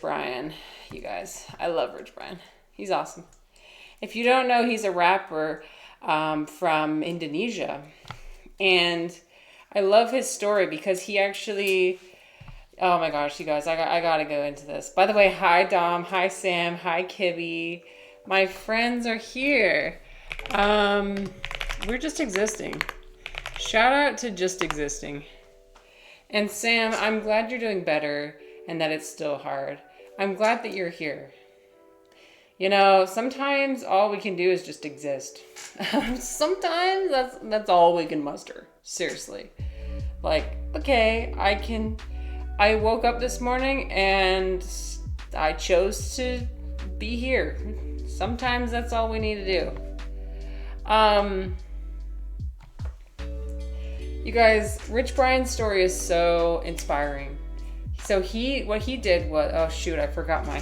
Brian, you guys. I love Rich Brian. He's awesome. If you don't know, he's a rapper from Indonesia. And I love his story because he actually, oh my gosh, you guys, I gotta go into this. By the way, hi Dom, hi Sam, hi Kibby. My friends are here. We're just existing. Shout out to just existing. And Sam, I'm glad you're doing better and that it's still hard. I'm glad that you're here. You know, sometimes all we can do is just exist. Sometimes that's all we can muster. Seriously. Like, okay, I woke up this morning and I chose to be here. Sometimes that's all we need to do. You guys, Rich Brian's story is so inspiring. So what he did was, oh shoot, I forgot my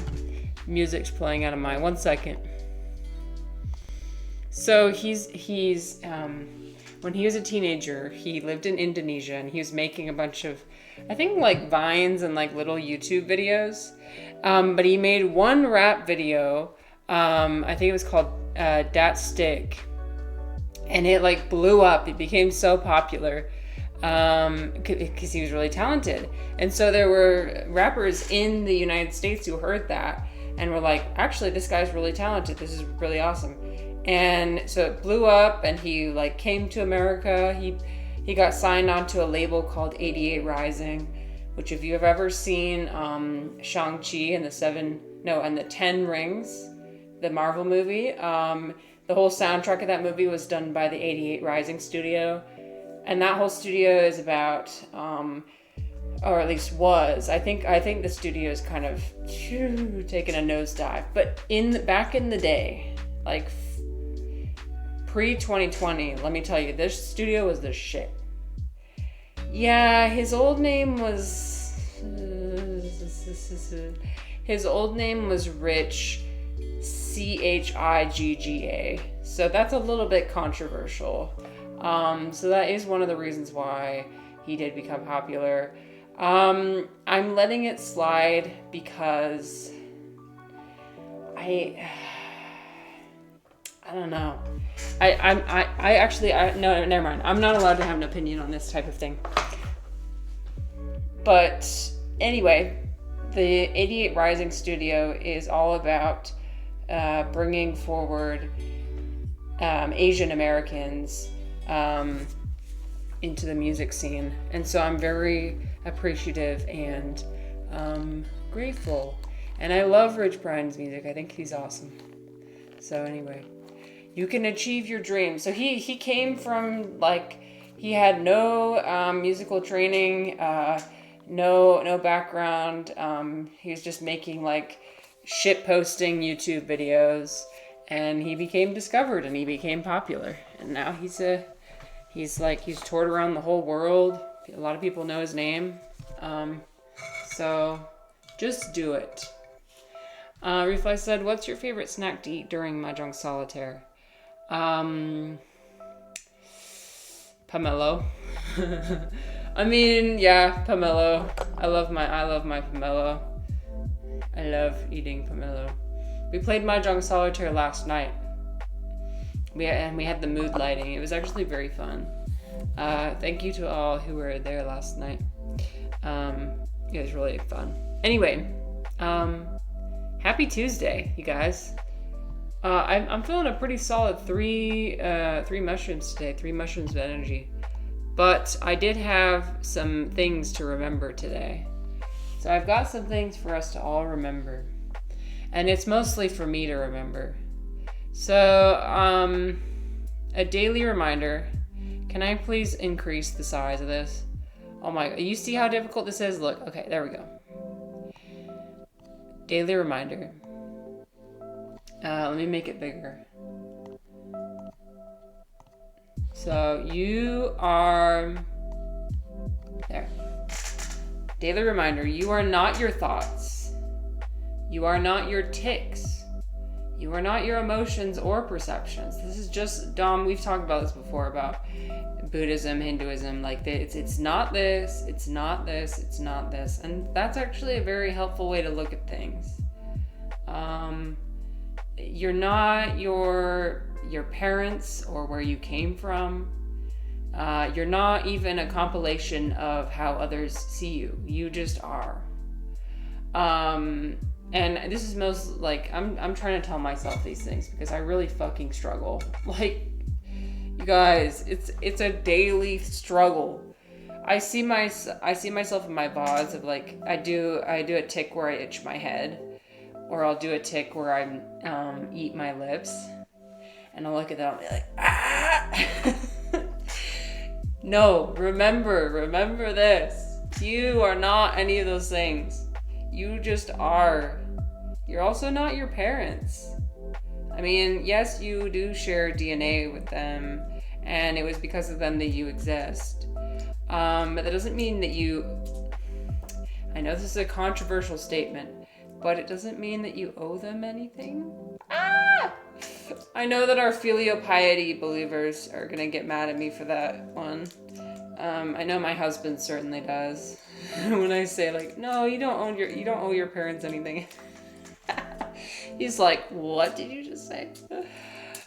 music's playing out of mine. 1 second. So he's when he was a teenager, he lived in Indonesia and he was making a bunch of, I think like vines and like little YouTube videos. But he made one rap video. I think it was called Dat Stick. And it like blew up. It became so popular because he was really talented. And so there were rappers in the United States who heard that and were like, actually, this guy's really talented. This is really awesome. And so it blew up and he like came to America. He got signed onto a label called 88 Rising, which if you have ever seen Shang-Chi and the 10 Rings, the Marvel movie, the whole soundtrack of that movie was done by the 88 Rising studio. And that whole studio is about, or at least was, I think the studio is kind of taking a nosedive. But back in the day, like pre-2020, let me tell you, this studio was the shit. Yeah, his old name was Rich Chigga. So that's a little bit controversial. So that is one of the reasons why he did become popular. I'm letting it slide because I don't know. No, never mind. I'm not allowed to have an opinion on this type of thing. But anyway, the 88 Rising studio is all about bringing forward Asian Americans into the music scene. And so I'm very appreciative and grateful. And I love Rich Brian's music. I think he's awesome. So anyway, you can achieve your dreams. So he came from like, he had no musical training, no background. He was just making like shit posting YouTube videos, and he became discovered and he became popular. And now he's toured around the whole world. A lot of people know his name. So just do it. Reflex said, what's your favorite snack to eat during Mahjong Solitaire? Pomelo. I mean, yeah, pomelo. I love my pomelo. I love eating pomelo. We played Mahjong Solitaire last night. We had the mood lighting. It was actually very fun. Thank you to all who were there last night. It was really fun. Anyway, happy Tuesday, you guys. I'm feeling a pretty solid three mushrooms today. 3 mushrooms of energy. But I did have some things to remember today. So I've got some things for us to all remember. And it's mostly for me to remember. So, a daily reminder. Can I please increase the size of this? Oh my God. You see how difficult this is? Look. Okay, there we go. Daily reminder. Let me make it bigger. So you are there. Daily reminder, you are not your thoughts. You are not your tics. You are not your emotions or perceptions. This is just, Dom, we've talked about this before about Buddhism, Hinduism, like it's not this, it's not this, it's not this. And that's actually a very helpful way to look at things. You're not your parents or where you came from. You're not even a compilation of how others see you. You just are. And this is most like I'm trying to tell myself these things because I really fucking struggle. Like, you guys, it's a daily struggle. I see myself in my VODs of like I do a tick where I itch my head, or I'll do a tick where I eat my lips, and I'll look at that and be like, ah. No, remember this. You are not any of those things. You just are. You're also not your parents. I mean, yes, you do share DNA with them, and it was because of them that you exist. But that doesn't mean that you... I know this is a controversial statement, but it doesn't mean that you owe them anything. Ah! I know that our filial piety believers are gonna get mad at me for that one. I know my husband certainly does. When I say like, no, you don't owe your parents anything. He's like, what did you just say?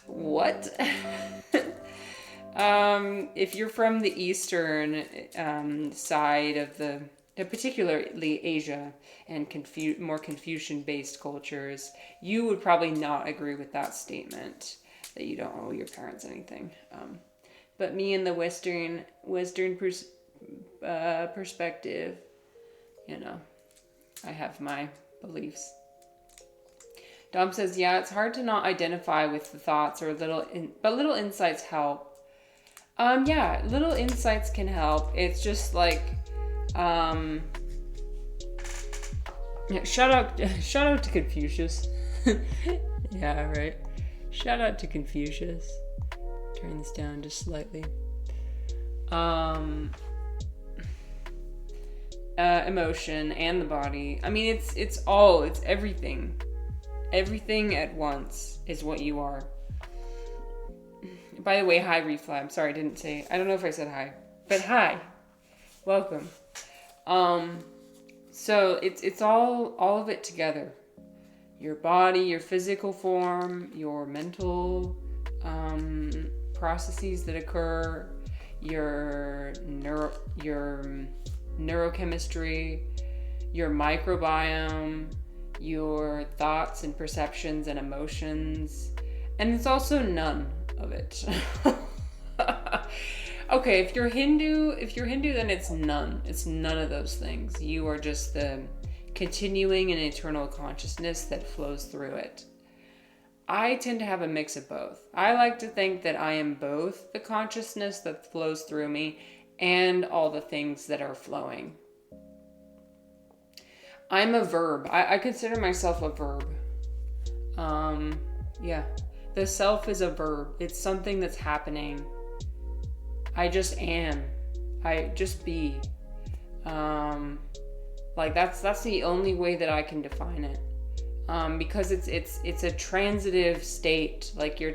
What? If you're from the eastern side of the particularly Asia and more Confucian-based cultures, you would probably not agree with that statement that you don't owe your parents anything. But me in the Western perspective, you know, I have my beliefs. Dom says, yeah, it's hard to not identify with the thoughts or but little insights help. Yeah, little insights can help. It's just like, yeah, shout out to Confucius. Yeah, right. Shout out to Confucius. Turn this down just slightly. Emotion and the body. I mean, it's everything. Everything at once is what you are. By the way, hi, Refly. I'm sorry, I don't know if I said hi, but hi. Welcome. So it's all of it together. Your body, your physical form, your mental processes that occur, your neurochemistry, your microbiome, your thoughts and perceptions and emotions, and it's also none of it. Okay, if you're Hindu, then it's none. It's none of those things. You are just the continuing and eternal consciousness that flows through it. I tend to have a mix of both. I like to think that I am both the consciousness that flows through me and all the things that are flowing. I'm a verb. I consider myself a verb. Yeah. The self is a verb. It's something that's happening. I just am. I just be. Like that's the only way that I can define it. Because it's a transitive state. Like you're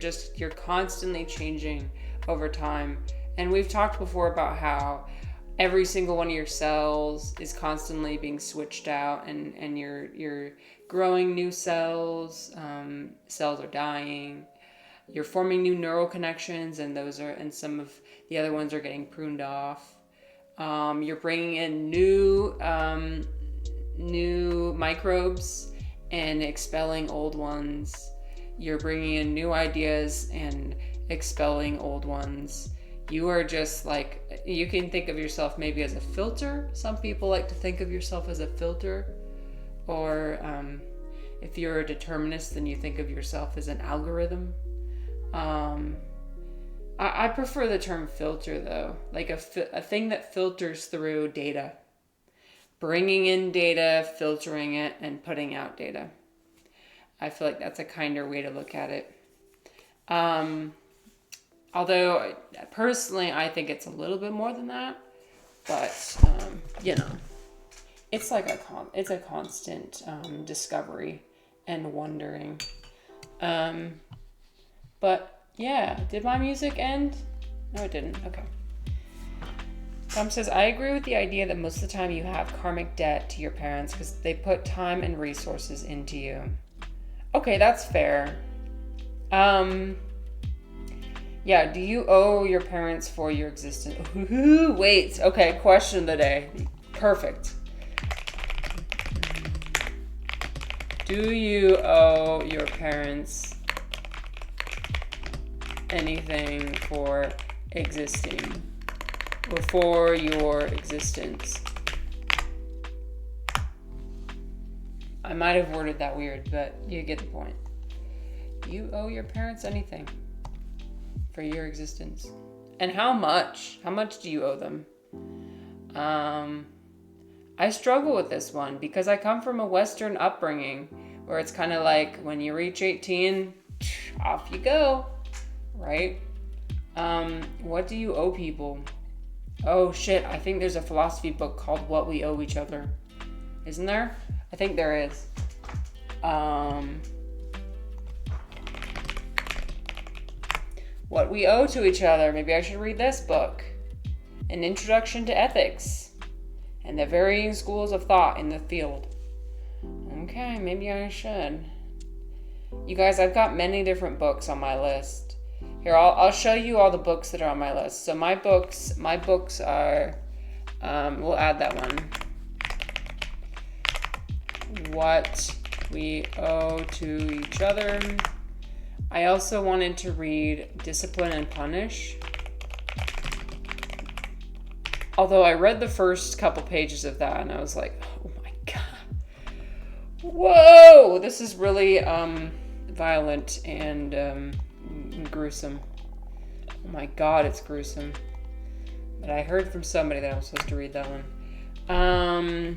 constantly changing over time. And we've talked before about how every single one of your cells is constantly being switched out, and you're growing new cells. Cells are dying. You're forming new neural connections, and some of the other ones are getting pruned off. You're bringing in new microbes and expelling old ones. You're bringing in new ideas and expelling old ones. You are just like, you can think of yourself maybe as a filter. Some people like to think of yourself as a filter. Or if you're a determinist, then you think of yourself as an algorithm. I prefer the term filter though, like a thing that filters through data, bringing in data, filtering it, and putting out data. I feel like that's a kinder way to look at it. Although personally, I think it's a little bit more than that, but you know, it's like a constant discovery and wondering. Um, but yeah, did my music end? No, it didn't. Okay. Tom says, I agree with the idea that most of the time you have karmic debt to your parents because they put time and resources into you. Okay, that's fair. Yeah, do you owe your parents for your existence? Ooh, wait, okay, question of the day. Perfect. Do you owe your parents anything for existing? Or for your existence? I might have worded that weird, but you get the point. You owe your parents anything for your existence. And how much? How much do you owe them? I struggle with this one because I come from a Western upbringing where it's kind of like when you reach 18, off you go, right? What do you owe people? Oh shit, I think there's a philosophy book called What We Owe Each Other. Isn't there? I think there is. What We Owe to Each Other. Maybe I should read this book. An Introduction to Ethics and the Varying Schools of Thought in the Field. Okay, maybe I should. You guys, I've got many different books on my list. Here, I'll show you all the books that are on my list. So my books are, we'll add that one. What We Owe to Each Other. I also wanted to read Discipline and Punish. Although I read the first couple pages of that and I was like, oh my God. Whoa, this is really violent and gruesome. Oh my God, it's gruesome. But I heard from somebody that I'm supposed to read that one.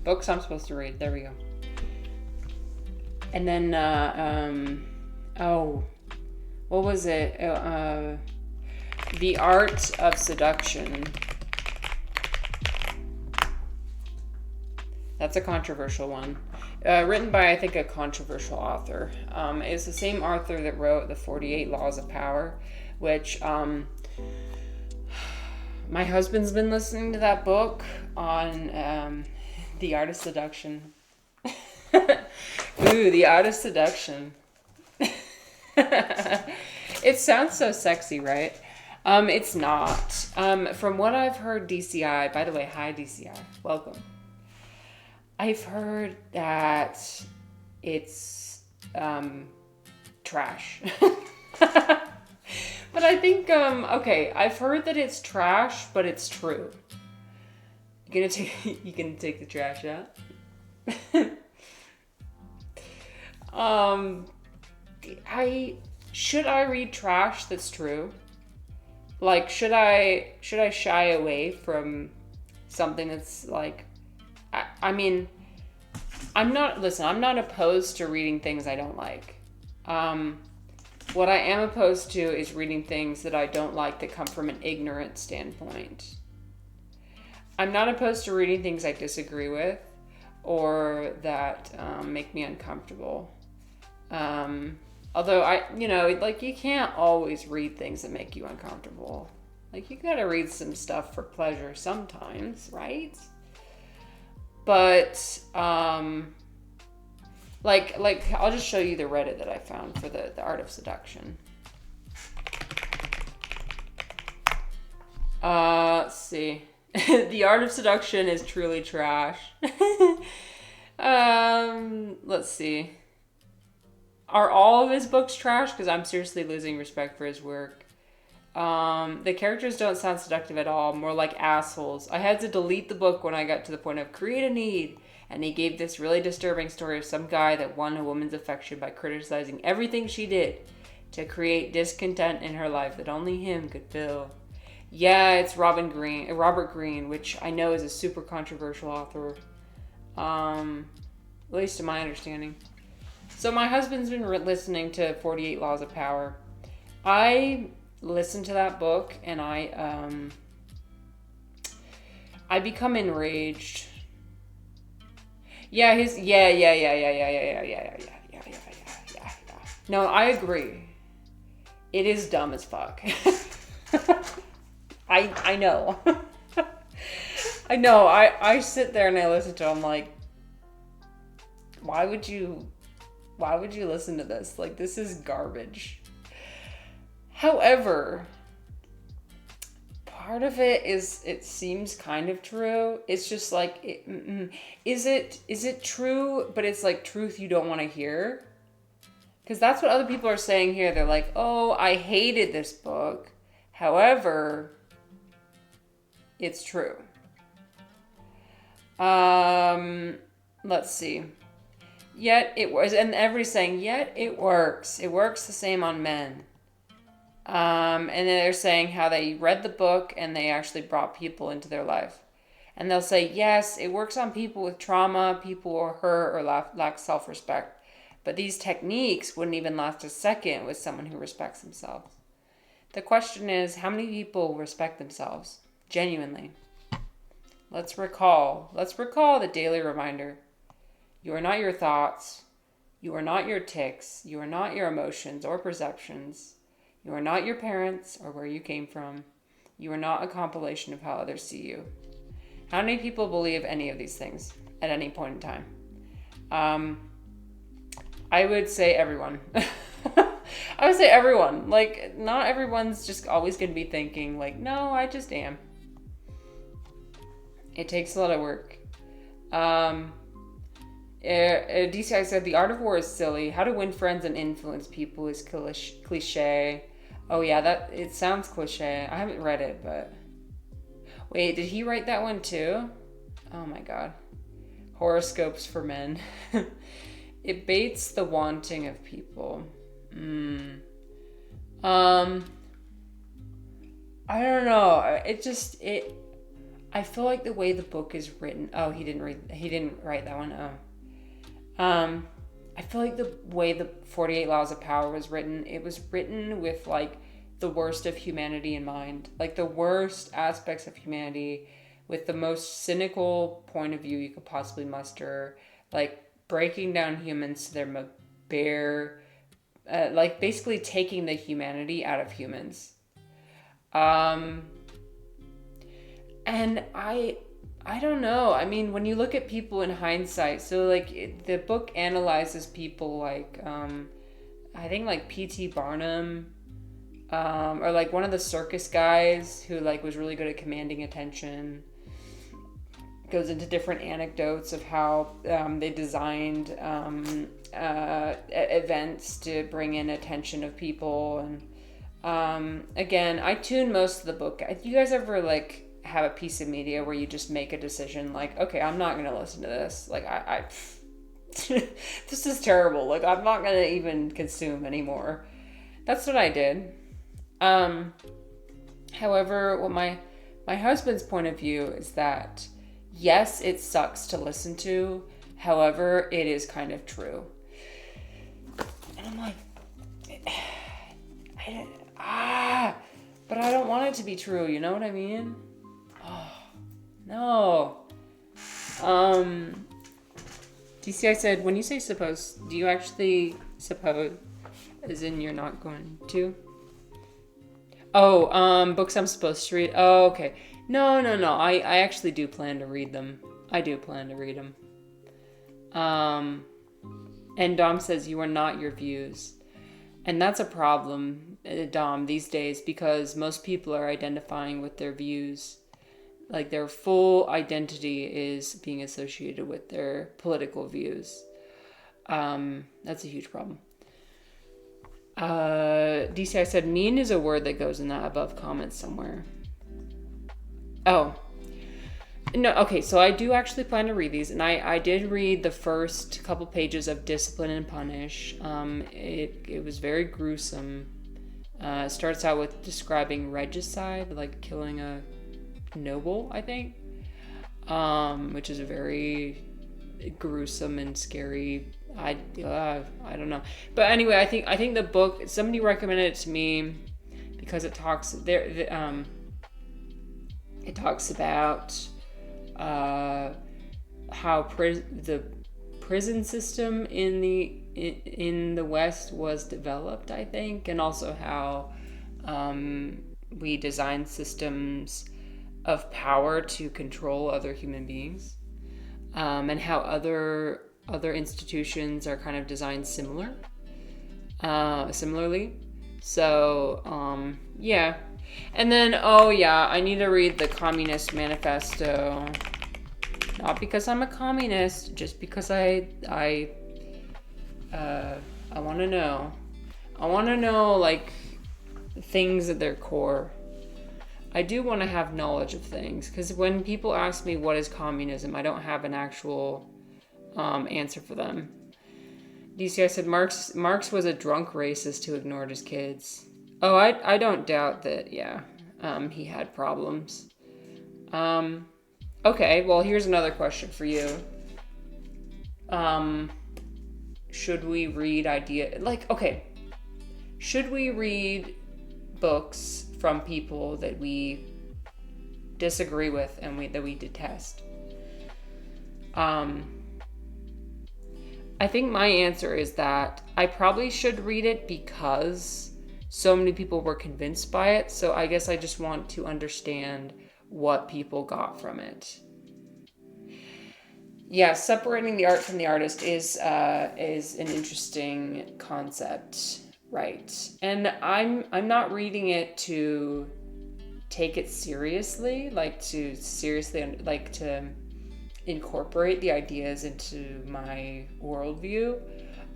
Books I'm supposed to read. There we go. And then, what was it? The Art of Seduction. That's a controversial one. Written by, I think, a controversial author. It's the same author that wrote The 48 Laws of Power, which my husband's been listening to that book on The Art of Seduction. Ooh, The Art of Seduction. It sounds so sexy, right? It's not. From what I've heard, DCI, by the way, hi DCI, welcome. I've heard that it's trash. But I think, okay, I've heard that it's trash, but it's true. You can take the trash out. Should I read trash that's true? Like, should I shy away from something that's like, I mean, I'm not opposed to reading things I don't like. What I am opposed to is reading things that I don't like that come from an ignorant standpoint. I'm not opposed to reading things I disagree with or that make me uncomfortable. Although you can't always read things that make you uncomfortable. Like, you gotta read some stuff for pleasure sometimes, right? But, like I'll just show you the Reddit that I found for the Art of Seduction. Let's see. The Art of Seduction is truly trash. Let's see. Are all of his books trash? Because I'm seriously losing respect for his work. The characters don't sound seductive at all, more like assholes. I had to delete the book when I got to the point of create a need, and he gave this really disturbing story of some guy that won a woman's affection by criticizing everything she did to create discontent in her life that only him could fill. Yeah, it's Robert Greene, which I know is a super controversial author, at least to my understanding. So my husband's been listening to 48 Laws of Power. I listened to that book and I become enraged. Yeah, his yeah. No, I agree. It is dumb as fuck. I know. I know. I sit there and I listen to him like, why would you listen to this? Like, this is garbage. However, part of it is, it seems kind of true. It's just like, is it true? But it's like truth you don't want to hear. Because that's what other people are saying here. They're like, oh, I hated this book. However, it's true. Let's see. Yet it was, and everybody's saying, yet it works. It works the same on men. And then they're saying how they read the book and they actually brought people into their life. And they'll say, yes, it works on people with trauma, people who are hurt or lack self-respect. But these techniques wouldn't even last a second with someone who respects themselves. The question is, how many people respect themselves? Genuinely. Let's recall the daily reminder. You are not your thoughts. You are not your tics. You are not your emotions or perceptions. You are not your parents or where you came from. You are not a compilation of how others see you. How many people believe any of these things at any point in time? I would say everyone. I would say everyone. Like, not everyone's just always going to be thinking, like, no, I just am. It takes a lot of work. DCI said, the art of war is silly. How to win friends and influence people is cliche. Oh, yeah, that it sounds cliche. I haven't read it, but... Wait, did he write that one too? Oh, my God. Horoscopes for men. It baits the wanting of people. I don't know. I feel like the way the book is written. Oh, he didn't write that one. Oh. I feel like the way the 48 Laws of Power was written, it was written with like the worst of humanity in mind. Like the worst aspects of humanity with the most cynical point of view you could possibly muster. Like breaking down humans to their bare, like basically taking the humanity out of humans. And I don't know. I mean, when you look at people in hindsight, so like the book analyzes people like, I think like P.T. Barnum, or like one of the circus guys who like was really good at commanding attention. Goes into different anecdotes of how they designed events to bring in attention of people. And again, I tune most of the book. Do you guys ever like have a piece of media where you just make a decision like, okay, I'm not gonna listen to this, like I this is terrible, like I'm not gonna even consume anymore? That's what I did. However, what my husband's point of view is that yes, it sucks to listen to, however, it is kind of true. And I'm like, but I don't want it to be true, you know what I mean? No. DCI said, when you say suppose, do you actually suppose as in you're not going to? Oh, books I'm supposed to read. Oh, okay. No. I actually do plan to read them. I do plan to read them. And Dom says you are not your views. And that's a problem, Dom, these days, because most people are identifying with their views. Like their full identity is being associated with their political views. That's a huge problem. DCI said, mean is a word that goes in that above comment somewhere. Oh. No, okay, so I do actually plan to read these, and I did read the first couple pages of Discipline and Punish. It was very gruesome. It starts out with describing regicide, like killing a noble, I think, which is a very gruesome and scary. I don't know, but anyway, I think the book, somebody recommended it to me because it talks there. It talks about how the prison system in the West was developed, I think, and also how we design systems of power to control other human beings, and how other institutions are kind of designed similarly. So yeah. And then, oh yeah, I need to read the Communist Manifesto. Not because I'm a communist, just because I want to know. I want to know, like, things at their core. I do want to have knowledge of things, because when people ask me what is communism, I don't have an actual answer for them. DCI said Marx was a drunk racist who ignored his kids. Oh, I don't doubt that, yeah. He had problems. Okay, well, here's another question for you. Should we read should we read books from people that we disagree with and that we detest? I think my answer is that I probably should read it because so many people were convinced by it. So I guess I just want to understand what people got from it. Yeah, separating the art from the artist is an interesting concept, right? And I'm not reading it to take it seriously, to incorporate the ideas into my worldview.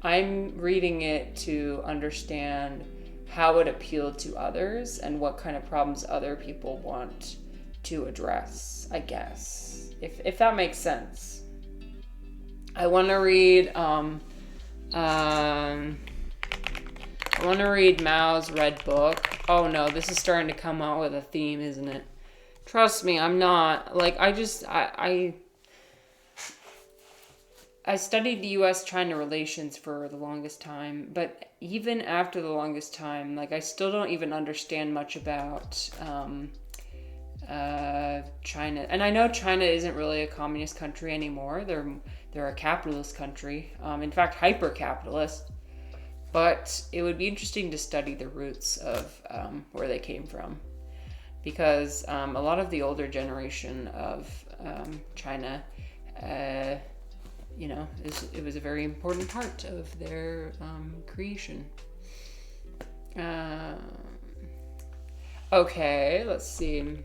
I'm reading it to understand how it appealed to others and what kind of problems other people want to address, I guess, if that makes sense. I want to read Mao's Red Book. Oh no, this is starting to come out with a theme, isn't it? Trust me, I'm not. I studied the US-China relations for the longest time, but even after the longest time, I still don't even understand much about China. And I know China isn't really a communist country anymore. They're a capitalist country. In fact, hyper-capitalist. But it would be interesting to study the roots of where they came from. Because a lot of the older generation of China, it was a very important part of their creation. Okay, let's see.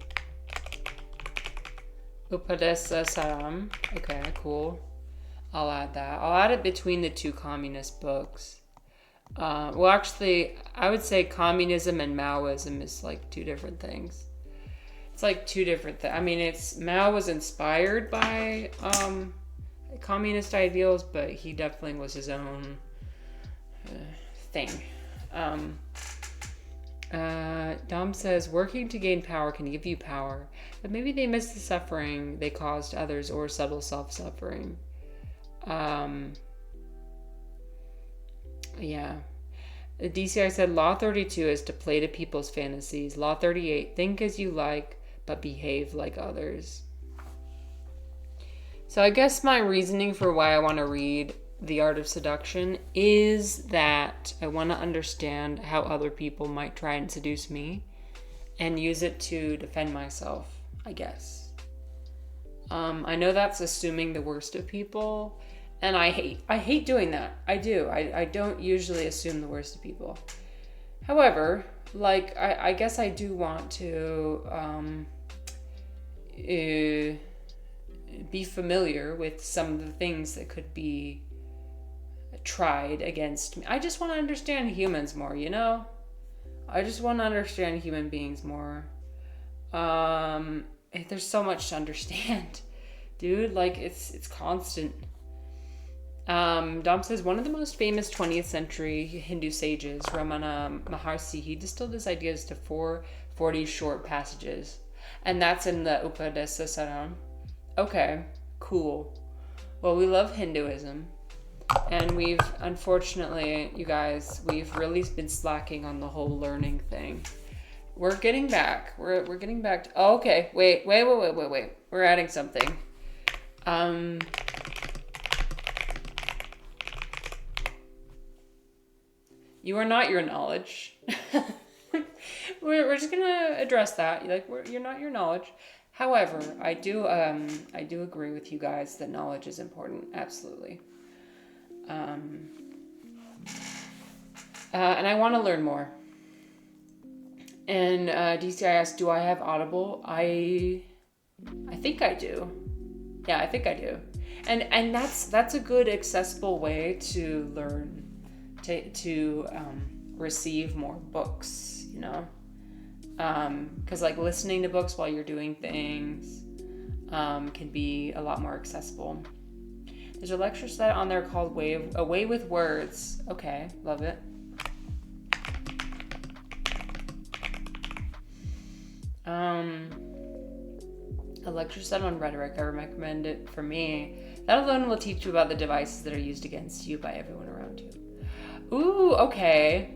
Obsessing. Okay, cool. I'll add that. I'll add it between the two communist books. Well, actually, I would say communism and Maoism is two different things. It's two different things. I mean, Mao was inspired by communist ideals, but he definitely was his own thing. Dom says, working to gain power can give you power, but maybe they miss the suffering they caused others or subtle self-suffering. Yeah. DCI said, Law 32 is to play to people's fantasies. Law 38, think as you like, but behave like others. So I guess my reasoning for why I want to read The Art of Seduction is that I want to understand how other people might try and seduce me and use it to defend myself, I guess. I know that's assuming the worst of people, and I hate doing that. I do. I don't usually assume the worst of people. However, I guess I do want to be familiar with some of the things that could be tried against me. I just want to understand humans more, I just want to understand human beings more. There's so much to understand, dude. It's constant. Dom says, one of the most famous 20th century Hindu sages, Ramana Maharshi, he distilled his ideas to 440 short passages. And that's in the Upadesa. Okay, cool. Well, we love Hinduism. And we've, unfortunately, you guys, we've really been slacking on the whole learning thing. We're getting back. We're getting back to... Oh, okay. Wait. We're adding something. You are not your knowledge. We're just gonna address that. You're not your knowledge. However, I do agree with you guys that knowledge is important. Absolutely. And I want to learn more. And DCI asked, do I have Audible? I think I do. Yeah, I think I do. And that's a good accessible way to learn, to receive more books, you know? Because like listening to books while you're doing things can be a lot more accessible. There's a lecture set on there called A Way with Words. Okay, love it. A lecture set on rhetoric. I recommend it for me. That alone will teach you about the devices that are used against you by everyone around you. Ooh, okay.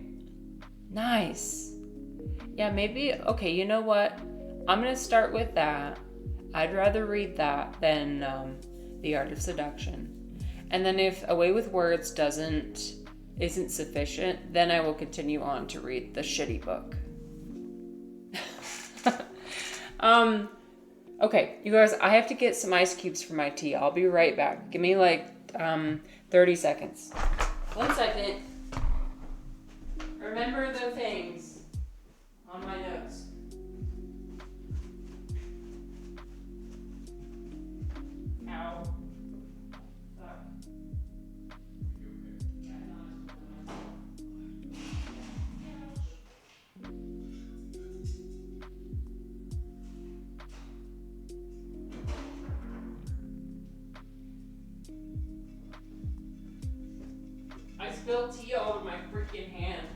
Nice. Yeah, maybe, okay, you know what? I'm going to start with that. I'd rather read that than The Art of Seduction. And then if A Way with Words isn't sufficient, then I will continue on to read the shitty book. Okay, you guys, I have to get some ice cubes for my tea. I'll be right back. Give me like 30 seconds. 1 second. Remember the things on my notes. Ow. I spilled tea all over my freaking hand.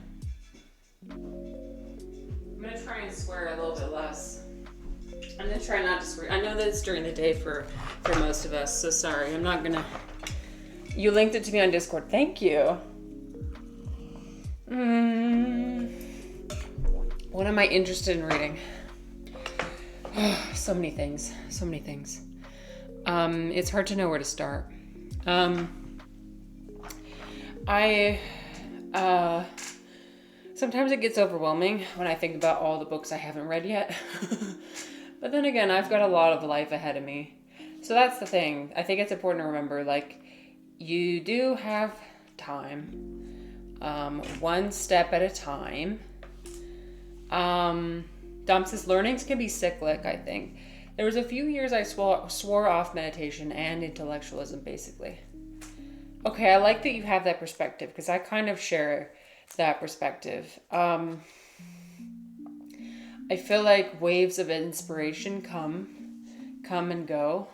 I'm gonna try and swear a little bit less. I'm gonna try not to swear. I know that it's during the day for most of us, so sorry. I'm not gonna. You linked it to me on Discord. Thank you. What am I interested in reading? So many things. So many things. It's hard to know where to start. Sometimes it gets overwhelming when I think about all the books I haven't read yet. But then again, I've got a lot of life ahead of me. So that's the thing. I think it's important to remember, like, you do have time. One step at a time. Dom says learnings can be cyclic, I think. There was a few years I swore off meditation and intellectualism, basically. Okay, I like that you have that perspective, because I kind of share that perspective. I feel like waves of inspiration come and go.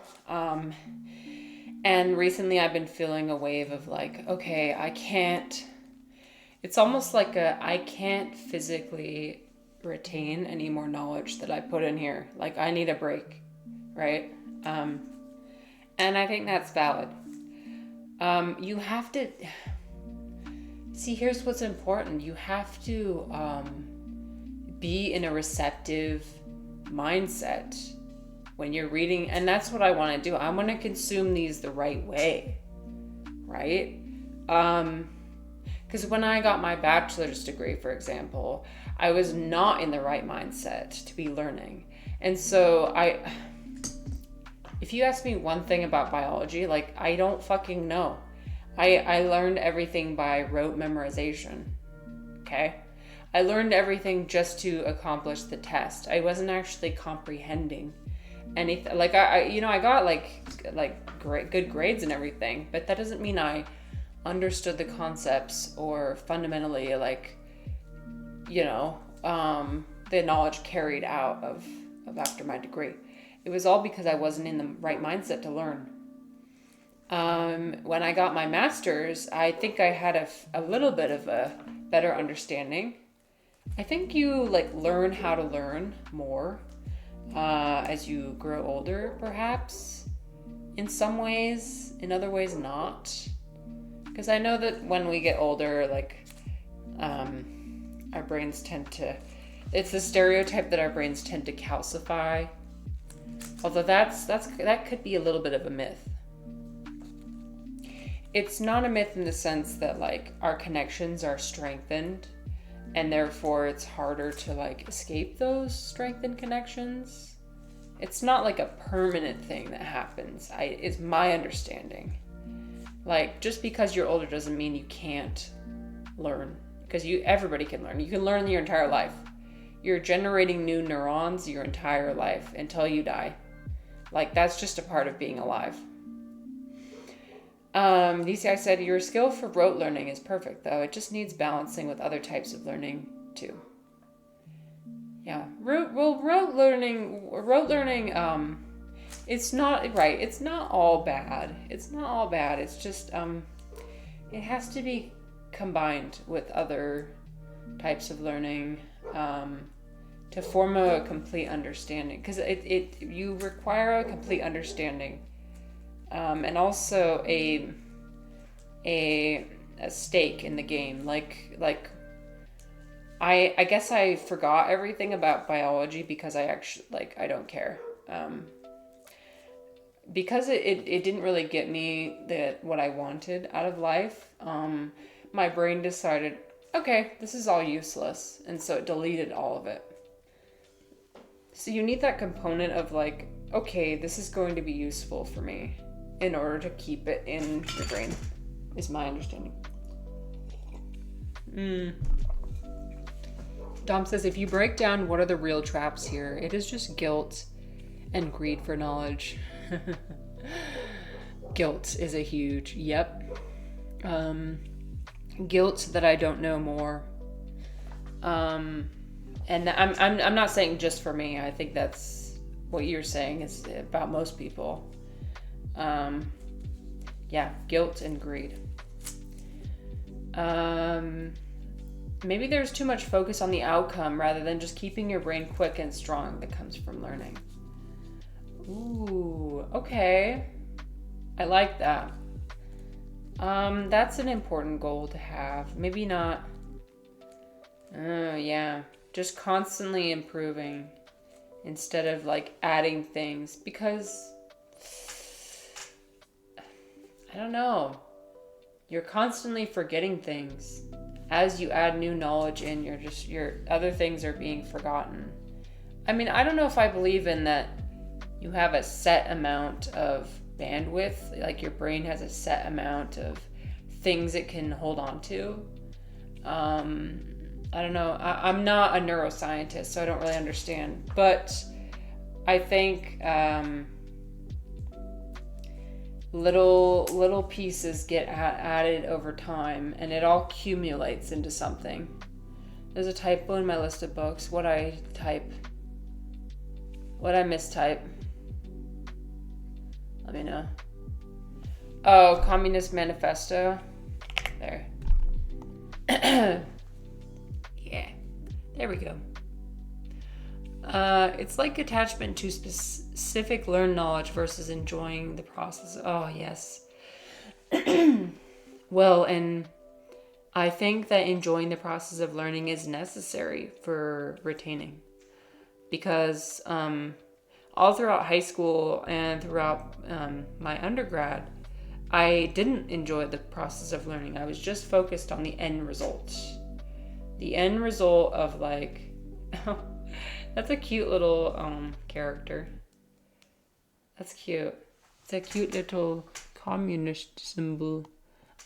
And recently I've been feeling a wave of like, okay, it's almost like I can't physically retain any more knowledge that I put in here. Like, I need a break, right? And I think that's valid. You have to see, here's what's important. You have to be in a receptive mindset when you're reading, and that's what I want to do. I want to consume these the right way, right? Because when I got my bachelor's degree, for example, I was not in the right mindset to be learning. And so if you ask me one thing about biology, like, I don't fucking know. I learned everything by rote memorization, okay? I learned everything just to accomplish the test. I wasn't actually comprehending anything. Like, I got good grades and everything, but that doesn't mean I understood the concepts or fundamentally, the knowledge carried out of after my degree. It was all because I wasn't in the right mindset to learn. When I got my master's, I think I had a little bit of a better understanding. I think you learn how to learn more as you grow older, perhaps, in some ways, in other ways not. Because I know that when we get older, our brains tend to, it's the stereotype that our brains tend to calcify. Although that could be a little bit of a myth. it's not a myth in the sense that like our connections are strengthened and therefore it's harder to like escape those strengthened connections. It's not like a permanent thing that happens. Is my understanding. Like, just because you're older doesn't mean you can't learn, because everybody can learn. You can learn your entire life. You're generating new neurons your entire life until you die. Like, that's just a part of being alive. DCI said, your skill for rote learning is perfect, though. It just needs balancing with other types of learning, too. Yeah. Rote learning, it's not, right, it's not all bad. It's not all bad. It's just, it has to be combined with other types of learning, to form a complete understanding. Because you require a complete understanding. And also a stake in the game. Like I guess I forgot everything about biology because I don't care. Because it didn't really get me what I wanted out of life. My brain decided, okay, this is all useless, and so it deleted all of it. So you need that component of like, okay, this is going to be useful for me, in order to keep it in your brain, is my understanding. Dom says, if you break down what are the real traps here, it is just guilt and greed for knowledge. Guilt is a huge, yep. Guilt that I don't know more. And I'm not saying just for me. I think that's what you're saying is about most people. Yeah, guilt and greed. Maybe there's too much focus on the outcome rather than just keeping your brain quick and strong that comes from learning. Ooh, okay. I like that. That's an important goal to have. Maybe not. Yeah. Just constantly improving instead of like adding things, because I don't know. You're constantly forgetting things. As you add new knowledge in, your other things are being forgotten. I mean, I don't know if I believe in that you have a set amount of bandwidth, like your brain has a set amount of things it can hold on to. I don't know. I'm not a neuroscientist, so I don't really understand. But I think little pieces get added over time, and it all accumulates into something. There's a typo in my list of books. What I mistype? Let me know. Oh, Communist Manifesto. There. Yeah. There we go. It's like attachment to specific learned knowledge versus enjoying the process. Oh, yes. Well, and I think that enjoying the process of learning is necessary for retaining. Because all throughout high school and throughout my undergrad, I didn't enjoy the process of learning. I was just focused on the end result. The end result of like... That's a cute little character. That's cute. It's a cute little communist symbol.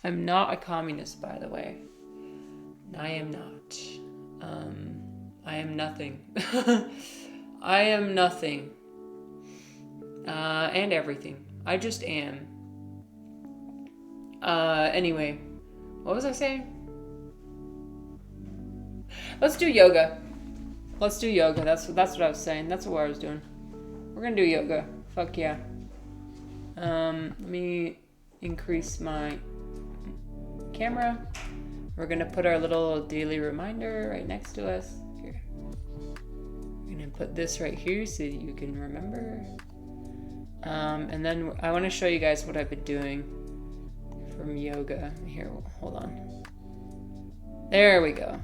I'm not a communist, by the way. I am not. I am nothing. I am nothing. And everything. I just am. Anyway. What was I saying? Let's do yoga. Let's do yoga. That's what I was saying. That's what I was doing. We're gonna do yoga. Fuck yeah. Let me increase my camera. We're gonna put our little daily reminder right next to us. Here. We're gonna put this right here so that you can remember. And then I want to show you guys what I've been doing from yoga. Here, hold on. There we go.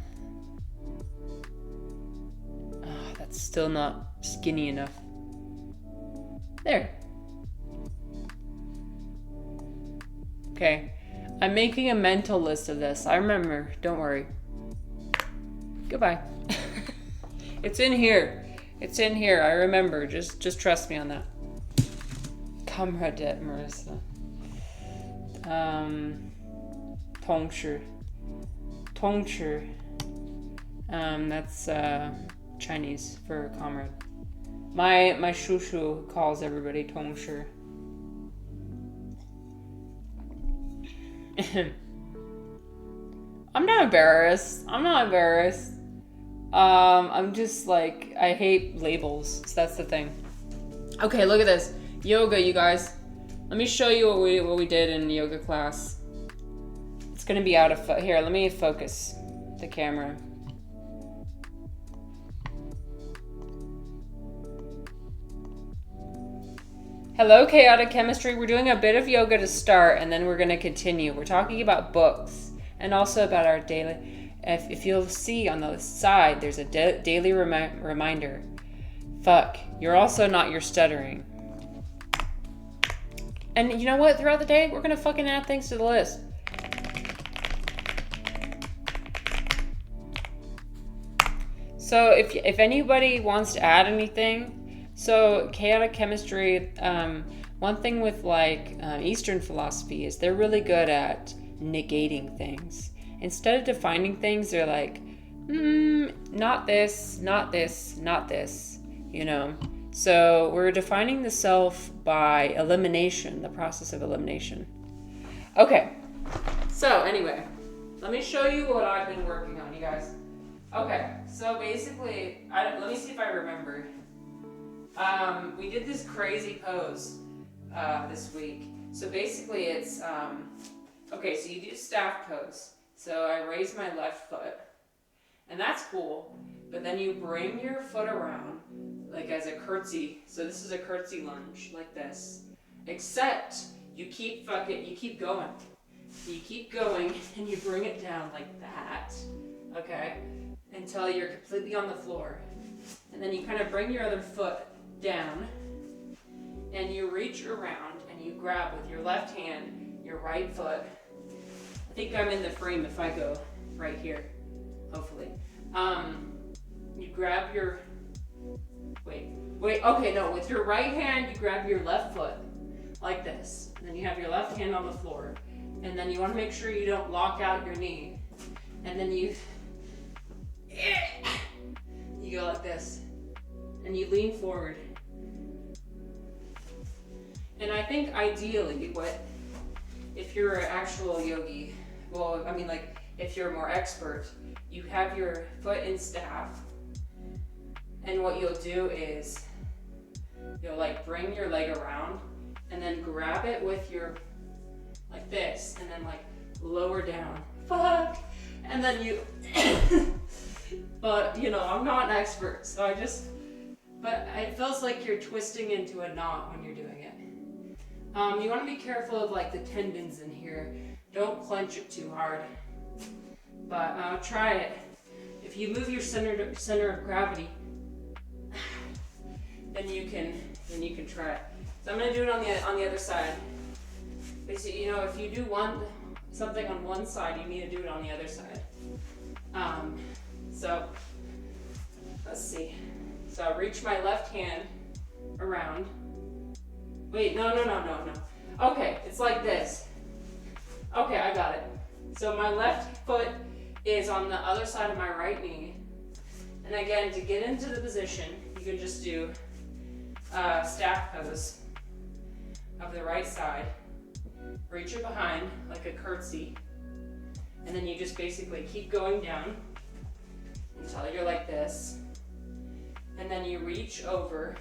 That's still not skinny enough. There. Okay. I'm making a mental list of this. I remember. Don't worry. Goodbye. It's in here. It's in here. I remember. Just trust me on that. Comrade Marissa. 同事. That's Chinese for comrade. My shushu calls everybody 同事. I'm not embarrassed. I'm just like, I hate labels. So that's the thing. Okay, look at this. Yoga, you guys. Let me show you what we did in yoga class. It's gonna be out of here. Let me focus the camera. Hello, Chaotic Chemistry. We're doing a bit of yoga to start, and then we're gonna continue. We're talking about books and also about our daily. If you'll see on the side, there's a daily reminder. Fuck, you're also not your stuttering. And you know what? Throughout the day, we're gonna fucking add things to the list. So if anybody wants to add anything, so Chaotic Chemistry, one thing with like Eastern philosophy is they're really good at negating things. Instead of defining things, they're like, not this, not this, not this, you know? So we're defining the self by elimination, the process of elimination. Okay, so anyway, let me show you what I've been working on, you guys. Okay, so basically, let me see if I remember. We did this crazy pose this week. So basically it's, okay, so you do staff pose. So I raise my left foot, and that's cool, but then you bring your foot around, like as a curtsy. So this is a curtsy lunge, like this. Except, you keep going. You keep going, and you bring it down like that, okay? Until you're completely on the floor. And then you kind of bring your other foot down, and you reach around, and you grab with your left hand, your right foot. I think I'm in the frame if I go right here, hopefully. You grab your, okay, no, with your right hand, you grab your left foot, like this. And then you have your left hand on the floor. And then you want to make sure you don't lock out your knee. And then you go like this. And you lean forward. And I think ideally, if you're an actual yogi, well, I mean, like, if you're more expert, you have your foot in staff, and what you'll do is you'll like bring your leg around and then grab it with your, like this, and then like lower down. Fuck! And then you, but you know, I'm not an expert, so but it feels like you're twisting into a knot when you're doing it. You want to be careful of like the tendons in here. Don't clench it too hard, but try it. If you move your center of gravity, then you can try it. So I'm gonna do it on the other side. Basically, you know, if you do something on one side, you need to do it on the other side. So let's see. So I reach my left hand around. Wait, no. Okay, it's like this. Okay, I got it. So my left foot is on the other side of my right knee. And again, to get into the position, you can just do staff pose of the right side. Reach it behind like a curtsy. And then you just basically keep going down until you're like this. And then you reach over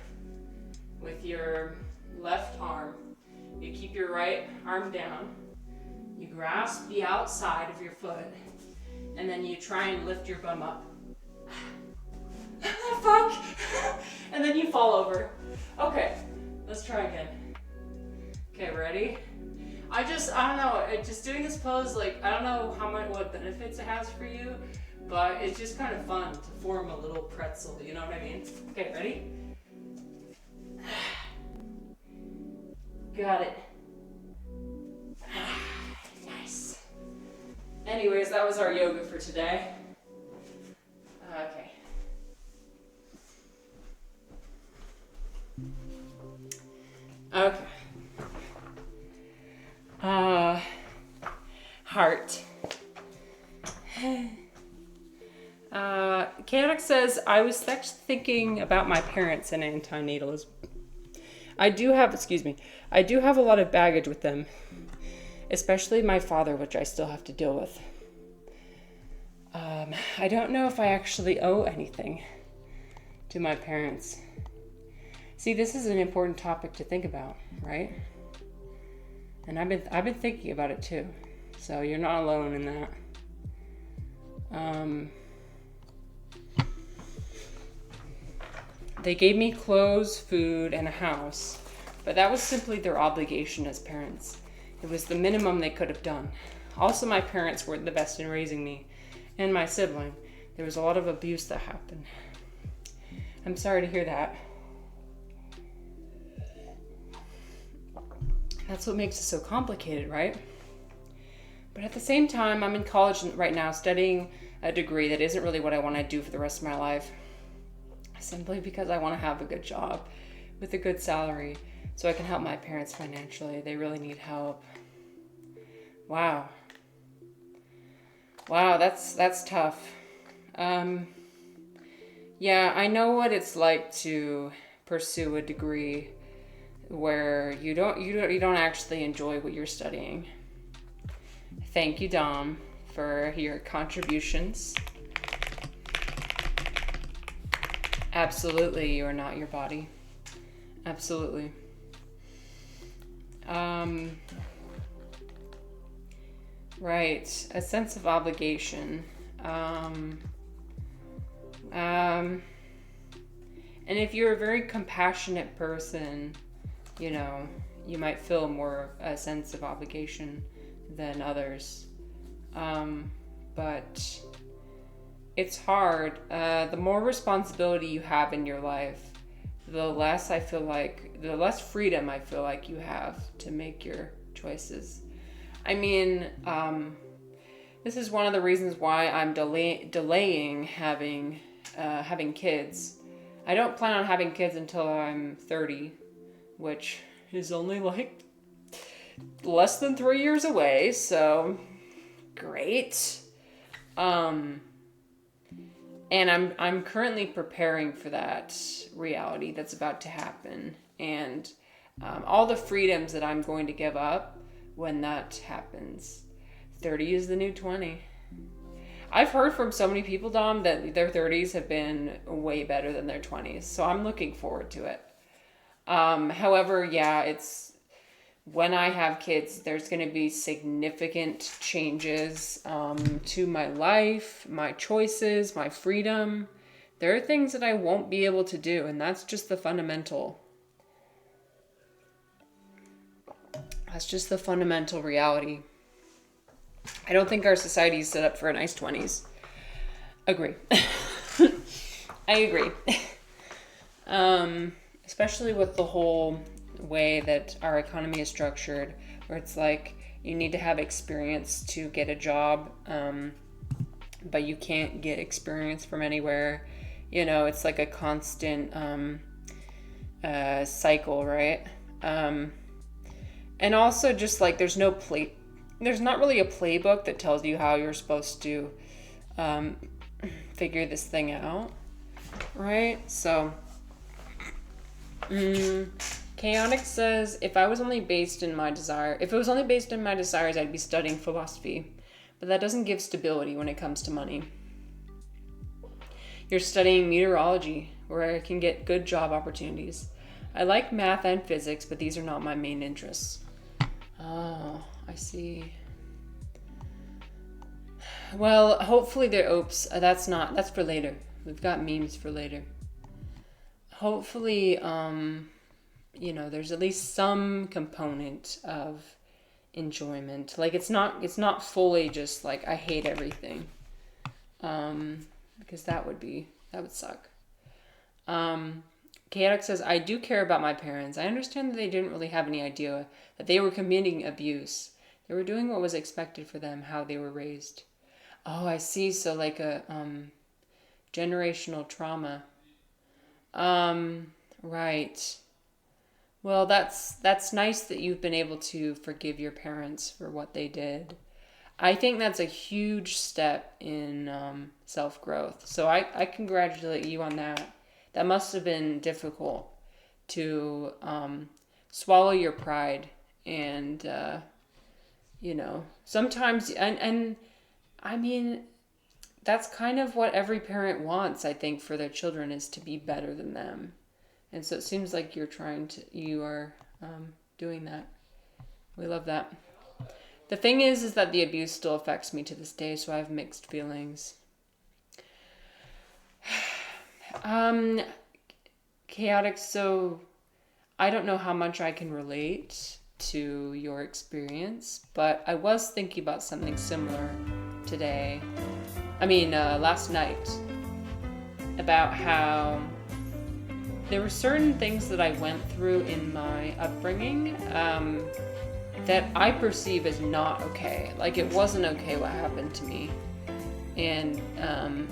with your left arm. You keep your right arm down. You grasp the outside of your foot. And then you try and lift your bum up. Fuck! And then you fall over. Okay, let's try again. Okay, ready? I don't know, just doing this pose, like, I don't know what benefits it has for you, but it's just kind of fun to form a little pretzel, you know what I mean? Okay, ready? Got it. Nice. Anyways, that was our yoga for today. Okay. Okay. Heart. Chaotic says, I was thinking about my parents and antinatalism. I do have a lot of baggage with them, especially my father, which I still have to deal with. I don't know if I actually owe anything to my parents. See, this is an important topic to think about, right? And I've been thinking about it too. So you're not alone in that. They gave me clothes, food, and a house, but that was simply their obligation as parents. It was the minimum they could have done. Also, my parents weren't the best in raising me and my sibling. There was a lot of abuse that happened. I'm sorry to hear that. That's what makes it so complicated, right? But at the same time, I'm in college right now studying a degree that isn't really what I want to do for the rest of my life. Simply because I want to have a good job with a good salary so I can help my parents financially. They really need help. Wow, that's tough. Yeah, I know what it's like to pursue a degree where you don't actually enjoy what you're studying. Thank you, Dom, for your contributions. Absolutely, you are not your body. Absolutely. Right, a sense of obligation. And if you're a very compassionate person, you know, you might feel more a sense of obligation than others. But it's hard. The more responsibility you have in your life, the less freedom I feel like you have to make your choices. I mean, this is one of the reasons why I'm delaying having kids. I don't plan on having kids until I'm 30, which is only like less than 3 years away, so great. And I'm currently preparing for that reality that's about to happen, and all the freedoms that I'm going to give up when that happens. 30 is the new 20. I've heard from so many people, Dom, that their 30s have been way better than their 20s, so I'm looking forward to it. However, yeah, it's when I have kids, there's going to be significant changes to my life, my choices, my freedom. There are things that I won't be able to do, and that's just the fundamental. That's just the fundamental reality. I don't think our society is set up for a nice 20s. Agree. I agree. Especially with the whole way that our economy is structured, where it's like you need to have experience to get a job, but you can't get experience from anywhere. You know, it's like a constant cycle, right? And also just like there's not really a playbook that tells you how you're supposed to figure this thing out, right? So Chaotic says, if it was only based in my desires, I'd be studying philosophy. But that doesn't give stability when it comes to money. You're studying meteorology, where I can get good job opportunities. I like math and physics, but these are not my main interests. Oh, I see. Well, hopefully that's for later. We've got memes for later. Hopefully, there's at least some component of enjoyment. Like it's not fully just like I hate everything. Because that would suck. Chaotic says, I do care about my parents. I understand that they didn't really have any idea that they were committing abuse. They were doing what was expected for them, how they were raised. Oh, I see. So like a generational trauma. Right. Well, that's nice that you've been able to forgive your parents for what they did. I think that's a huge step in self growth. So I congratulate you on that. That must have been difficult to swallow your pride and, sometimes, and I mean, that's kind of what every parent wants, I think, for their children is to be better than them. And so it seems like you are doing that. We love that. The thing is that the abuse still affects me to this day, so I have mixed feelings. Chaotic, so I don't know how much I can relate to your experience, but I was thinking about something similar today. Last night, about how there were certain things that I went through in my upbringing that I perceive as not okay. Like, it wasn't okay what happened to me and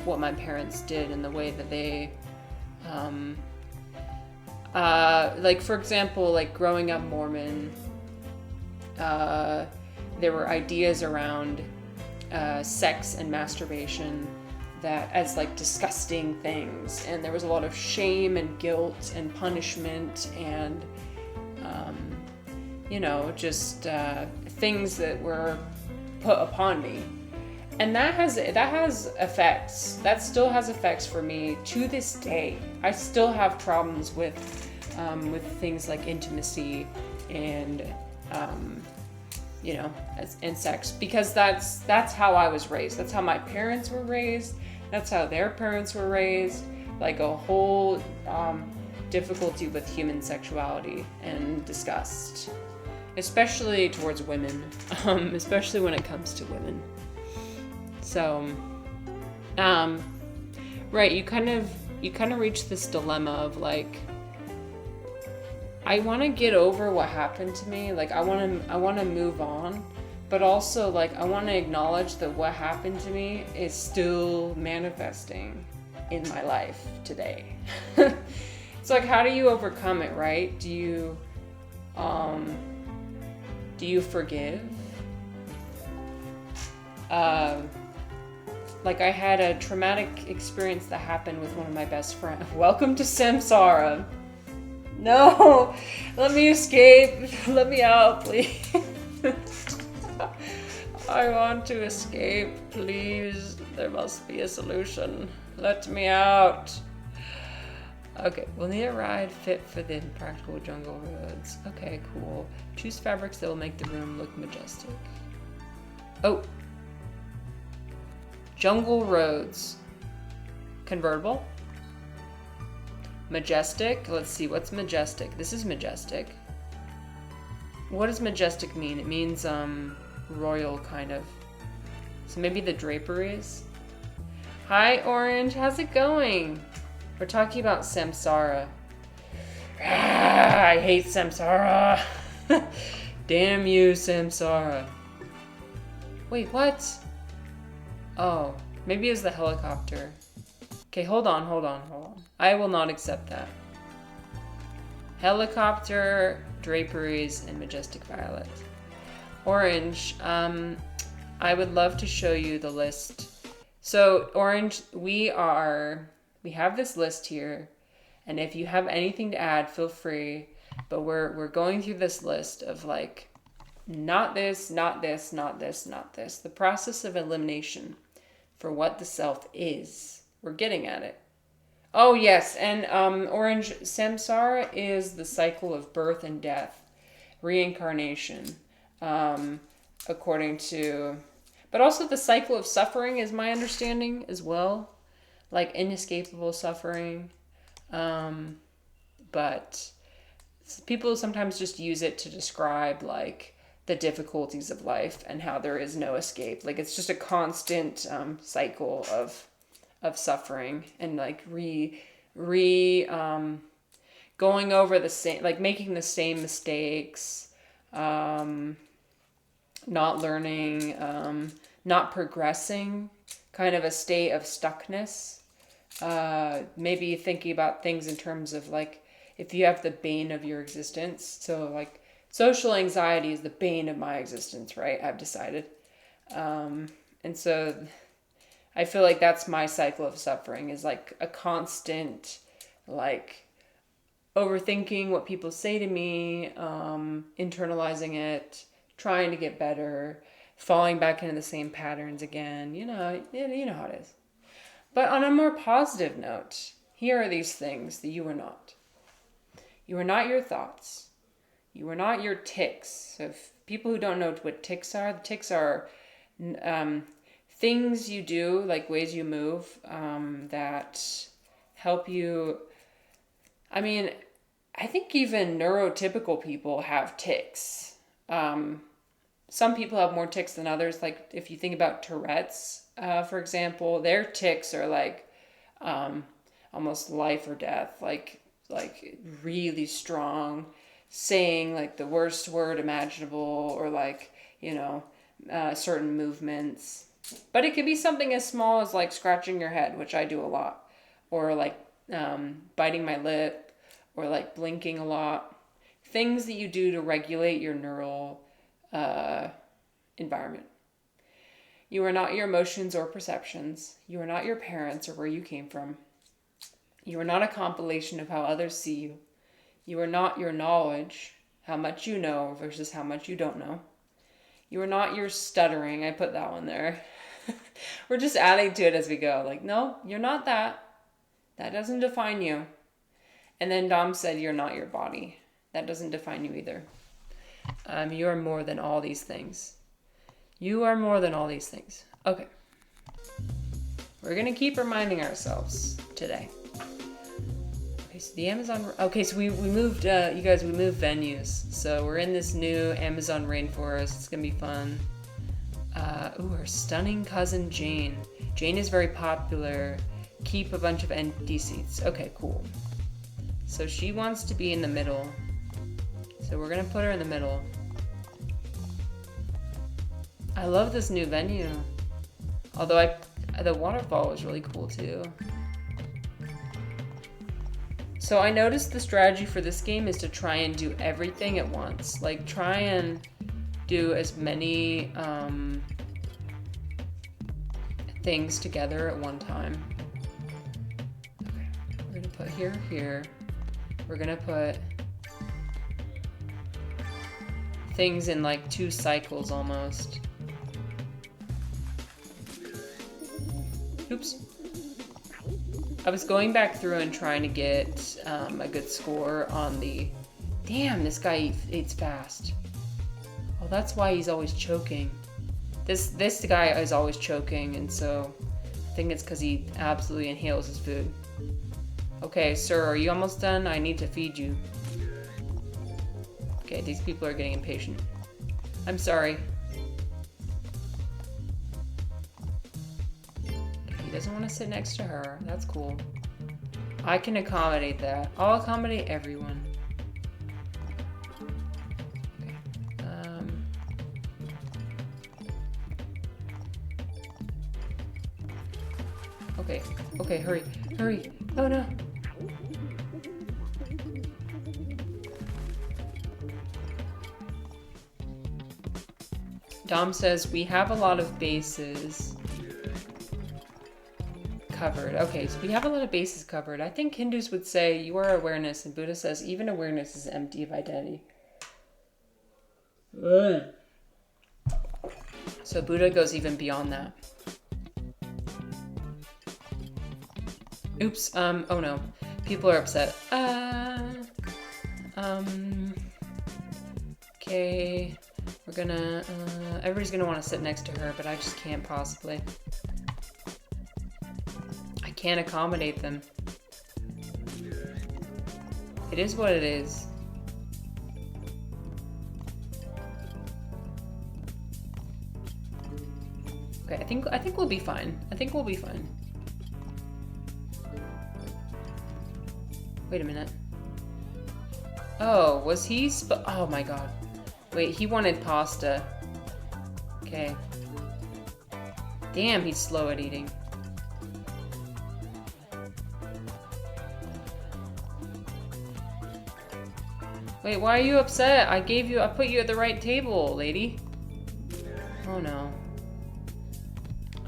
what my parents did and the way that they, like, for example, like growing up Mormon, there were ideas around sex and masturbation that as like disgusting things, and there was a lot of shame and guilt and punishment and just things that were put upon me, and that has effects. That still has effects for me to this day. I still have problems with things like intimacy and and sex, because that's how I was raised. That's how my parents were raised. That's how their parents were raised. Like a whole difficulty with human sexuality and disgust, especially towards women, especially when it comes to women. So, right, you kind of reach this dilemma of like, I want to get over what happened to me. Like, I want to move on, but also like I want to acknowledge that what happened to me is still manifesting in my life today. It's like, how do you overcome it, right? Do you forgive? Like, I had a traumatic experience that happened with one of my best friends. Welcome to Samsara. No, let me escape. Let me out, please. I want to escape, please. There must be a solution. Let me out. Okay, we'll need a ride fit for the impractical jungle roads. Okay, cool. Choose fabrics that will make the room look majestic. Oh. Jungle roads. Convertible. Majestic. Let's see, what's majestic? This is majestic. What does majestic mean? It means royal, kind of. So maybe the draperies. Hi, Orange. How's it going? We're talking about samsara. I hate samsara. Damn you, samsara. Wait, what? Oh, maybe it was the helicopter. Okay, hold on. I will not accept that. Helicopter, draperies, and majestic violet. Orange, I would love to show you the list. So, Orange, we have this list here, and if you have anything to add, feel free. But we're going through this list of like, not this, not this, not this, not this. The process of elimination for what the self is. We're getting at it. Oh yes, and Orange, samsara is the cycle of birth and death, reincarnation, according to, but also the cycle of suffering is my understanding as well, like inescapable suffering. But people sometimes just use it to describe like the difficulties of life and how there is no escape. Like, it's just a constant cycle of suffering and like going over the same, like making the same mistakes, not learning, not progressing, kind of a state of stuckness. Maybe thinking about things in terms of like, if you have the bane of your existence. So like social anxiety is the bane of my existence, right? I've decided. And so I feel like that's my cycle of suffering, is like a constant, like, overthinking what people say to me, internalizing it, trying to get better, falling back into the same patterns again. You know how it is. But on a more positive note, here are these things that you are not. You are not your thoughts. You are not your tics. So if people who don't know what tics are, the tics are things you do, like ways you move, that help you. I mean, I think even neurotypical people have tics. Some people have more tics than others. Like if you think about Tourette's, for example, their tics are like almost life or death, like really strong, saying like the worst word imaginable, or like, certain movements. But it could be something as small as like scratching your head, which I do a lot, or like biting my lip, or like blinking a lot. Things that you do to regulate your neural environment. You are not your emotions or perceptions. You are not your parents or where you came from. You are not a compilation of how others see you. You are not your knowledge, how much you know versus how much you don't know. You are not your stuttering. I put that one there. We're just adding to it as we go. Like, no, you're not that. That doesn't define you. And then Dom said, you're not your body. That doesn't define you either. You are more than all these things. You are more than all these things. Okay. We're going to keep reminding ourselves today. Okay, so the Amazon... Okay, so we moved, you guys, we moved venues. So we're in this new Amazon rainforest. It's going to be fun. Our stunning cousin Jane. Jane is very popular. Keep a bunch of empty seats. Okay, cool. So she wants to be in the middle. So we're going to put her in the middle. I love this new venue. Although the waterfall was really cool too. So I noticed the strategy for this game is to try and do everything at once. Like try and do as many things together at one time. Okay, we're gonna put here. We're gonna put things in like 2 cycles almost. Oops. I was going back through and trying to get a good score on the... Damn, this guy eats fast. Oh, that's why he's always choking. This guy is always choking, and so I think it's because he absolutely inhales his food. Okay, sir, are you almost done? I need to feed you. Okay, these people are getting impatient. I'm sorry. He doesn't want to sit next to her. That's cool. I can accommodate that. I'll accommodate everyone. Okay. Okay, hurry. Hurry. Oh no. Dom says, we have a lot of bases covered. Okay, so we have a lot of bases covered. I think Hindus would say you are awareness, and Buddha says even awareness is empty of identity. So Buddha goes even beyond that. Oops, oh no. People are upset. Okay. We're gonna, everybody's gonna want to sit next to her, but I just can't possibly. I can't accommodate them. It is what it is. Okay, I think we'll be fine. I think we'll be fine. Wait a minute. Oh, was he oh my god. Wait, he wanted pasta. Okay. Damn, he's slow at eating. Wait, why are you upset? I put you at the right table, lady. Oh no.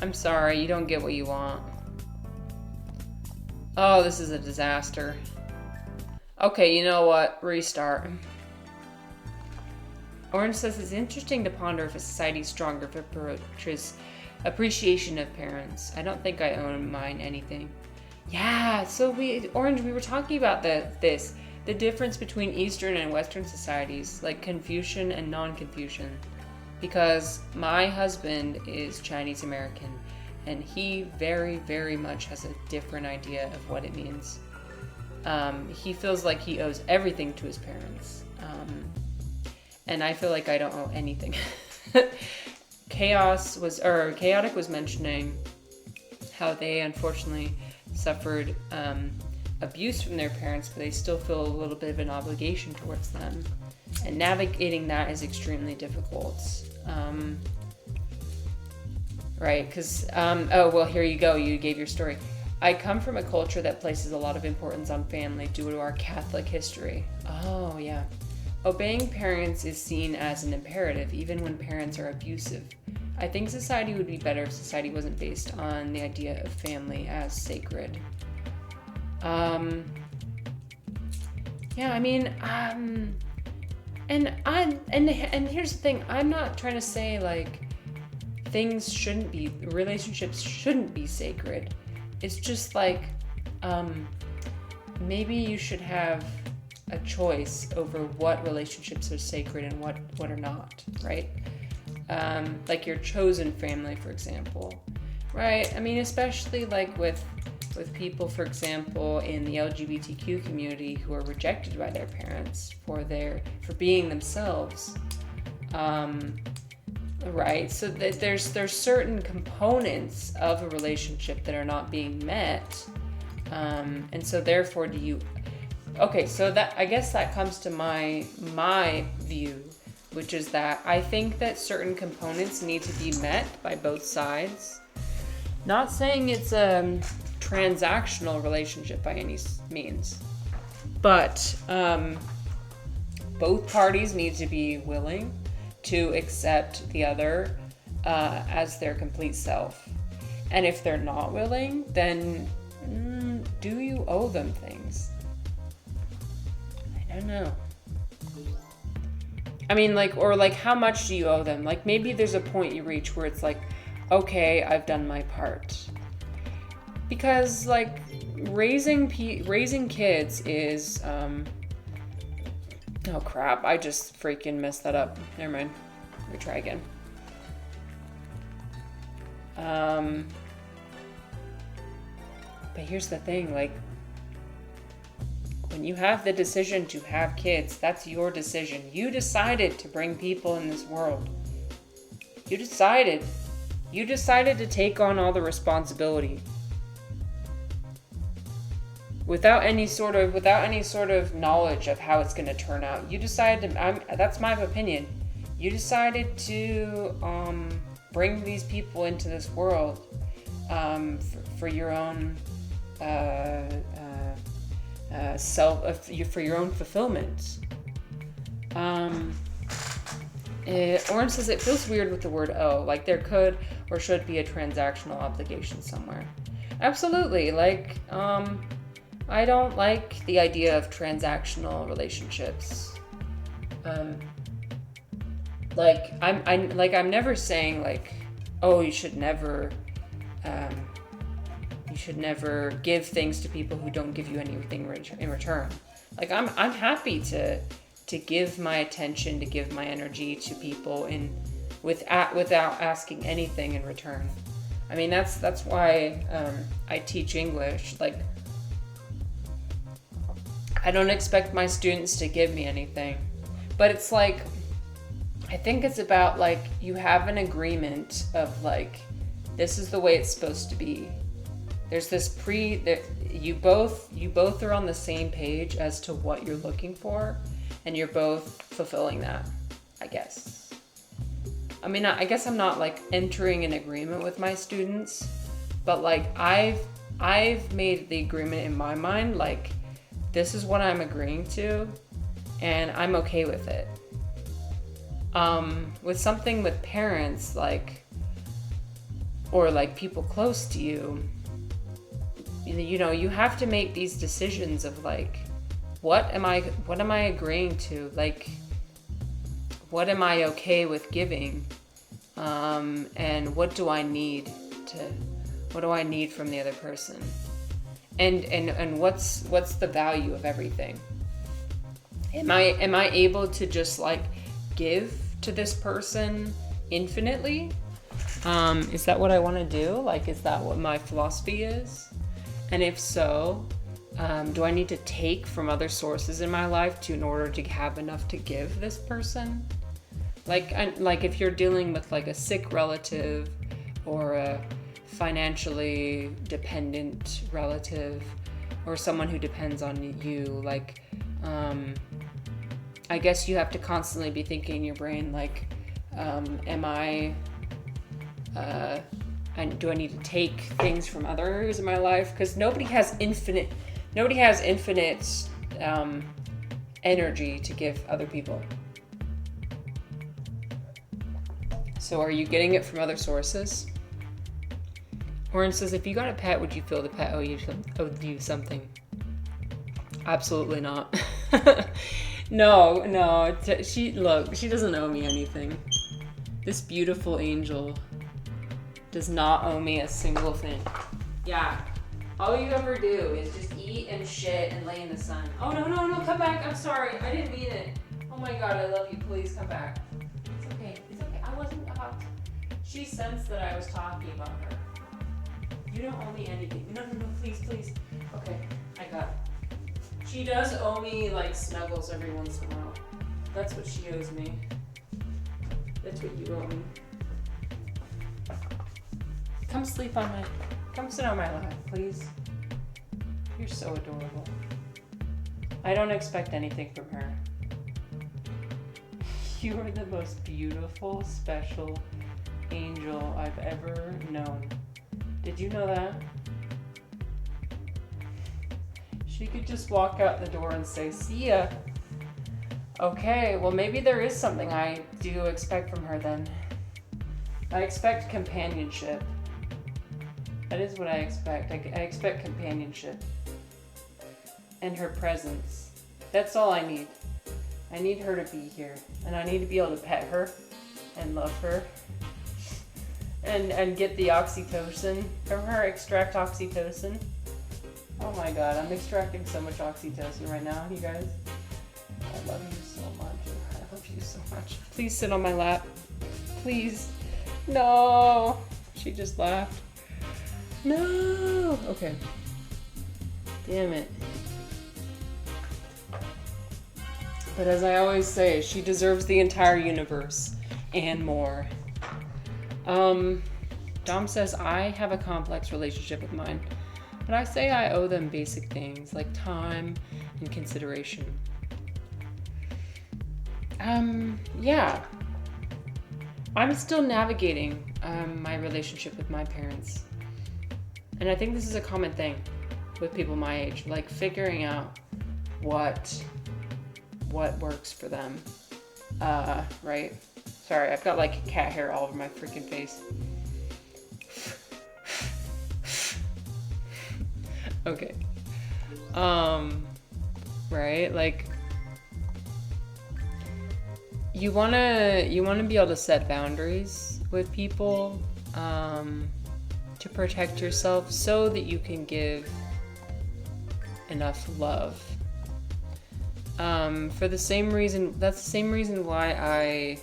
I'm sorry, you don't get what you want. Oh, this is a disaster. Okay, you know what? Restart. Orange says it's interesting to ponder if a society's stronger if it approaches appreciation of parents. I don't think I own mine anything. Yeah, so Orange, we were talking about this. The difference between Eastern and Western societies, like Confucian and non-Confucian. Because my husband is Chinese American, and he very, very much has a different idea of what it means. He feels like he owes everything to his parents. And I feel like I don't owe anything. Chaotic was mentioning how they unfortunately suffered abuse from their parents, but they still feel a little bit of an obligation towards them. And navigating that is extremely difficult. Right, because, oh, well, here you go. You gave your story. I come from a culture that places a lot of importance on family due to our Catholic history. Oh, yeah. Obeying parents is seen as an imperative, even when parents are abusive. I think society would be better if society wasn't based on the idea of family as sacred. Yeah, I mean, and here's the thing, I'm not trying to say, like, relationships shouldn't be sacred. It's just like, maybe you should have a choice over what relationships are sacred and what are not, right? Like your chosen family, for example, right? I mean, especially like with people, for example, in the LGBTQ community who are rejected by their parents for being themselves, right? So that there's certain components of a relationship that are not being met, and so therefore okay, so that, I guess that comes to my view, which is that I think that certain components need to be met by both sides. Not saying it's a transactional relationship by any means, but both parties need to be willing to accept the other as their complete self. And if they're not willing, then do you owe them things? I don't know. I mean, like, how much do you owe them? Like, maybe there's a point you reach where it's like, okay, I've done my part. Because, like, raising kids is, oh crap, I just freaking messed that up. Never mind. Let me try again. But here's the thing, like, when you have the decision to have kids, that's your decision. You decided to bring people in this world. You decided to take on all the responsibility. Without any sort of knowledge of how it's going to turn out. You decided that's my opinion. You decided to bring these people into this world for your own for your own fulfillment. Orange says it feels weird with the word "owe," like there could or should be a transactional obligation somewhere. Absolutely, like I don't like the idea of transactional relationships. I'm never saying like, oh, you should never give things to people who don't give you anything in return. Like I'm happy to give my attention, to give my energy to people without asking anything in return. I mean, that's why I teach English. Like, I don't expect my students to give me anything, but it's like, I think it's about like, you have an agreement of like, this is the way it's supposed to be. There's this you both are on the same page as to what you're looking for, and you're both fulfilling that, I guess. I mean, I guess I'm not like entering an agreement with my students, but like I've made the agreement in my mind, like this is what I'm agreeing to, and I'm okay with it. With something with parents, like, or like people close to you, you know, you have to make these decisions of like, what am I agreeing to? Like, what am I okay with giving? And what do I need from the other person? And what's the value of everything? Am I able to just like give to this person infinitely? Is that what I want to do? Like, is that what my philosophy is? And if so, do I need to take from other sources in my life in order to have enough to give this person? Like if you're dealing with like a sick relative or a financially dependent relative or someone who depends on you, like, I guess you have to constantly be thinking in your brain, like, do I need to take things from others in my life? Because nobody has infinite energy to give other people. So are you getting it from other sources? Oren says, if you got a pet, would you feel the pet owed you something? Absolutely not. No. She doesn't owe me anything. This beautiful angel does not owe me a single thing. Yeah. All you ever do is just eat and shit and lay in the sun. Oh, no, come back. I'm sorry. I didn't mean it. Oh my God, I love you. Please come back. It's okay. I wasn't about to. She sensed that I was talking about her. You don't owe me anything. No, please. Okay, I got it. She does owe me like snuggles every once in a while. That's what she owes me. That's what you owe me. Come sit on my lap, please. You're so adorable. I don't expect anything from her. You are the most beautiful, special angel I've ever known. Did you know that? She could just walk out the door and say, see ya. Okay, well maybe there is something I do expect from her then. I expect companionship. That is what I expect. I expect companionship. And her presence. That's all I need. I need her to be here. And I need to be able to pet her and love her. And get the oxytocin from her, extract oxytocin. Oh my God, I'm extracting so much oxytocin right now, you guys. I love you so much. Please sit on my lap. Please. No. She just laughed. No. Okay. Damn it. But as I always say, she deserves the entire universe and more. Dom says, I have a complex relationship with mine, but I say I owe them basic things like time and consideration. Yeah. I'm still navigating my relationship with my parents. And I think this is a common thing with people my age, like figuring out what works for them. Right? Sorry, I've got like cat hair all over my freaking face. Okay. Right? Like you wanna be able to set boundaries with people, to protect yourself so that you can give enough love. For the same reason, that's the same reason why I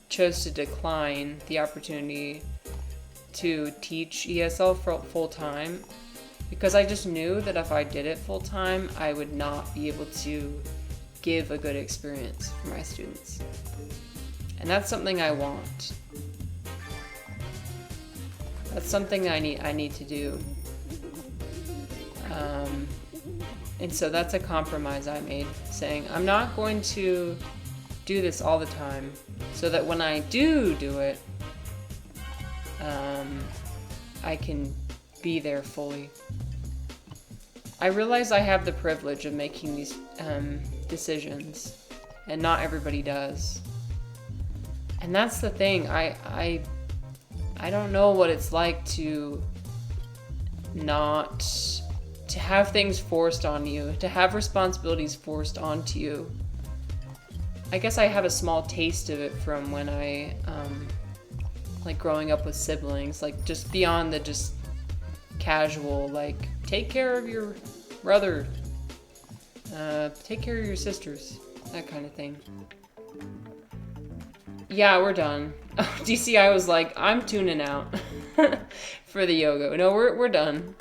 chose to decline the opportunity to teach ESL full time, because I just knew that if I did it full time, I would not be able to give a good experience for my students. And that's something I want. That's something I need to do. And so that's a compromise I made, saying I'm not going to do this all the time so that when I do it, I can be there fully. I realize I have the privilege of making these decisions, and not everybody does. And that's the thing. I don't know what it's like to have things forced on you, to have responsibilities forced onto you. I guess I have a small taste of it from when I, like growing up with siblings, like just beyond the just casual, like take care of your brother, take care of your sisters, that kind of thing. Yeah, we're done. Oh, DCI was like, I'm tuning out for the yoga. No, we're done.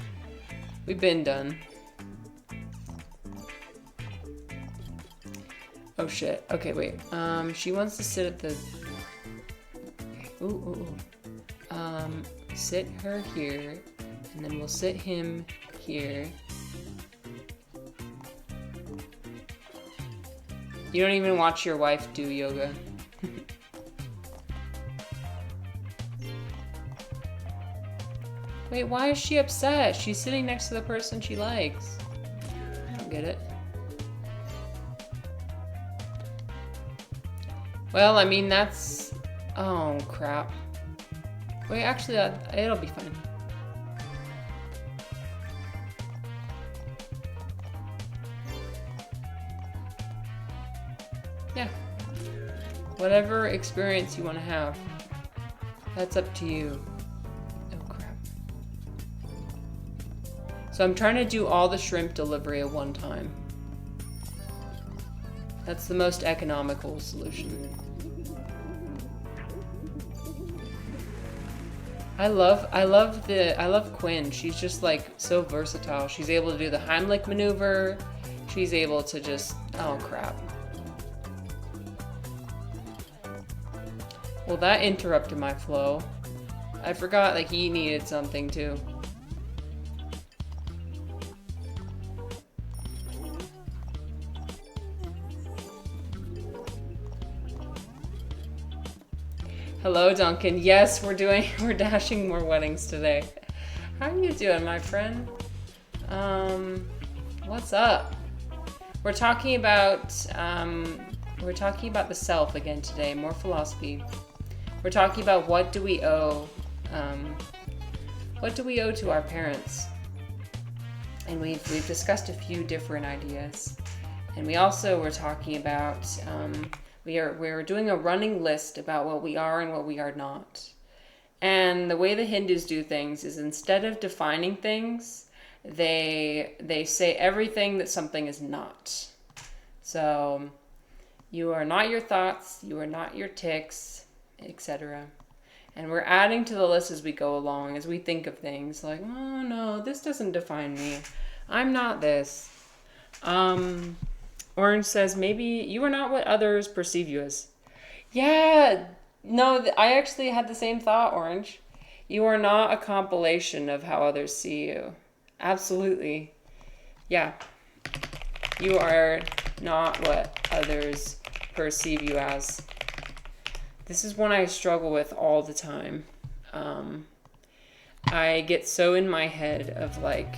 We've been done. Oh shit. Okay, wait. She wants to sit at the... Ooh. Sit her here, and then we'll sit him here. You don't even watch your wife do yoga. Wait, why is she upset? She's sitting next to the person she likes. I don't get it. Well, I mean, that's... Oh, crap. Wait, actually, it'll be fine. Yeah. Whatever experience you want to have, that's up to you. Oh, crap. So I'm trying to do all the shrimp delivery at one time. That's the most economical solution. I love Quinn. She's just like so versatile. She's able to do the Heimlich maneuver. She's able to just, oh crap. Well, that interrupted my flow. I forgot like he needed something too. Hello, Duncan. Yes, we're dashing more weddings today. How are you doing, my friend? What's up? We're talking about the self again today, more philosophy. We're talking about what do we owe to our parents? And we've discussed a few different ideas. And we also were talking about we're doing a running list about what we are and what we are not. And the way the Hindus do things is instead of defining things, they say everything that something is not. So you are not your thoughts, you are not your tics, etc. And we're adding to the list as we go along, as we think of things like, oh no, this doesn't define me. I'm not this. Orange says, maybe you are not what others perceive you as. Yeah, no, I actually had the same thought, Orange. You are not a compilation of how others see you. Absolutely. Yeah. You are not what others perceive you as. This is one I struggle with all the time. I get so in my head of like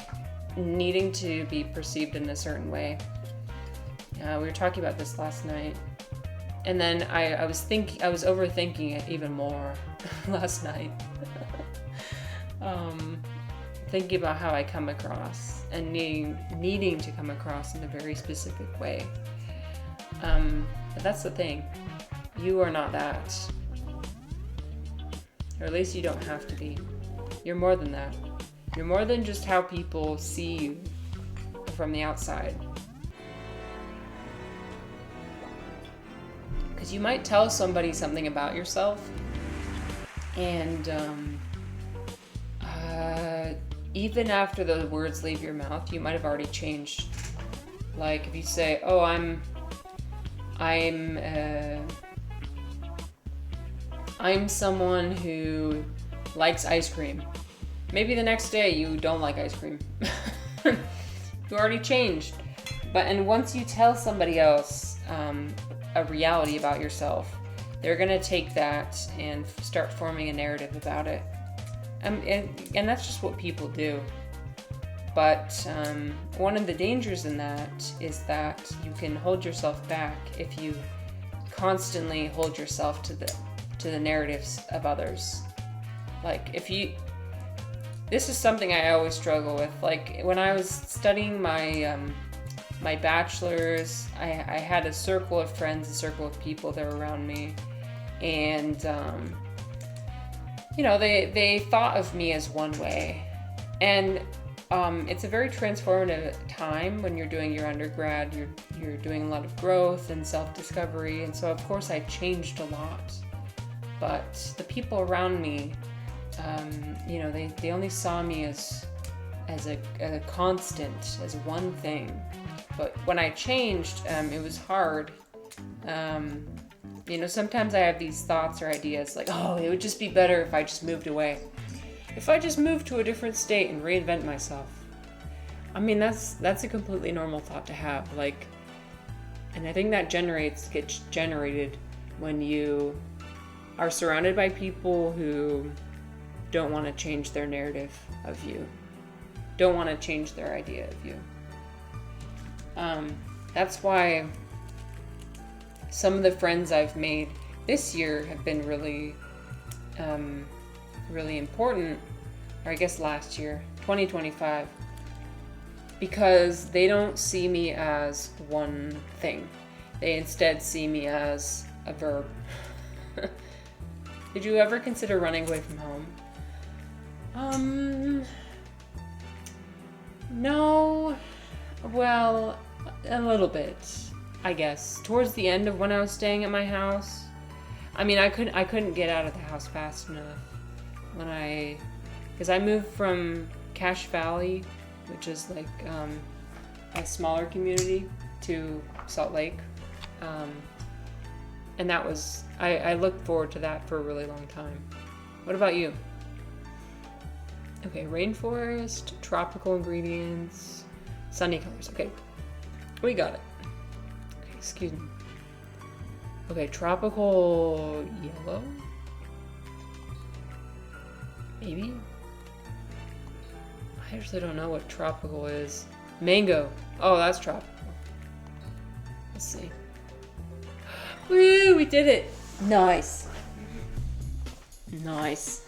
needing to be perceived in a certain way. We were talking about this last night, and then I was overthinking it even more last night. Thinking about how I come across and needing to come across in a very specific way. But that's the thing. You are not that. Or at least you don't have to be. You're more than that. You're more than just how people see you from the outside. Because you might tell somebody something about yourself, and even after those words leave your mouth, you might have already changed. Like if you say, "Oh, I'm someone who likes ice cream." Maybe the next day you don't like ice cream. You already changed. And once you tell somebody else a reality about yourself, they're gonna take that and start forming a narrative about it. And that's just what people do. But one of the dangers in that is that you can hold yourself back if you constantly hold yourself to the narratives of others. Like this is something I always struggle with. Like when I was studying my my bachelor's, I had a circle of friends, a circle of people that were around me, and they thought of me as one way, and it's a very transformative time when you're doing your undergrad. You're doing a lot of growth and self-discovery, and so of course I changed a lot. But the people around me, they only saw me as a constant, as one thing. But when I changed, it was hard. Sometimes I have these thoughts or ideas like, oh, it would just be better if I just moved away. If I just moved to a different state and reinvent myself. I mean, that's a completely normal thought to have. Like, and I think that gets generated when you are surrounded by people who don't want to change their narrative of you, don't want to change their idea of you. That's why some of the friends I've made this year have been really, really important, or I guess last year, 2025, because they don't see me as one thing. They instead see me as a verb. Did you ever consider running away from home? No. Well, a little bit, I guess. Towards the end of when I was staying at my house, I mean, I couldn't get out of the house fast enough because I moved from Cache Valley, which is like a smaller community, to Salt Lake, and that was I looked forward to that for a really long time. What about you? Okay, rainforest, tropical ingredients, sunny colors. Okay, we got it. Okay, excuse me. Okay, tropical yellow? Maybe? I actually don't know what tropical is. Mango. Oh, that's tropical. Let's see. Woo, we did it. Nice. Nice.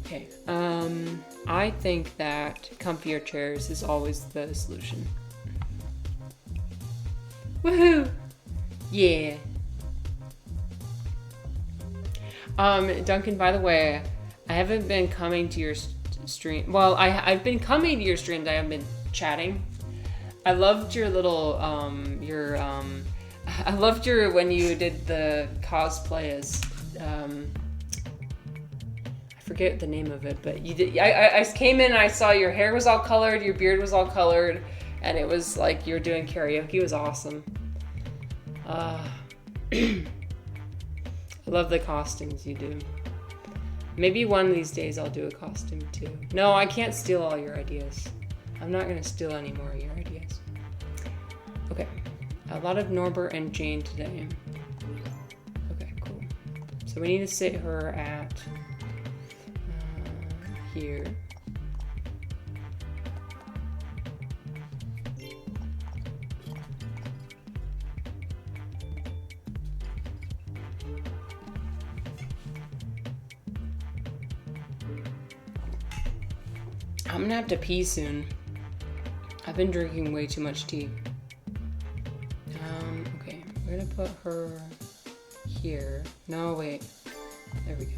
Okay, I think that comfier chairs is always the solution. Woohoo! Yeah. Duncan, by the way, I haven't been coming to your stream. Well, I've been coming to your streams. I haven't been chatting. I loved your little, I loved when you did the cosplay as, I forget the name of it, but you did. I came in and I saw your hair was all colored, your beard was all colored, and it was like you were doing karaoke. It was awesome. I love the costumes you do. Maybe one of these days I'll do a costume too. No, I can't steal all your ideas. I'm not gonna steal any more of your ideas. Okay, a lot of Norbert and Jane today. Okay, cool. So we need to sit her at here. I'm gonna have to pee soon. I've been drinking way too much tea. Okay, we're gonna put her here. No, wait. There we go.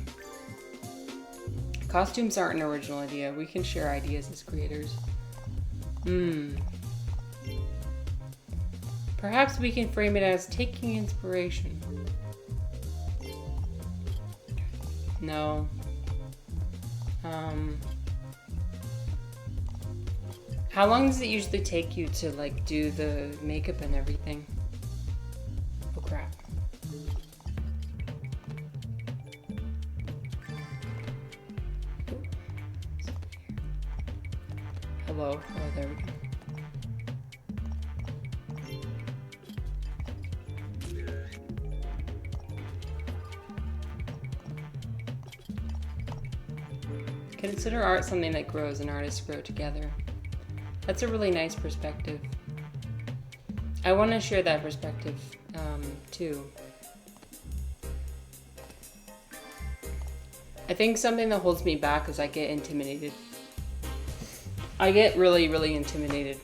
Costumes aren't an original idea. We can share ideas as creators. Perhaps we can frame it as taking inspiration. No. How long does it usually take you to like do the makeup and everything? Oh crap. Hello. Oh, there we go. Consider art something that grows and artists grow together. That's a really nice perspective. I want to share that perspective too. I think something that holds me back is I get intimidated. I get really, really intimidated.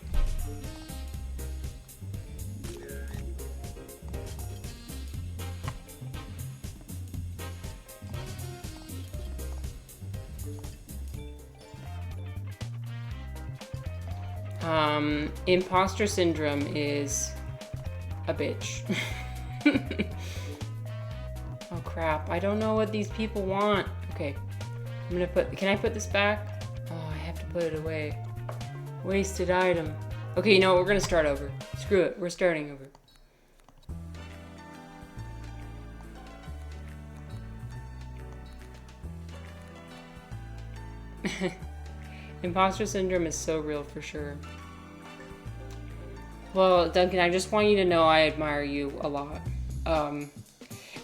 Imposter syndrome is a bitch. Oh crap, I don't know what these people want. Okay, I'm gonna can I put this back? Oh, I have to put it away. Wasted item. Okay, you know what, we're gonna start over. Screw it, we're starting over. Imposter syndrome is so real for sure. Well, Duncan, I just want you to know I admire you a lot. And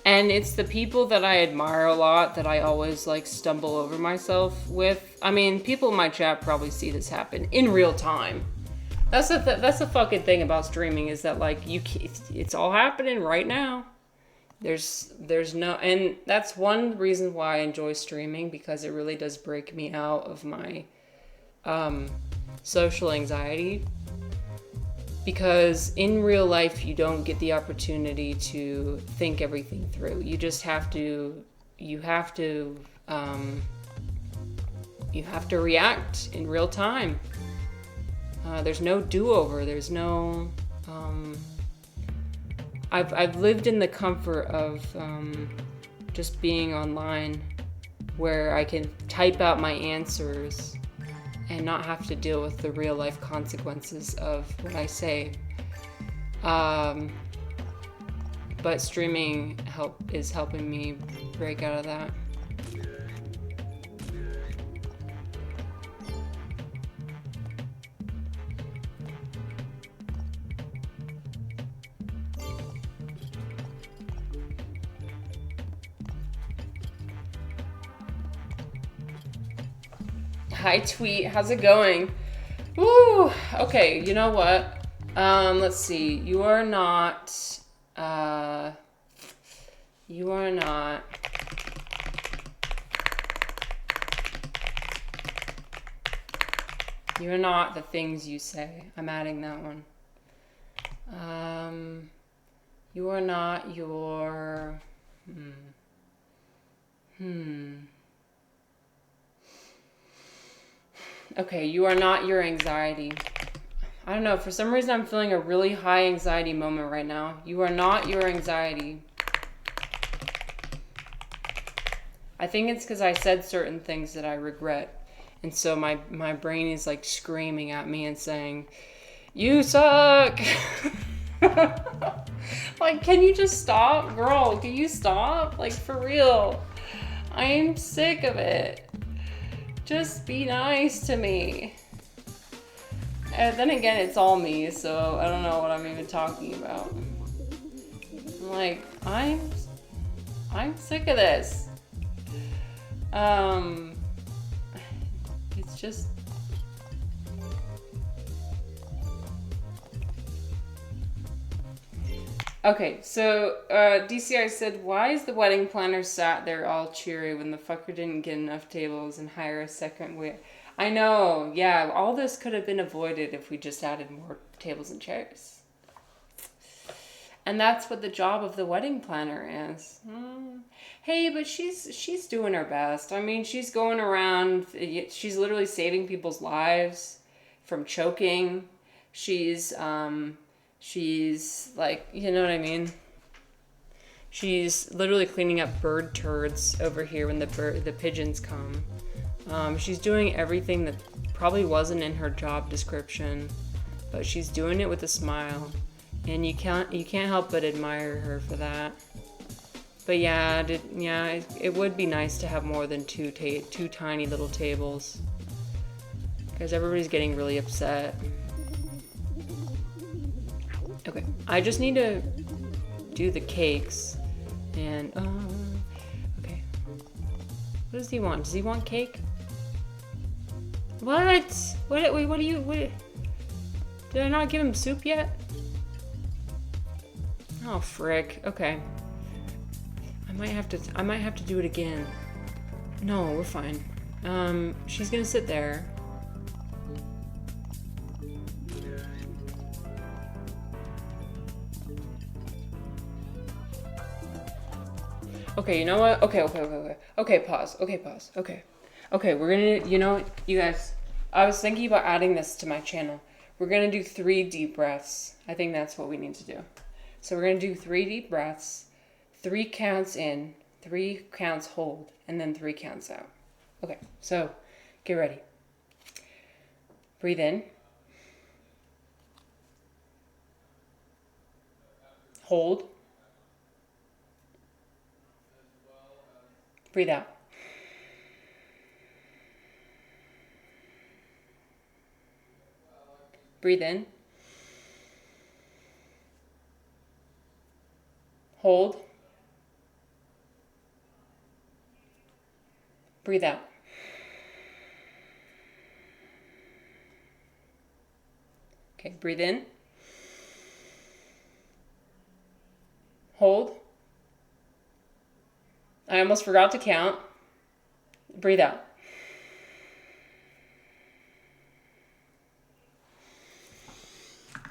it's the people that I admire a lot that I always like stumble over myself with. I mean, people in my chat probably see this happen in real time. That's the fucking thing about streaming is that like it's all happening right now. There's no, and that's one reason why I enjoy streaming, because it really does break me out of my social anxiety. Because in real life, you don't get the opportunity to think everything through. You just have to, you have to react in real time. There's no do-over. There's no, I've lived in the comfort of just being online where I can type out my answers and not have to deal with the real life consequences of what I say. But streaming is helping me break out of that. Hi, Tweet. How's it going? Woo! Okay, you know what? Let's see. You are not... You are not the things you say. I'm adding that one. You are not your... Okay, you are not your anxiety. I don't know, for some reason I'm feeling a really high anxiety moment right now. You are not your anxiety. I think it's because I said certain things that I regret. And so my brain is like screaming at me and saying, you suck! Like, can you just stop? Girl, can you stop? Like, for real. I am sick of it. Just be nice to me. And then again, it's all me, so I don't know what I'm even talking about. Like, I'm sick of this. It's just... Okay, so DCI said, why is the wedding planner sat there all cheery when the fucker didn't get enough tables and hire a second wait? I know, yeah, all this could have been avoided if we just added more tables and chairs. And that's what the job of the wedding planner is. Hey, but she's doing her best. I mean, she's going around, she's literally saving people's lives from choking. She's like, you know what I mean? She's literally cleaning up bird turds over here when the pigeons come. She's doing everything that probably wasn't in her job description, but she's doing it with a smile, and you can't help but admire her for that. But yeah, it would be nice to have more than two tiny little tables, because everybody's getting really upset. Okay, I just need to do the cakes, and okay. What does he want? Does he want cake? What? Wait, what do you, what? Did I not give him soup yet? Oh, frick. Okay. I might have to do it again. No, we're fine. She's gonna sit there. Okay, you know what? Okay. Okay, pause. Okay, we're gonna, you know, you guys, I was thinking about adding this to my channel. We're gonna do 3 deep breaths. I think that's what we need to do. So we're gonna do 3 deep breaths, 3 counts in, 3 counts hold, and then 3 counts out. Okay, so get ready. Breathe in. Hold. Breathe out. Breathe in. Hold. Breathe out. Okay, breathe in. Hold. I almost forgot to count. Breathe out.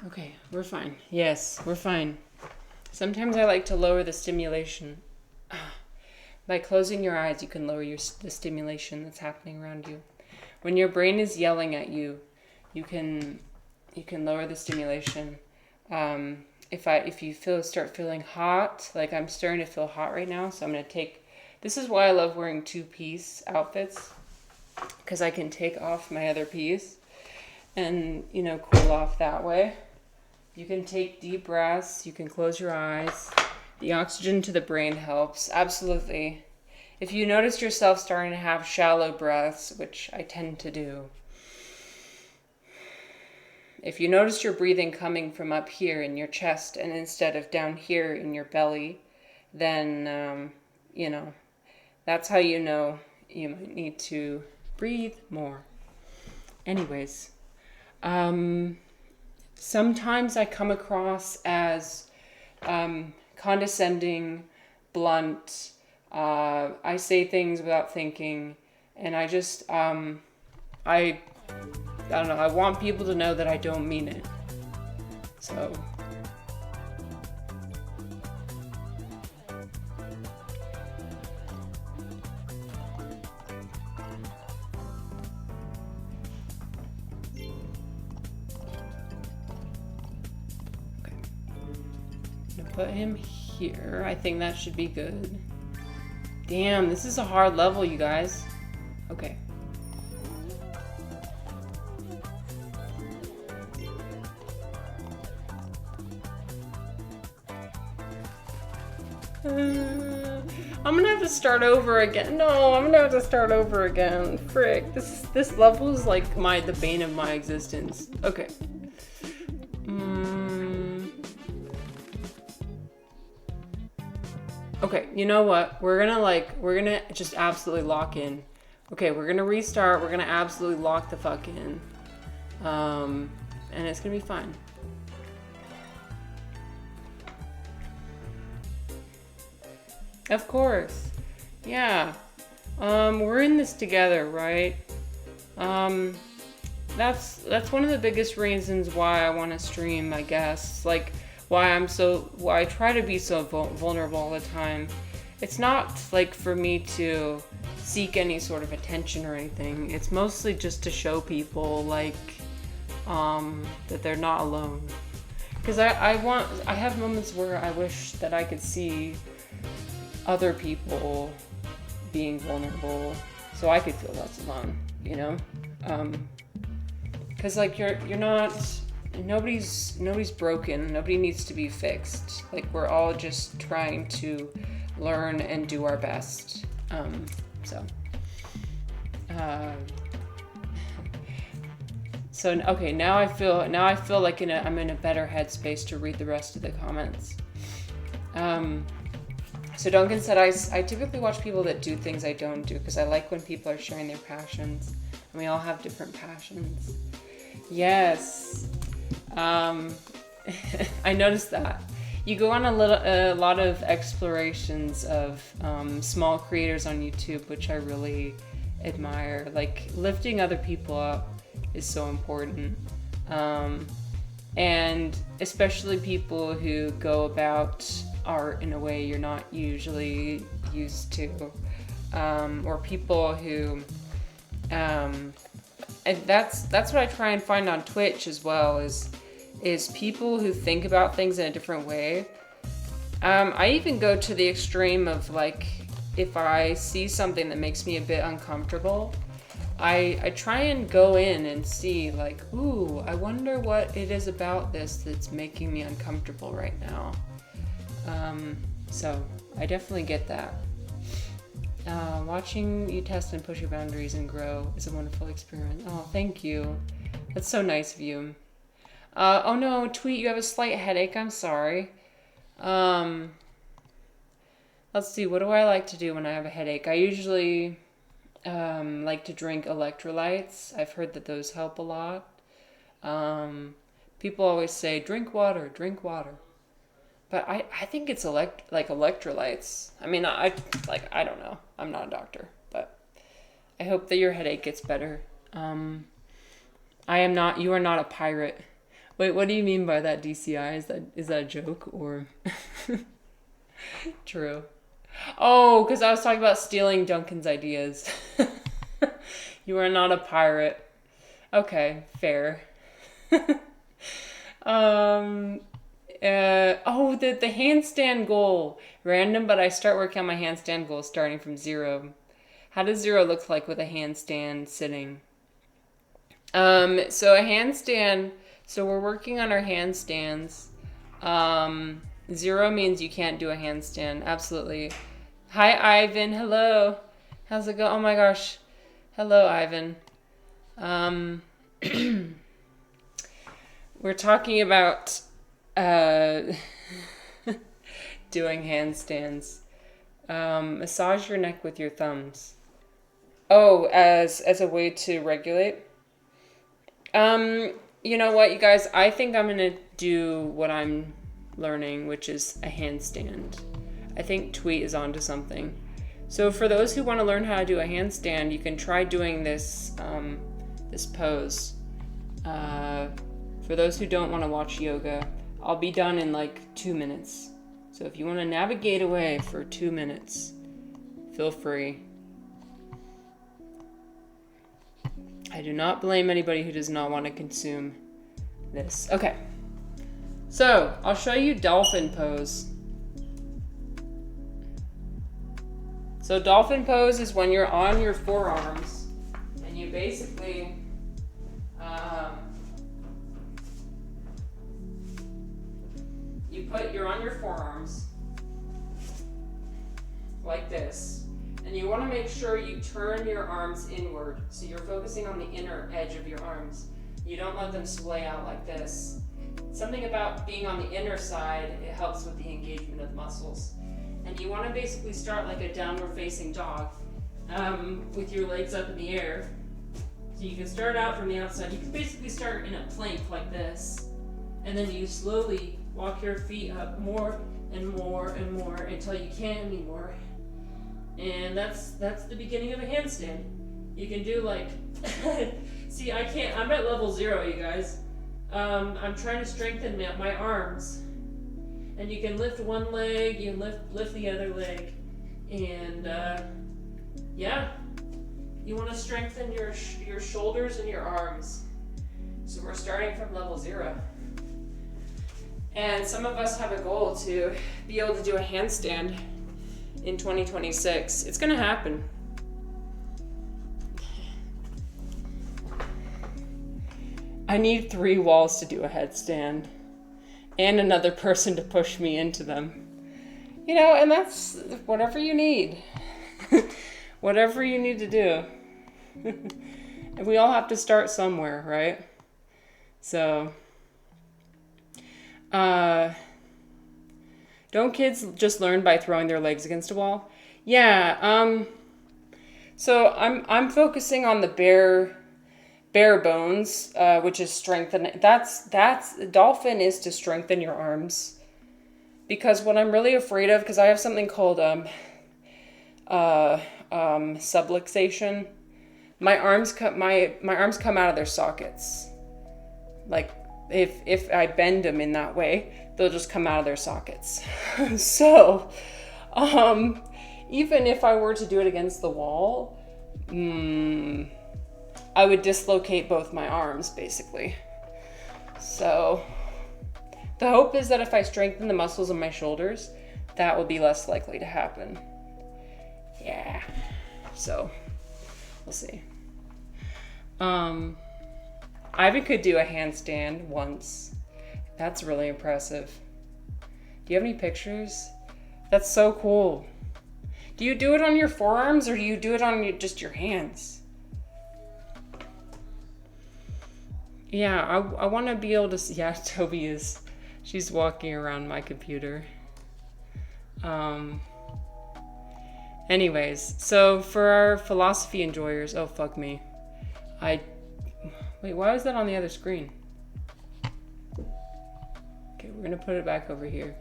Okay, we're fine. Yes, we're fine. Sometimes I like to lower the stimulation. By closing your eyes, you can lower the stimulation that's happening around you. When your brain is yelling at you, you can lower the stimulation. If you start feeling hot, like I'm starting to feel hot right now, so I'm gonna take. This is why I love wearing 2-piece outfits, because I can take off my other piece and, you know, cool off that way. You can take deep breaths. You can close your eyes. The oxygen to the brain helps. Absolutely. If you notice yourself starting to have shallow breaths, which I tend to do, if you notice your breathing coming from up here in your chest and instead of down here in your belly, then, you know, that's how you know you might need to breathe more. Anyways, sometimes I come across as condescending, blunt. I say things without thinking, and I just, I don't know, I want people to know that I don't mean it. So. Put him here. I think that should be good. Damn, this is a hard level, you guys. Okay. I'm gonna have to start over again. No, I'm gonna have to start over again. Frick. This level is like the bane of my existence. Okay. Okay, you know what? We're gonna just absolutely lock in. Okay, we're gonna restart. We're gonna absolutely lock the fuck in. And it's gonna be fine. Of course. Yeah. We're in this together, right? That's one of the biggest reasons why I want to stream, I guess. Like, why I try to be so vulnerable all the time. It's not like for me to seek any sort of attention or anything. It's mostly just to show people like that they're not alone. Because I have moments where I wish that I could see other people being vulnerable so I could feel less alone, you know? Because like you're not, nobody's broken. Nobody needs to be fixed. Like we're all just trying to learn and do our best. So okay, now I feel like I'm in a better headspace to read the rest of the comments. So Duncan said, I typically watch people that do things I don't do because I like when people are sharing their passions. And we all have different passions. Yes. I noticed that. You go on a lot of explorations of small creators on YouTube, which I really admire. Like, lifting other people up is so important. And especially people who go about art in a way you're not usually used to. Or people who... and that's what I try and find on Twitch as well, is people who think about things in a different way. I even go to the extreme of, like, if I see something that makes me a bit uncomfortable, I try and go in and see, like, ooh, I wonder what it is about this that's making me uncomfortable right now. So I definitely get that. Watching you test and push your boundaries and grow is a wonderful experience. Oh, thank you. That's so nice of you. Oh no, Tweet, you have a slight headache. I'm sorry. Let's see, what do I like to do when I have a headache? I usually like to drink electrolytes. I've heard that those help a lot. People always say, drink water, drink water. But I think it's like electrolytes. I mean, I don't know. I'm not a doctor, but I hope that your headache gets better. You are not a pirate. Wait, what do you mean by that, DCI? Is that a joke or true? Oh, because I was talking about stealing Duncan's ideas. You are not a pirate. Okay, fair. The handstand goal. Random, but I start working on my handstand goal starting from 0. How does 0 look like with a handstand sitting? So a handstand, so we're working on our handstands. 0 means you can't do a handstand. Absolutely. Hi, Ivan. Hello. How's it going? Oh my gosh. Hello, Ivan. We're talking about doing handstands. Massage your neck with your thumbs. Oh, as a way to regulate? You know what, you guys? I think I'm going to do what I'm learning, which is a handstand. I think Tweet is onto something. So for those who want to learn how to do a handstand, you can try doing this pose. For those who don't want to watch yoga, I'll be done in like 2 minutes. So if you want to navigate away for 2 minutes, feel free. I do not blame anybody who does not want to consume this. Okay. So, I'll show you dolphin pose. So dolphin pose is when you're on your forearms and you basically you're on your forearms like this, and you want to make sure you turn your arms inward, so you're focusing on the inner edge of your arms. You don't let them splay out like this. Something about being on the inner side, it helps with the engagement of muscles. And you want to basically start like a downward facing dog with your legs up in the air. So you can start out from the outside. You can basically start in a plank like this, and then you slowly walk your feet up more and more and more until you can't anymore. And that's the beginning of a handstand. You can do like, see, I'm at level 0, you guys. I'm trying to strengthen my arms. And you can lift one leg, you can lift the other leg. And yeah, you want to strengthen your shoulders and your arms. So we're starting from level 0. And some of us have a goal to be able to do a handstand in 2026. It's gonna happen. I need 3 walls to do a headstand and another person to push me into them. You know, and that's whatever you need. Whatever you need to do. And we all have to start somewhere, right? So, Don't kids just learn by throwing their legs against a wall? Yeah. So I'm focusing on the bare bones, which is strengthen. That's dolphin is to strengthen your arms. Because what I'm really afraid of, because I have something called subluxation. My arms come out of their sockets. Like if I bend them in that way, they'll just come out of their sockets. So, even if I were to do it against the wall, I would dislocate both my arms basically. So, the hope is that if I strengthen the muscles of my shoulders, that will be less likely to happen. Yeah. So, we'll see. Ivan could do a handstand once. That's really impressive. Do you have any pictures? That's so cool. Do you do it on your forearms or do you do it on just your hands? Yeah, I want to be able to see. Yeah, Toby is. She's walking around my computer. Anyways, so for our philosophy enjoyers, oh fuck me. Wait, why is that on the other screen? Okay, we're gonna put it back over here.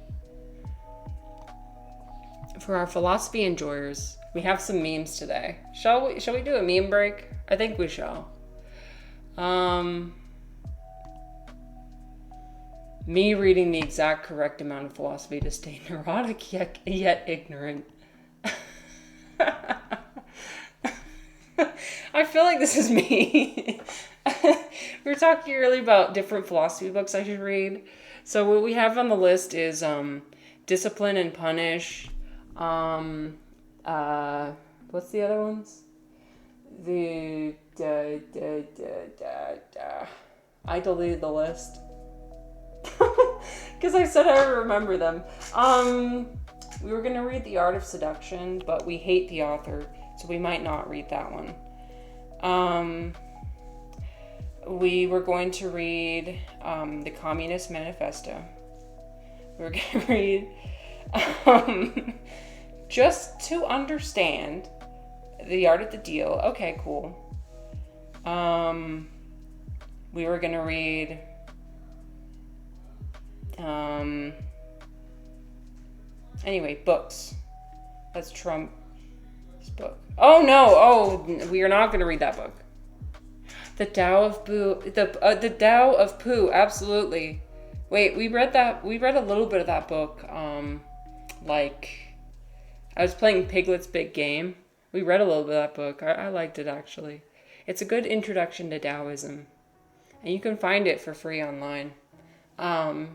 For our philosophy enjoyers, we have some memes today. Shall we do a meme break? I think we shall. Me reading the exact correct amount of philosophy to stay neurotic yet ignorant. I feel like this is me. We were talking earlier about different philosophy books I should read. So what we have on the list is Discipline and Punish. What's the other ones? I deleted the list. Because I said I would remember them. We were going to read The Art of Seduction, but we hate the author, so we might not read that one. We were going to read the Communist Manifesto. We were going to read Just to Understand The Art of the Deal. Okay, cool. We were going to read anyway, books. That's Trump's book. Oh no! Oh, we are not going to read that book. The Tao of Pooh. The Tao of Pooh. Absolutely. Wait, we read that. We read a little bit of that book. Like I was playing Piglet's Big Game. We read a little bit of that book. I liked it actually. It's a good introduction to Taoism, and you can find it for free online. Yeah.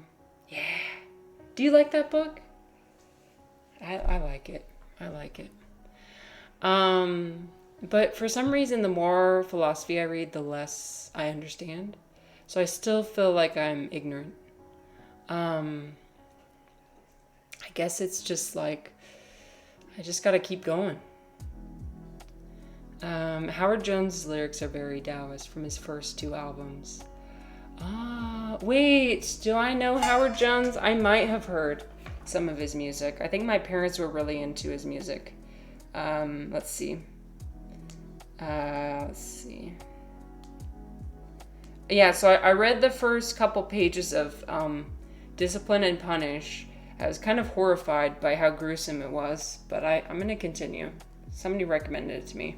Do you like that book? I like it. I like it. But for some reason, the more philosophy I read, the less I understand. So I still feel like I'm ignorant. I guess it's just like, I just gotta keep going. Howard Jones' lyrics are very Taoist from his first 2 albums. Wait, do I know Howard Jones? I might have heard some of his music. I think my parents were really into his music. Let's see. Yeah, so I read the first couple pages of Discipline and Punish. I was kind of horrified by how gruesome it was, but I'm going to continue. Somebody recommended it to me.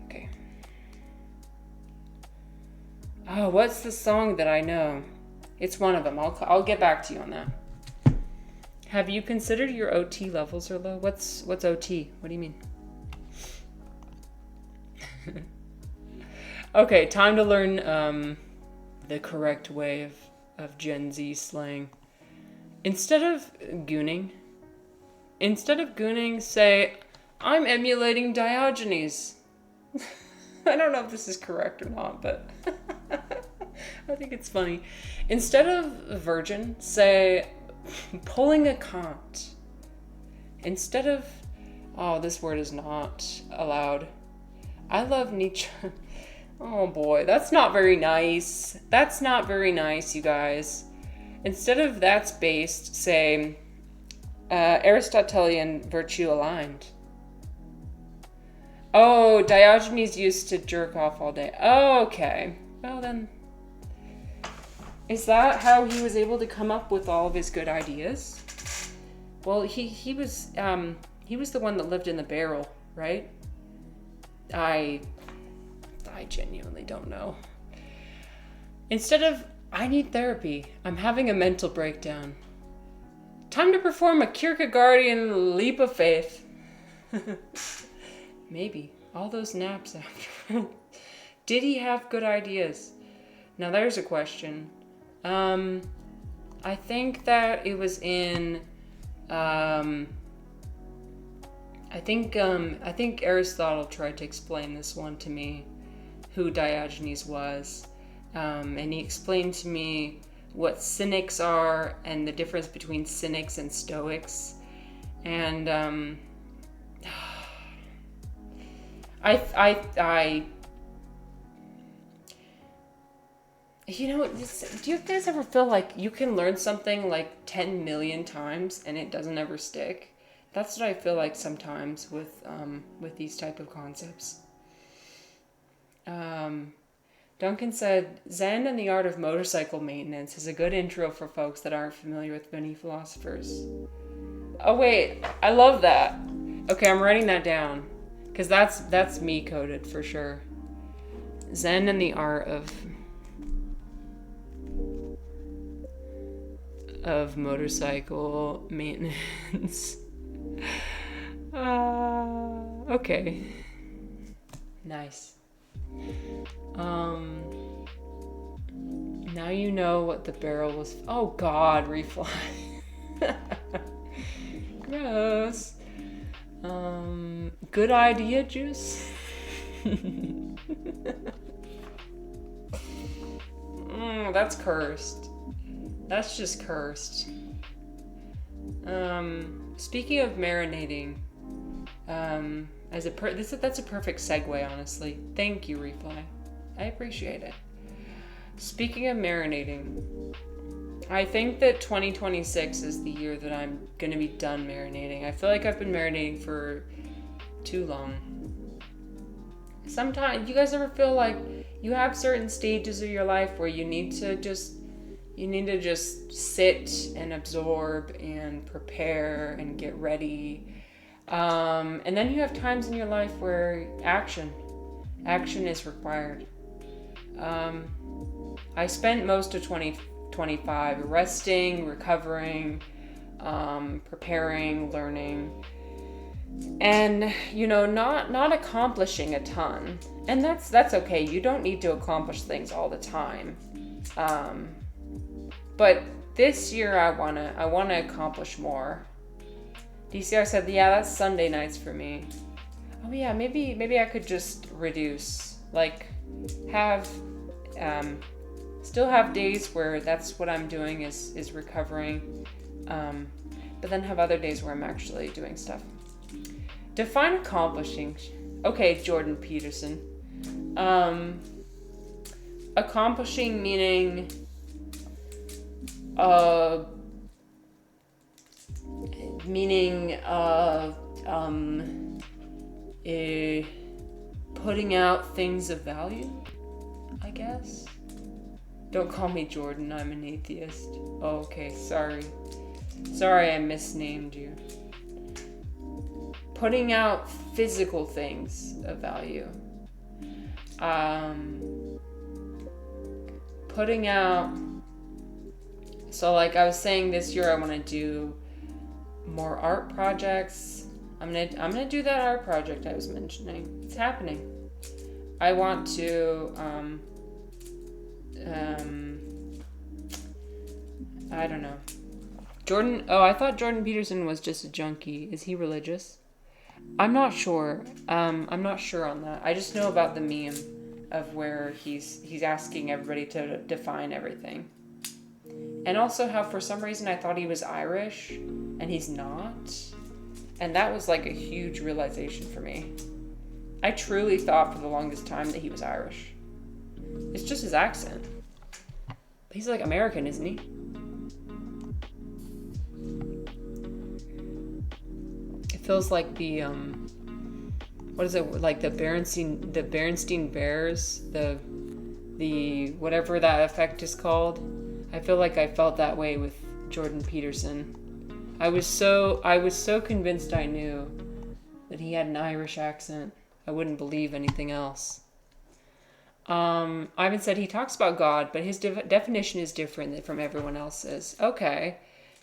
Okay. Oh, what's the song that I know? It's one of them. I'll get back to you on that. Have you considered your OT levels are low? What's OT? What do you mean? Okay, time to learn the correct way of Gen Z slang. Instead of gooning, say, I'm emulating Diogenes. I don't know if this is correct or not, but I think it's funny. Instead of virgin, say, pulling a Kant. Instead of, oh, this word is not allowed. I love Nietzsche. Oh boy, that's not very nice. That's not very nice, you guys. Instead of that's based, say, Aristotelian virtue aligned. Oh, Diogenes used to jerk off all day. Oh, okay. Well then, is that how he was able to come up with all of his good ideas? Well, he was the one that lived in the barrel, right? I genuinely don't know. Instead of, I need therapy, I'm having a mental breakdown. Time to perform a Kierkegaardian leap of faith. Maybe. All those naps after. Did he have good ideas? Now there's a question. I think that it was in, I think Aristotle tried to explain this one to me, who Diogenes was. And he explained to me what cynics are and the difference between cynics and stoics. And you know, do you guys ever feel like you can learn something like 10 million times and it doesn't ever stick? That's what I feel like sometimes with these type of concepts. Duncan said, Zen and the Art of Motorcycle Maintenance is a good intro for folks that aren't familiar with many philosophers. Oh wait, I love that. Okay, I'm writing that down, because that's me coded for sure. Zen and the Art of Motorcycle Maintenance. Okay. Nice. Now you know what the barrel was. Oh God, refly. Gross. Good idea, juice. That's cursed. That's just cursed. Speaking of marinating, that's a perfect segue, honestly. Thank you, Refly. I appreciate it. Speaking of marinating, I think that 2026 is the year that I'm gonna be done marinating. I feel like I've been marinating for too long. Sometimes, you guys ever feel like you have certain stages of your life where you need to just sit and absorb and prepare and get ready. And then you have times in your life where action is required. I spent most of 2025 resting, recovering, preparing, learning, and not accomplishing a ton. And that's okay. You don't need to accomplish things all the time. But this year I wanna accomplish more. DCR said, yeah, that's Sunday nights for me. Oh yeah, maybe I could just reduce, like still have days where that's what I'm doing is recovering, but then have other days where I'm actually doing stuff. Define accomplishing. Okay, Jordan Peterson. Accomplishing meaning putting out things of value, I guess. Don't call me Jordan, I'm an atheist. Oh, okay, sorry I misnamed you. Putting out physical things of value. Putting out, so like I was saying, this year I want to do more art projects. I'm gonna do that art project I was mentioning. It's happening. I want to I don't know. Jordan, I thought Jordan Peterson was just a junkie. Is he religious? I'm not sure. I'm not sure on that. I just know about the meme of where he's asking everybody to define everything. And also how for some reason I thought he was Irish and he's not. And that was like a huge realization for me. I truly thought for the longest time that he was Irish. It's just his accent. He's like American, isn't he? feels like the what is it, like the Berenstein Bears, the whatever that effect is called. I feel like I felt that way with Jordan Peterson. I was so convinced I knew that he had an Irish accent. I wouldn't believe anything else. Ivan said he talks about God, but his definition is different from everyone else's. Okay.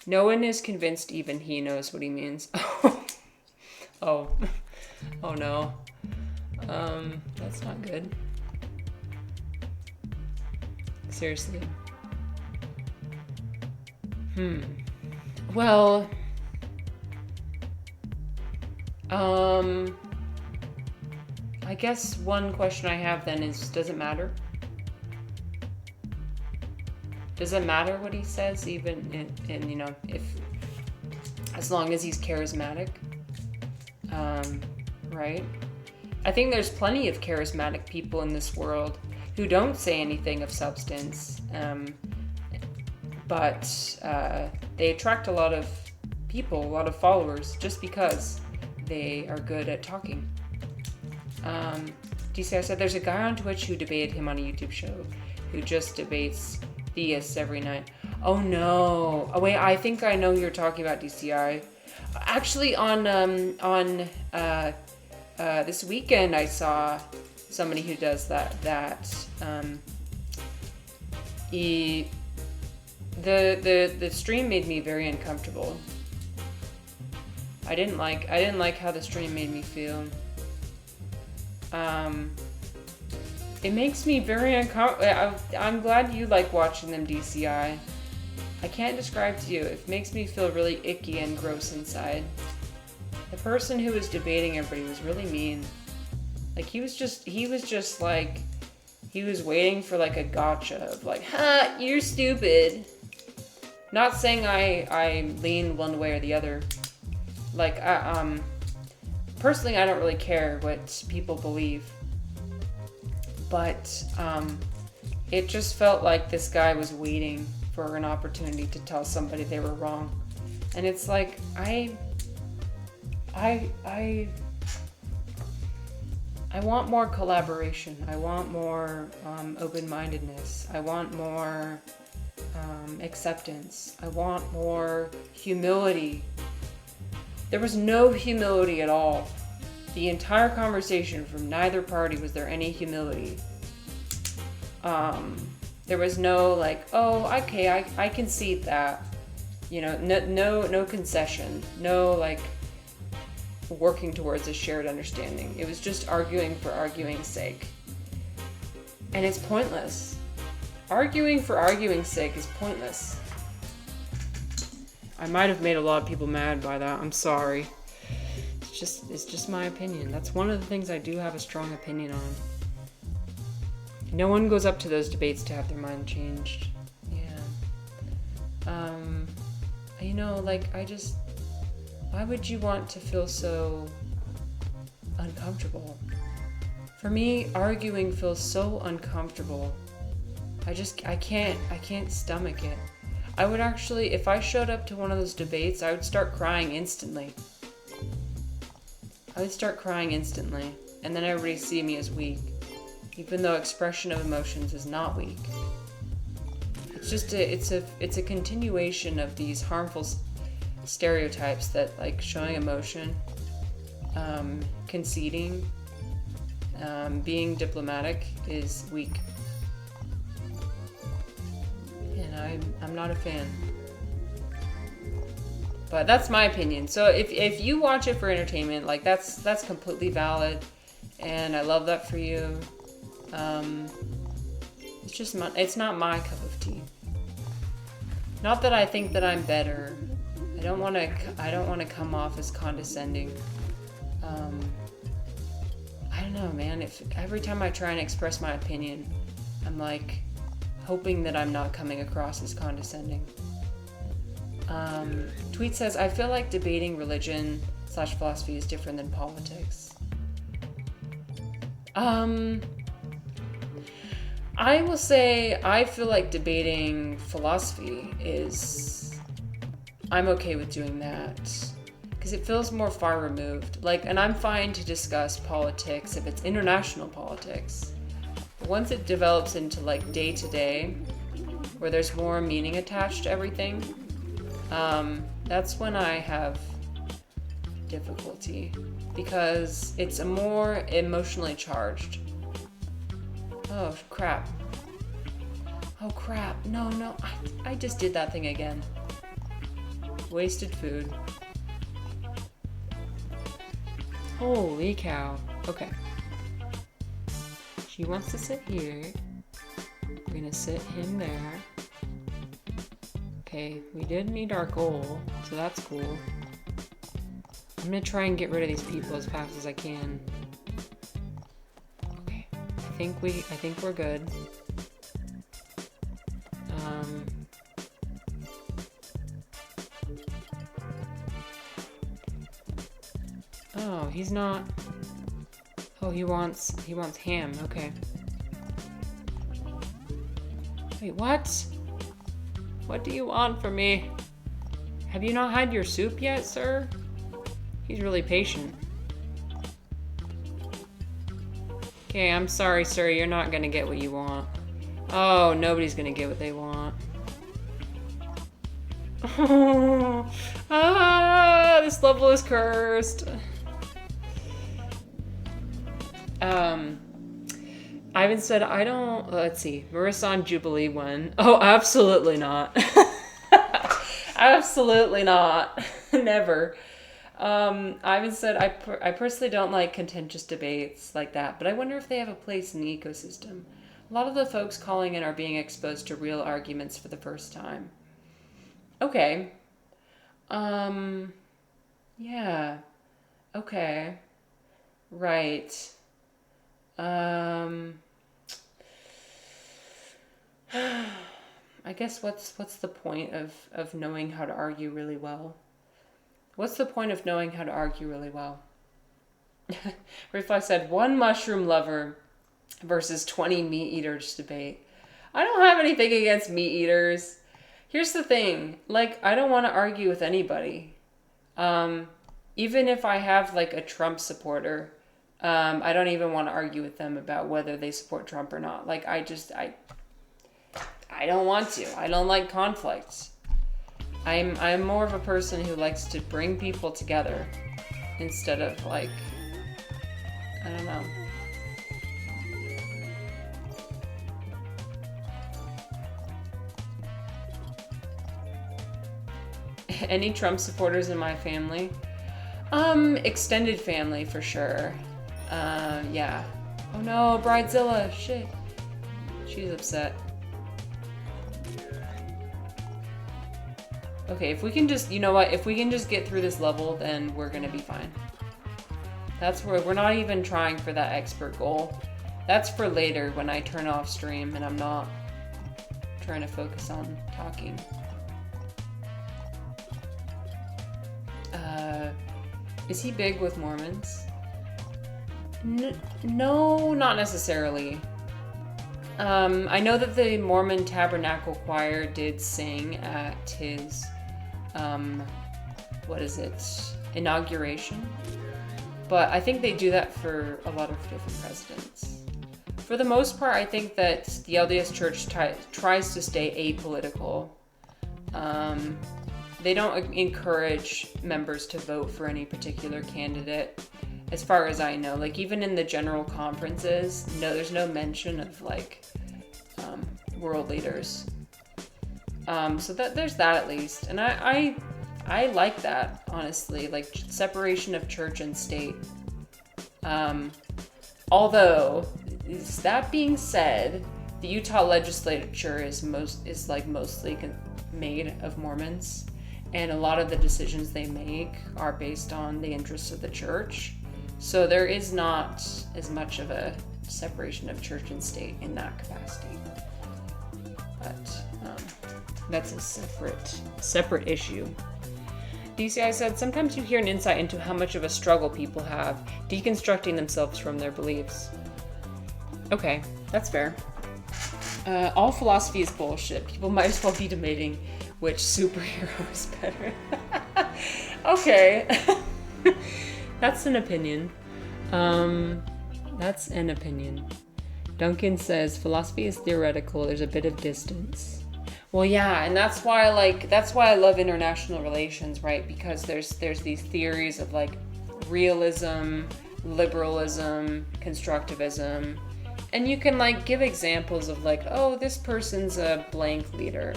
No one is convinced even he knows what he means. Oh. Oh no. That's not good. Seriously. Well, I guess one question I have then is, does it matter? Does it matter what he says, even in if, as long as he's charismatic? Right? I think there's plenty of charismatic people in this world who don't say anything of substance, but they attract a lot of people, a lot of followers, just because they are good at talking. DCI said there's a guy on Twitch who debated him on a YouTube show who just debates theists every night. Oh no. Oh wait, I think I know who you're talking about, DCI. Actually, on this weekend I saw somebody who does that. The stream made me very uncomfortable. I didn't like how the stream made me feel. It makes me very uncomfortable. I'm glad you like watching them, DCI. I can't describe to you. It makes me feel really icky and gross inside. The person who was debating everybody was really mean. Like he was just like, he was waiting for like a gotcha of like, ha, you're stupid. Not saying I lean one way or the other. Like, personally, I don't really care what people believe. But, it just felt like this guy was waiting for an opportunity to tell somebody they were wrong. And it's like, I want more collaboration. I want more open-mindedness. I want more acceptance. I want more humility. There was no humility at all. The entire conversation from neither party was there any humility. There was no like, oh, okay, I concede that. You know, no concession. No like working towards a shared understanding. It was just arguing for arguing's sake. And it's pointless. Arguing for arguing's sake is pointless. I might have made a lot of people mad by that. I'm sorry. It's just my opinion. That's one of the things I do have a strong opinion on. No one goes up to those debates to have their mind changed. Yeah. You know, like, why would you want to feel so uncomfortable? For me, arguing feels so uncomfortable. I can't stomach it. I would actually, if I showed up to one of those debates, I would start crying instantly. And then everybody see me as weak. Even though expression of emotions is not weak. It's just it's a continuation of these harmful stereotypes that like showing emotion, conceding, being diplomatic is weak. And I'm not a fan. But that's my opinion. So if you watch it for entertainment, like that's completely valid, and I love that for you. It's not my cup of tea. Not that I think that I'm better. I don't want to come off as condescending. I don't know, man. If every time I try and express my opinion, I'm like hoping that I'm not coming across as condescending. Tweet says, I feel like debating religion/philosophy is different than politics. I will say I feel like debating philosophy I'm okay with doing that. because it feels more far removed. Like, and I'm fine to discuss politics if it's international politics. But once it develops into like day to day, where there's more meaning attached to everything, that's when I have difficulty, because it's a more emotionally charged. Oh crap. Oh crap. No. I just did that thing again. Wasted food. Holy cow. Okay. She wants to sit here. We're gonna sit him there. Okay, we did meet our goal, so that's cool. I'm gonna try and get rid of these people as fast as I can. Okay, I think we're good. Oh, he's not. Oh, he wants ham. Okay. Wait, what? What do you want from me? Have you not had your soup yet, sir? He's really patient. Okay, I'm sorry, sir. You're not gonna get what you want. Oh, nobody's gonna get what they want. This level is cursed. Ivan said, I don't... Let's see. Marissa on Jubilee won. Oh, absolutely not. Absolutely not. Never. Ivan said, I personally don't like contentious debates like that, but I wonder if they have a place in the ecosystem. A lot of the folks calling in are being exposed to real arguments for the first time. Okay. Yeah. Okay. Right. I guess what's the point of knowing how to argue really well? What's the point of knowing how to argue really well? Reflex said, 1 mushroom lover versus 20 meat eaters debate. I don't have anything against meat eaters. Here's the thing, like, I don't want to argue with anybody. Even if I have like a Trump supporter, I don't even want to argue with them about whether they support Trump or not. Like, I don't want to. I don't like conflict. I'm more of a person who likes to bring people together instead of like, I don't know. Any Trump supporters in my family? Extended family for sure. Yeah. Oh no, Bridezilla, shit. She's upset. Okay, if we can just, you know what, if we can just get through this level, then we're gonna be fine. That's where, we're not even trying for that expert goal. That's for later when I turn off stream and I'm not trying to focus on talking. Is he big with Mormons? No, not necessarily. I know that the Mormon Tabernacle Choir did sing at his, inauguration. But I think they do that for a lot of different presidents. For the most part, I think that the LDS Church tries to stay apolitical. They don't encourage members to vote for any particular candidate, as far as I know. Like, even in the general conferences, no, there's no mention of, like, world leaders. So there's that at least. And I like that, honestly, like, separation of church and state. Although, that being said, the Utah legislature is mostly made of Mormons. And a lot of the decisions they make are based on the interests of the church. So there is not as much of a separation of church and state in that capacity. But that's a separate issue. DCI said, sometimes you hear an insight into how much of a struggle people have deconstructing themselves from their beliefs. Okay, that's fair. All philosophy is bullshit. People might as well be debating which superhero is better. Okay. That's an opinion. That's an opinion. Duncan says philosophy is theoretical. There's a bit of distance. Well, yeah, and that's why I love international relations, right? Because there's these theories of like realism, liberalism, constructivism, and you can like give examples of like, oh, this person's a blank leader,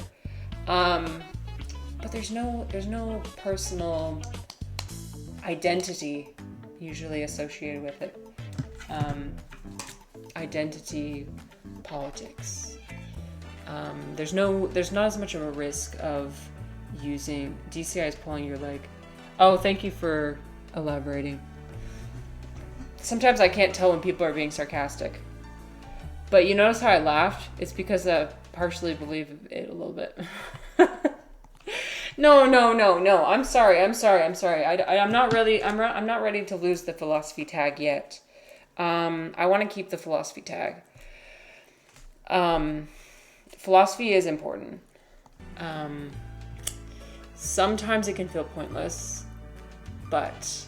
but there's no personal identity usually associated with it. Identity politics. There's not as much of a risk of using. DCI is pulling your leg. Oh, thank you for elaborating. Sometimes I can't tell when people are being sarcastic. But you notice how I laughed? It's because I partially believe it a little bit. No. I'm sorry. I'm not ready to lose the philosophy tag yet. I want to keep the philosophy tag. Philosophy is important. Sometimes it can feel pointless, but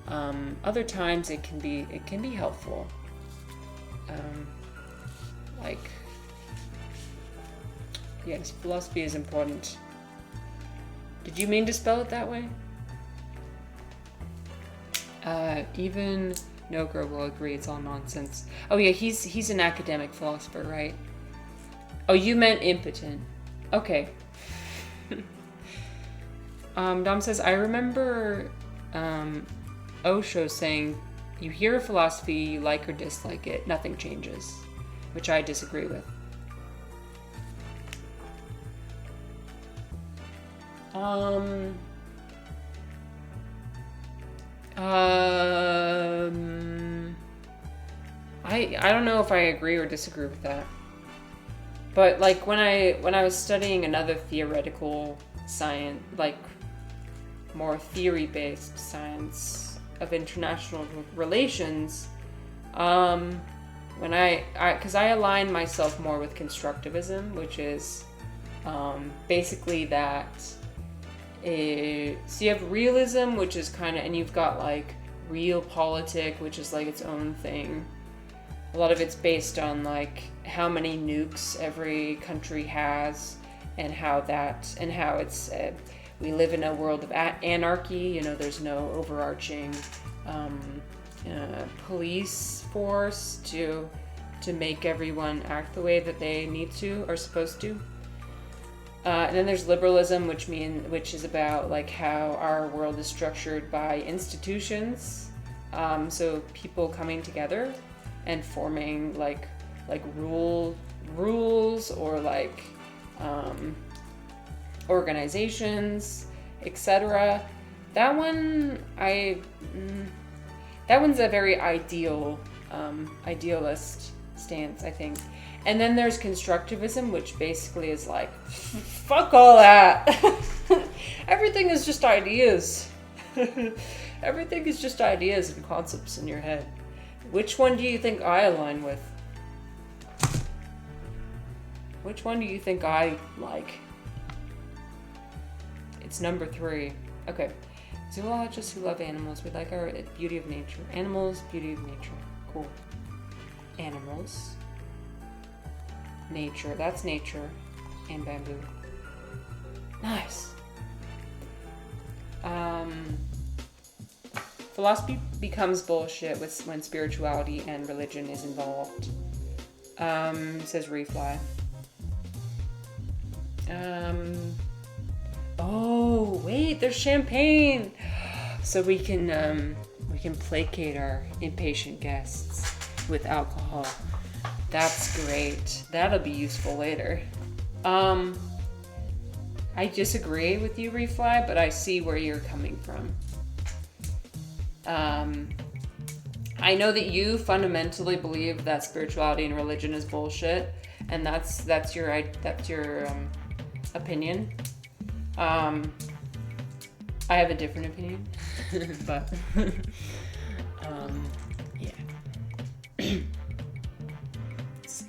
other times it can be helpful. Yes, philosophy is important. Did you mean to spell it that way? Even Nogra will agree it's all nonsense. Oh yeah, he's an academic philosopher, right? Oh, you meant impotent. Okay. Dom says, I remember Osho saying, you hear a philosophy, you like or dislike it, nothing changes, which I disagree with. I don't know if I agree or disagree with that. But like when I was studying another theoretical science, like more theory-based science of international relations, when because I align myself more with constructivism, which is basically that. So you have realism, which is kind of, and you've got like realpolitik, which is like its own thing. A lot of it's based on like how many nukes every country has, and how it's we live in a world of anarchy. You know, there's no overarching police force to make everyone act the way that they need to or supposed to. And then there's liberalism, which is about like how our world is structured by institutions. So people coming together and forming like rules or like organizations, etc. That one's a very idealist stance, I think. And then there's constructivism, which basically is like, fuck all that. Everything is just ideas. Everything is just ideas and concepts in your head. Which one do you think I align with? Which one do you think I like? It's number 3. Okay. Zoologists who love animals. We like our beauty of nature. Animals, beauty of nature. Cool. Animals. Nature. That's nature. And bamboo. Nice. Philosophy becomes bullshit when spirituality and religion is involved. Says Refly. Oh, wait, there's champagne. So we can placate our impatient guests with alcohol. That's great. That'll be useful later. I disagree with you, Refly, but I see where you're coming from. I know that you fundamentally believe that spirituality and religion is bullshit, and that's your opinion. I have a different opinion, but yeah. Let's see.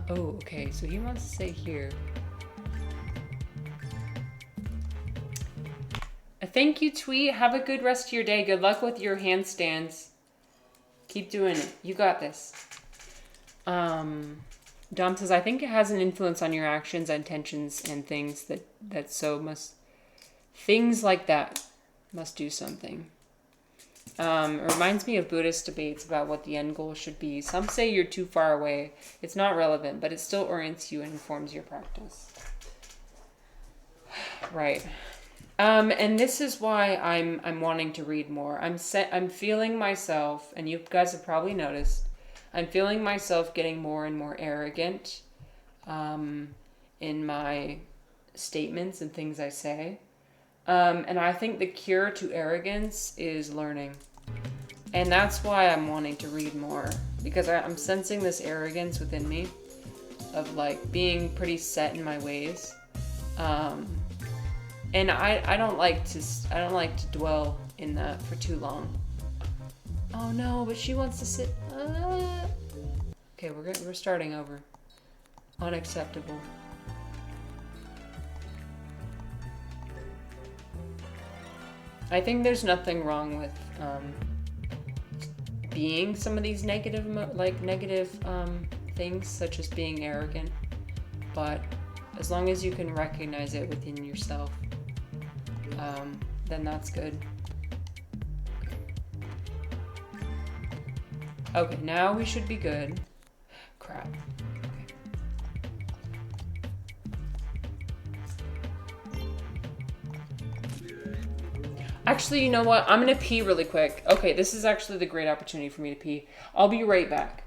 Okay. So he wants to say here. Thank you, Tweet. Have a good rest of your day. Good luck with your handstands. Keep doing it. You got this. Dom says, I think it has an influence on your actions, intentions, and things things like that must do something. It reminds me of Buddhist debates about what the end goal should be. Some say you're too far away. It's not relevant, but it still orients you and informs your practice. Right. And this is why I'm wanting to read more. I'm feeling myself, and you guys have probably noticed, I'm feeling myself getting more and more arrogant in my statements and things I say. And I think the cure to arrogance is learning. And that's why I'm wanting to read more, because I'm sensing this arrogance within me of like being pretty set in my ways. And I don't like to dwell in that for too long. Oh no, but she wants to sit. Okay, we're starting over. Unacceptable. I think there's nothing wrong with being some of these negative things, such as being arrogant. But as long as you can recognize it within yourself, then that's good. Okay, now we should be good. Crap. Actually, you know what? I'm gonna pee really quick. Okay, this is actually the great opportunity for me to pee. I'll be right back.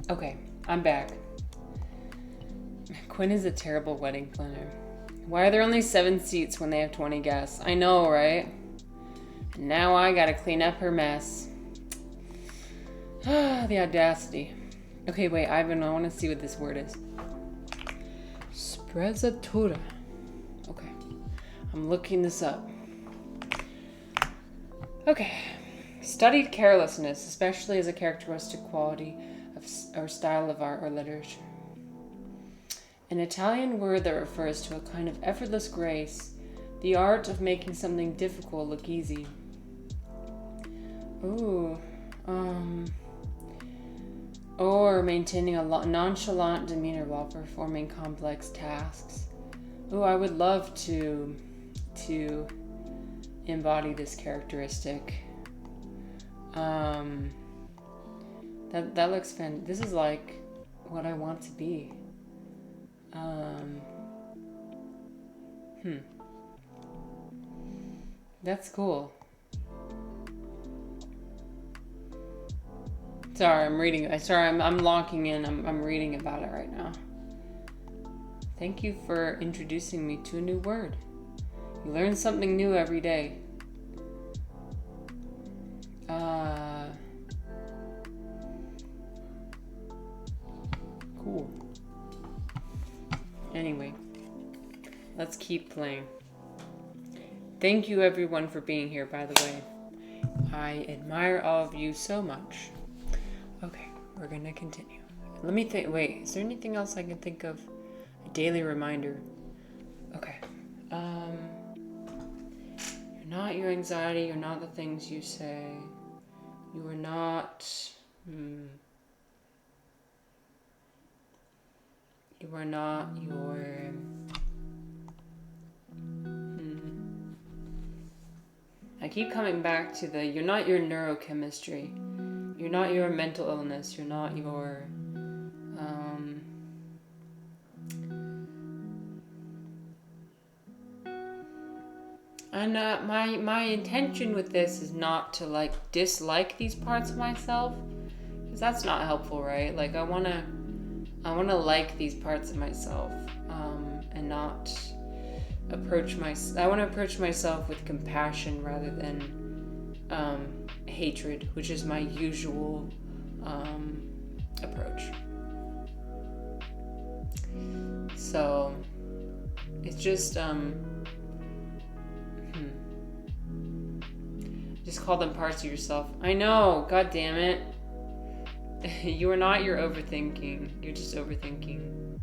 Okay, I'm back. Quinn is a terrible wedding planner. Why are there only 7 seats when they have 20 guests? I know, right? And now I gotta clean up her mess. The audacity. Okay, wait, Ivan, I want to see what this word is. Sprezzatura. Okay, I'm looking this up. Okay. Studied carelessness, especially as a characteristic quality of or style of art or literature. An Italian word that refers to a kind of effortless grace, the art of making something difficult look easy. Ooh, or maintaining a nonchalant demeanor while performing complex tasks. Ooh, I would love to embody this characteristic. That looks fun. This is like what I want to be. That's cool. Sorry, I'm reading. I'm locking in. I'm reading about it right now. Thank you for introducing me to a new word. You learn something new every day. Cool. Anyway, let's keep playing. Thank you everyone for being here, by the way. I admire all of you so much. Okay, we're gonna continue. Let me think. Wait, is there anything else I can think of? A daily reminder. Okay. You're not your anxiety. You're not the things you say. You are not. You are not your. I keep coming back to you're not your neurochemistry. You're not your mental illness. You're not your. And my intention with this is not to dislike these parts of myself, because that's not helpful, right? Like I wanna like these parts of myself, and not I want to approach myself with compassion rather than hatred, which is my usual approach. So it's just just call them parts of yourself. I know, god damn it. You are not your overthinking. You're just overthinking.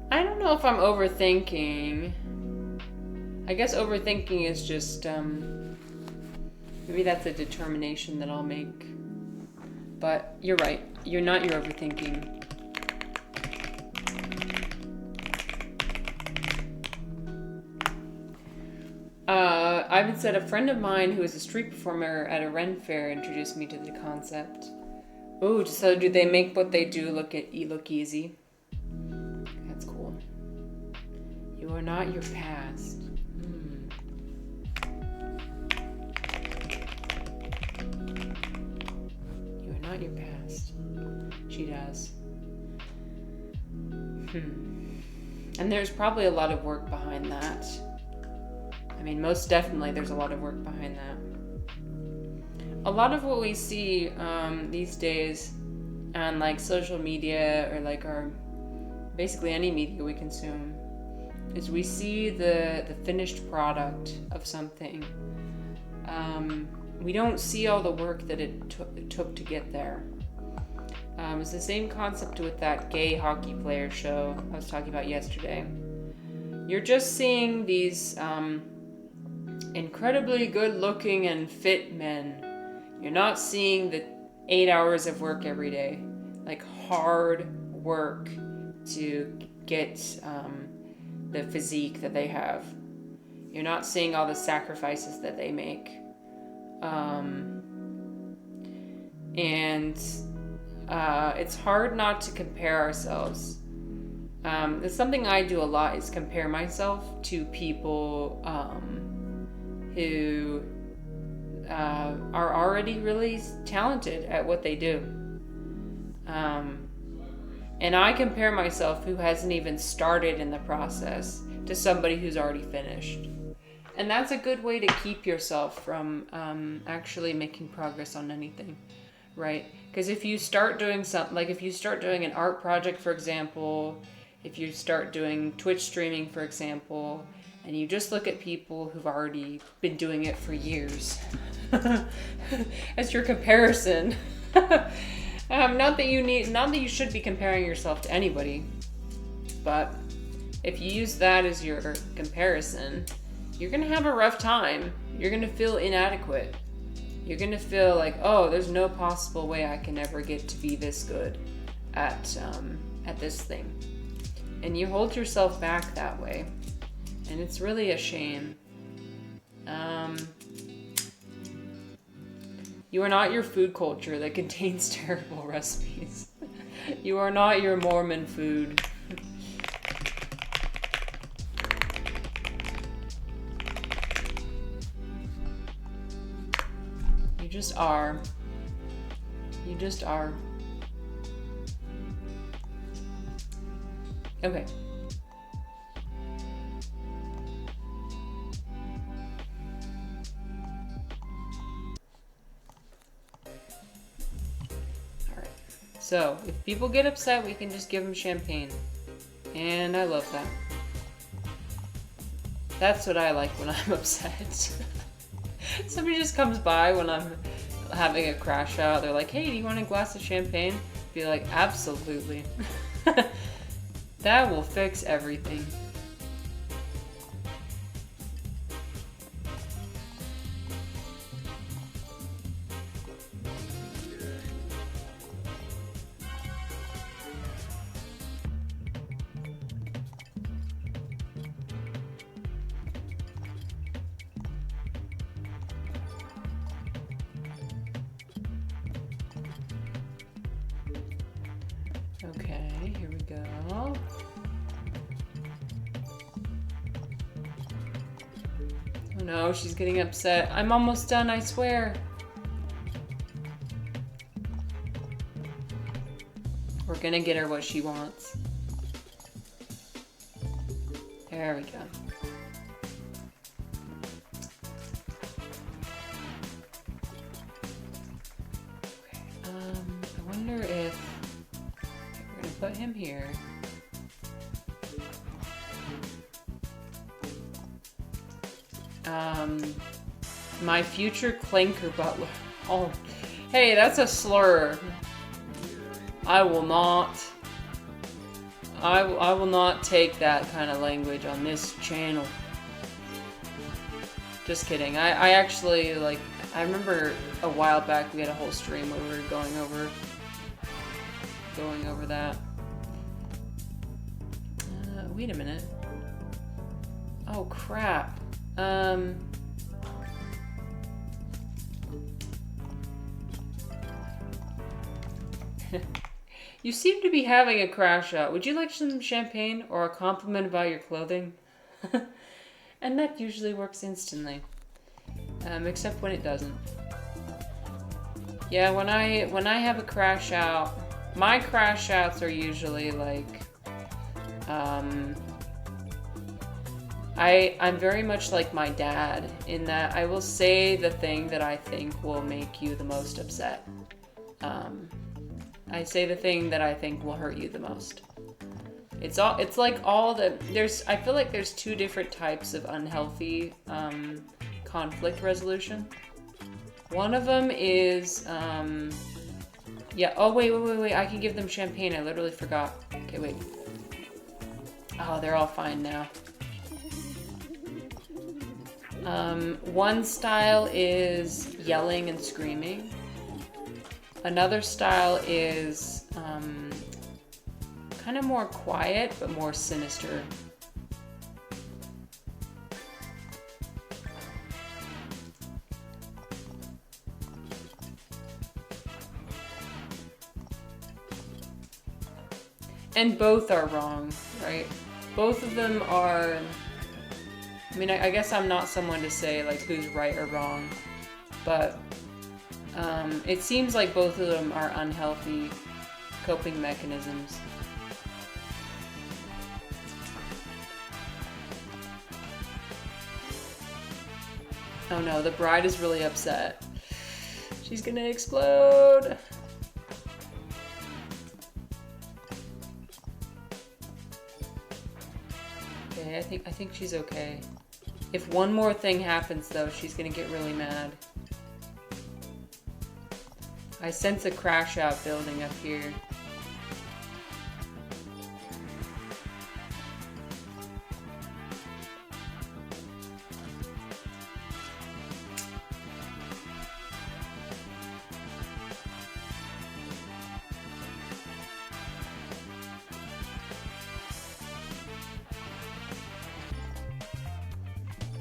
I don't know if I'm overthinking. I guess overthinking is just, maybe that's a determination that I'll make. But you're right. You're not your overthinking. Ivan said, a friend of mine who is a street performer at a Ren fair introduced me to the concept. Oh, so do they make what they do look easy? That's cool. You are not your past. You are not your past. She does. And there's probably a lot of work behind that. I mean, most definitely there's a lot of work behind that. A lot of what we see these days on social media or our basically any media we consume is we see the finished product of something. We don't see all the work that it took to get there. It's the same concept with that gay hockey player show I was talking about yesterday. You're just seeing these incredibly good-looking and fit men. You're not seeing the 8 hours of work every day, hard work to get the physique that they have. You're not seeing all the sacrifices that they make. And it's hard not to compare ourselves. It's something I do a lot, is compare myself to people who are already really talented at what they do. And I compare myself, who hasn't even started in the process, to somebody who's already finished. And that's a good way to keep yourself from actually making progress on anything, right? Because if you start doing something, like if you start doing an art project, for example, if you start doing Twitch streaming, for example, and you just look at people who've already been doing it for years as your comparison, not that you should be comparing yourself to anybody, but if you use that as your comparison, you're gonna have a rough time. You're gonna feel inadequate. You're gonna feel like, oh, there's no possible way I can ever get to be this good at this thing. And you hold yourself back that way. And it's really a shame. You are not your food culture that contains terrible recipes. You are not your Mormon food. You just are. You just are. Okay. So, if people get upset, we can just give them champagne. And I love that. That's what I like when I'm upset. Somebody just comes by when I'm having a crash out. They're like, hey, do you want a glass of champagne? Be like, absolutely. That will fix everything. Okay, here we go. Oh no, she's getting upset. I'm almost done, I swear. We're gonna get her what she wants. There we go. Okay, I wonder if... We're gonna put him here. My future clanker butler. Oh, hey, that's a slur. I will not take that kind of language on this channel. Just kidding. I actually, like, I remember a while back we had a whole stream where we were going over that. Wait a minute. Oh, crap. You seem to be having a crash out. Would you like some champagne or a compliment about your clothing? And that usually works instantly. Except when it doesn't. Yeah, when I have a crash out, my crash outs are usually like, I'm very much like my dad in that I will say the thing that I think will make you the most upset. I say the thing that I think will hurt you the most. It's like all the, I feel like there's two different types of unhealthy conflict resolution. One of them is, yeah, oh wait, I can give them champagne, I literally forgot. Okay, wait. Oh, they're all fine now. One style is yelling and screaming. Another style is kind of more quiet, but more sinister. And both are wrong, right? Both of them are... I mean, I guess I'm not someone to say, like, who's right or wrong. but it seems like both of them are unhealthy coping mechanisms. Oh no, the bride is really upset. She's gonna explode. Okay, I think she's okay. If one more thing happens though, she's gonna get really mad. I sense a crash out building up here.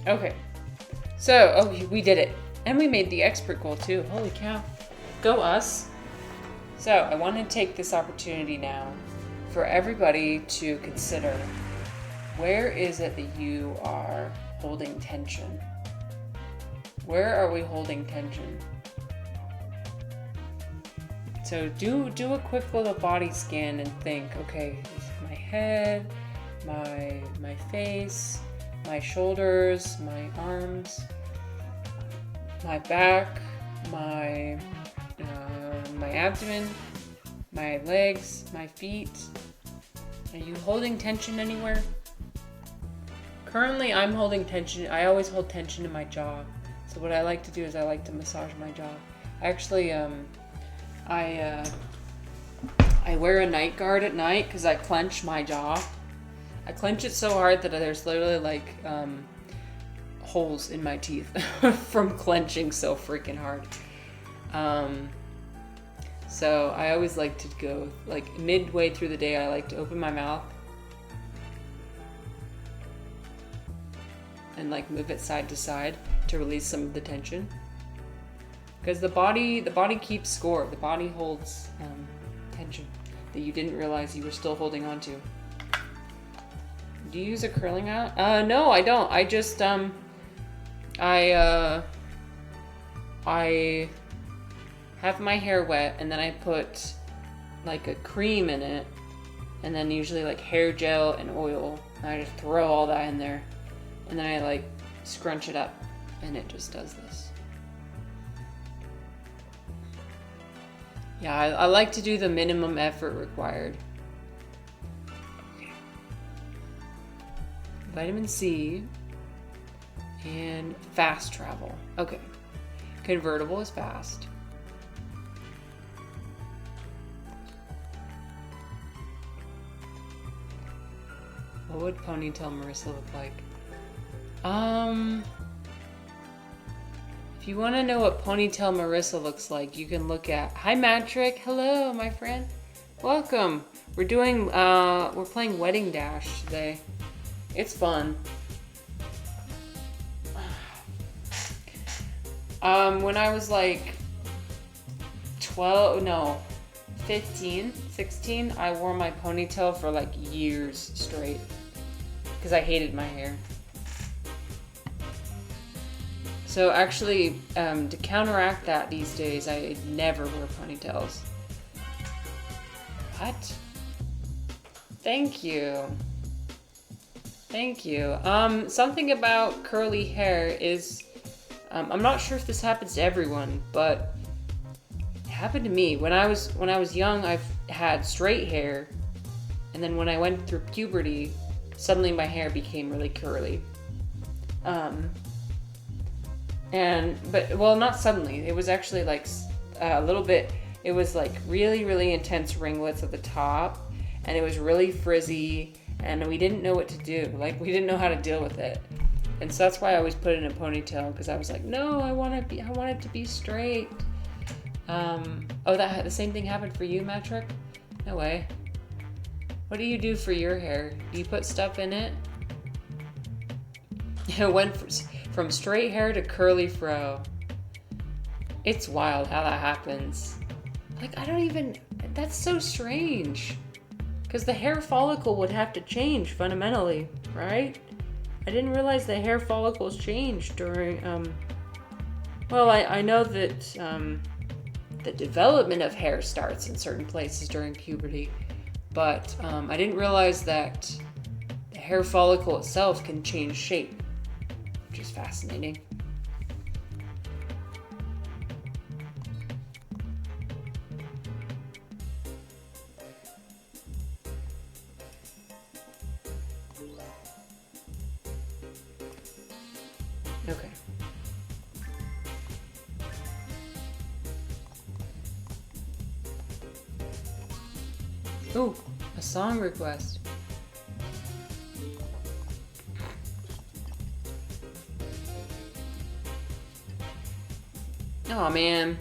Okay, so, oh, we did it. And we made the expert goal too. Holy cow. Go us. So, I want to take this opportunity now for everybody to consider, where is it that you are holding tension? Where are we holding tension? So do a quick little body scan and think, okay, my head, my face, my shoulders, my arms, my back, my abdomen, my legs, my feet. Are you holding tension anywhere? Currently, I'm holding tension. I always hold tension in my jaw. So what I like to do is I like to massage my jaw. Actually, I wear a night guard at night because I clench my jaw. I clench it so hard that there's literally like holes in my teeth from clenching so freaking hard. So I always like to go, like midway through the day, I like to open my mouth and like move it side to side to release some of the tension. Because the body keeps score. The body holds tension that you didn't realize you were still holding on to. Do you use a curling iron? No, I don't. I just I have my hair wet and then I put like a cream in it, and then usually like hair gel and oil. And I just throw all that in there, and then I like scrunch it up, and it just does this. Yeah, I like to do the minimum effort required. Okay. Vitamin C and fast travel. Okay. Convertible is fast. What would ponytail Marissa look like? If you want to know what ponytail Marissa looks like, you can look at... Hi, Matrick. Hello, my friend. Welcome. We're playing Wedding Dash today. It's fun. When I was like 15, 16, I wore my ponytail for like years straight because I hated my hair. So actually, to counteract that these days, I never wear ponytails. What? Thank you. Thank you. Something about curly hair is, I'm not sure if this happens to everyone, but it happened to me. When I was young, I've had straight hair, and then when I went through puberty, suddenly my hair became really curly. Well, not suddenly. It was actually like a little bit, it was like really, really intense ringlets at the top, and it was really frizzy, and we didn't know what to do. Like, we didn't know how to deal with it. And so that's why I always put it in a ponytail, because I was like, no, I want it to be straight. The same thing happened for you, Matrick? No way. What do you do for your hair? Do you put stuff in it? It went from straight hair to curly fro. It's wild how that happens. Like, that's so strange. Because the hair follicle would have to change fundamentally, right? I didn't realize the hair follicles changed during Well, I know that the development of hair starts in certain places during puberty, but I didn't realize that the hair follicle itself can change shape, which is fascinating. Okay. Ooh, a song request. Oh man.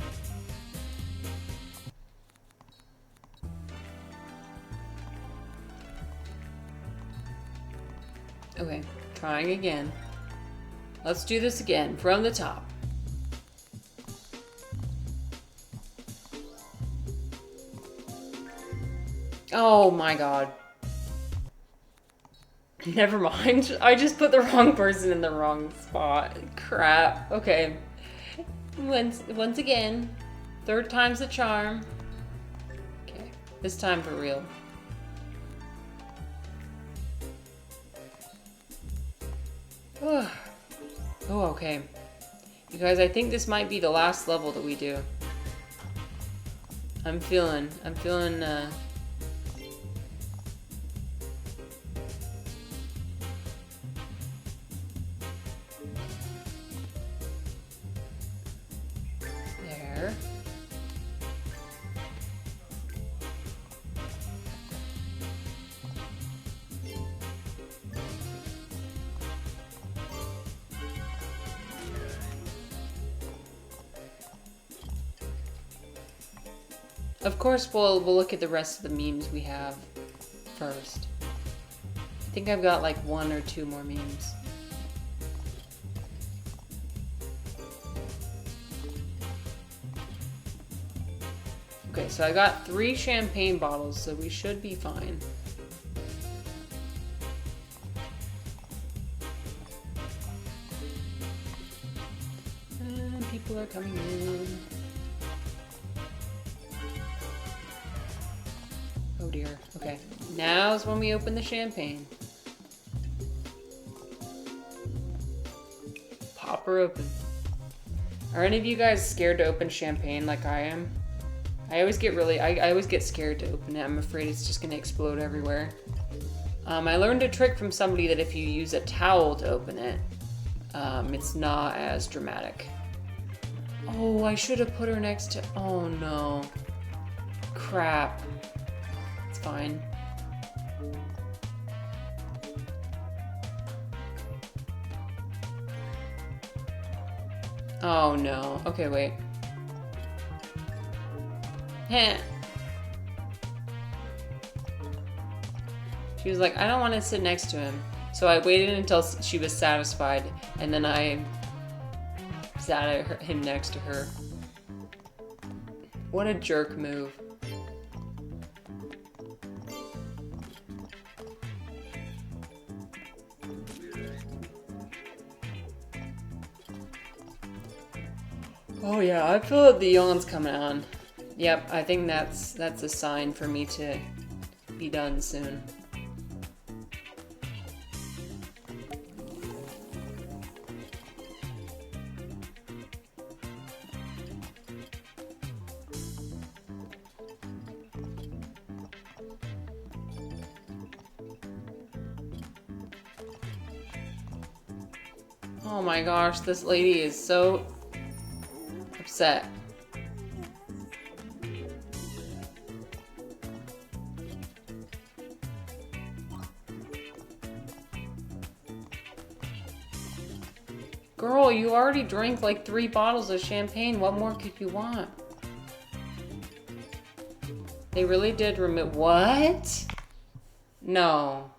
Okay, trying again. Let's do this again from the top. Oh my god. Never mind. I just put the wrong person in the wrong spot. Crap. Okay. Once again. Third time's the charm. Okay. This time for real. Oh, okay. You guys, I think this might be the last level that we do. I'm feeling, there. Of course, we'll look at the rest of the memes we have first. I think I've got like 1 or 2 more memes. Okay, so I got 3 champagne bottles, so we should be fine. And people are coming in. Oh dear. Okay. Now's when we open the champagne. Pop her open. Are any of you guys scared to open champagne like I am? I always get scared to open it. I'm afraid it's just gonna explode everywhere. I learned a trick from somebody that if you use a towel to open it, it's not as dramatic. Oh, I should have put her next to... Oh no. Crap. Fine. Oh no. Okay, wait. Heh. She was like, I don't want to sit next to him. So I waited until she was satisfied, and then I sat him next to her. What a jerk move. Oh yeah, I feel that the yawn's coming on. Yep, I think that's a sign for me to be done soon. Oh my gosh, this lady is so upset. Girl, you already drank like 3 bottles of champagne. What more could you want? They really did remove... What? No.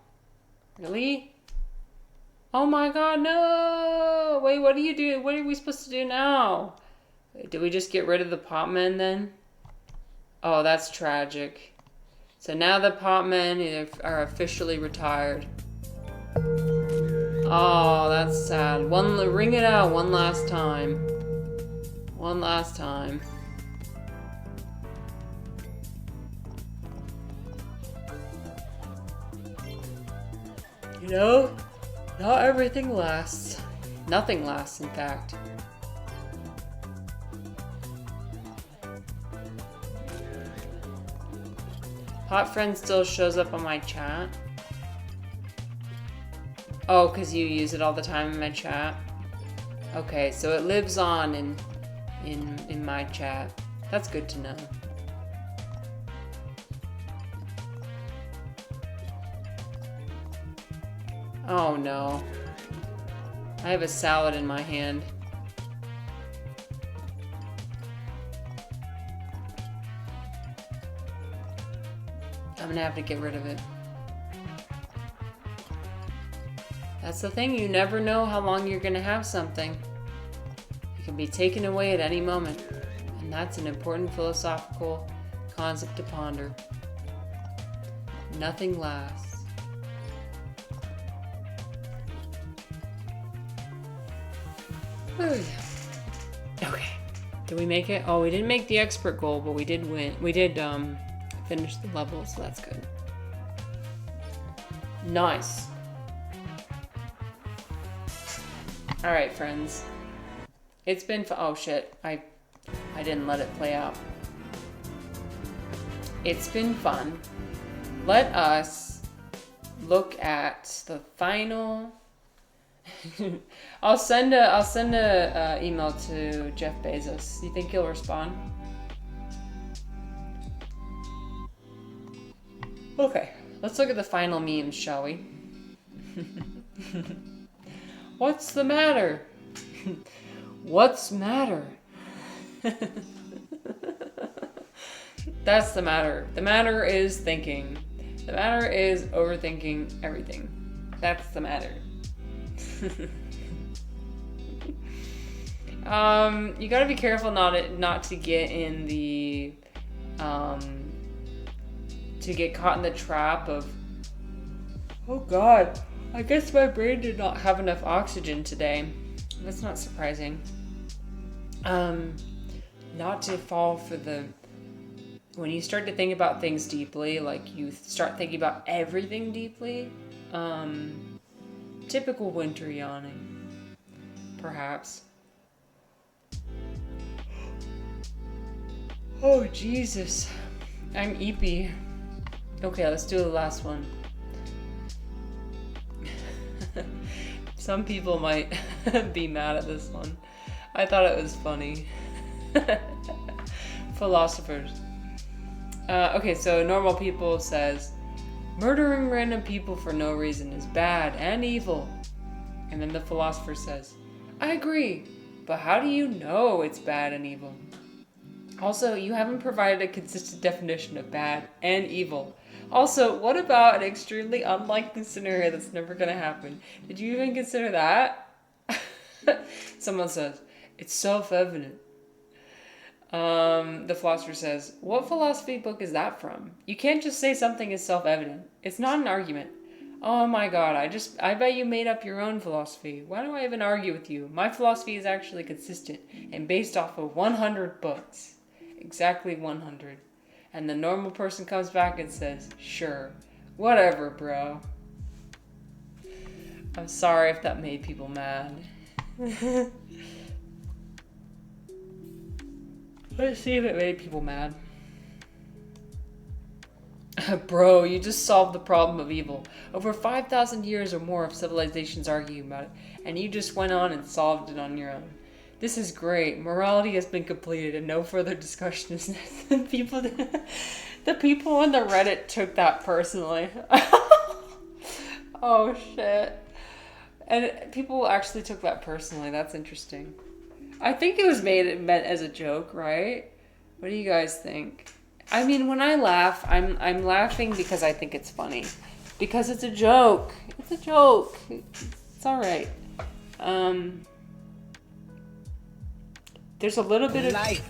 Really? Oh my god, no! Wait, what do you do? What are we supposed to do now? Wait, did we just get rid of the pop men then? Oh, that's tragic. So now the pop men are officially retired. Oh, that's sad. Ring it out one last time. One last time. You know, not everything lasts. Nothing lasts, in fact. Hot friend still shows up on my chat. Oh, because you use it all the time in my chat. Okay, so it lives on in my chat. That's good to know. Oh no. I have a salad in my hand. I'm gonna have to get rid of it. That's the thing, you never know how long you're gonna have something. It can be taken away at any moment. And that's an important philosophical concept to ponder. Nothing lasts. Okay. Did we make it? Oh, we didn't make the expert goal, but we did win. We did finish the level, so that's good. Nice. All right, friends. It's been oh shit. I didn't let it play out. It's been fun. Let us look at the final. I'll send a email to Jeff Bezos. You think he'll respond? Okay, let's look at the final memes, shall we? What's the matter? What's matter? That's the matter. The matter is thinking. The matter is overthinking everything. That's the matter. You gotta be careful not to get in the to get caught in the trap of, oh god, I guess my brain did not have enough oxygen today. That's not surprising. Not to fall for the, when you start to think about things deeply, like you start thinking about everything deeply, typical winter yawning, perhaps. Oh, Jesus. I'm eepy. Okay, let's do the last one. Some people might be mad at this one. I thought it was funny. Philosophers. Okay, so normal people says, murdering random people for no reason is bad and evil. And then the philosopher says, I agree, but how do you know it's bad and evil? Also, you haven't provided a consistent definition of bad and evil. Also, what about an extremely unlikely scenario that's never going to happen? Did you even consider that? Someone says, it's self-evident. The philosopher says, what philosophy book is that from? You can't just say something is self-evident. It's not an argument. Oh my god, I bet you made up your own philosophy. Why do I even argue with you? My philosophy is actually consistent and based off of 100 books. Exactly 100. And the normal person comes back and says, sure, whatever, bro. I'm sorry if that made people mad. Let's see if it made people mad. Bro, you just solved the problem of evil. Over 5,000 years or more of civilizations arguing about it, and you just went on and solved it on your own. This is great. Morality has been completed and no further discussion is necessary. The people on the Reddit took that personally. Oh shit. And people actually took that personally. That's interesting. I think it was meant as a joke, right? What do you guys think? I mean, when I laugh, I'm laughing because I think it's funny. Because it's a joke. It's a joke. It's alright. There's a little bit of life.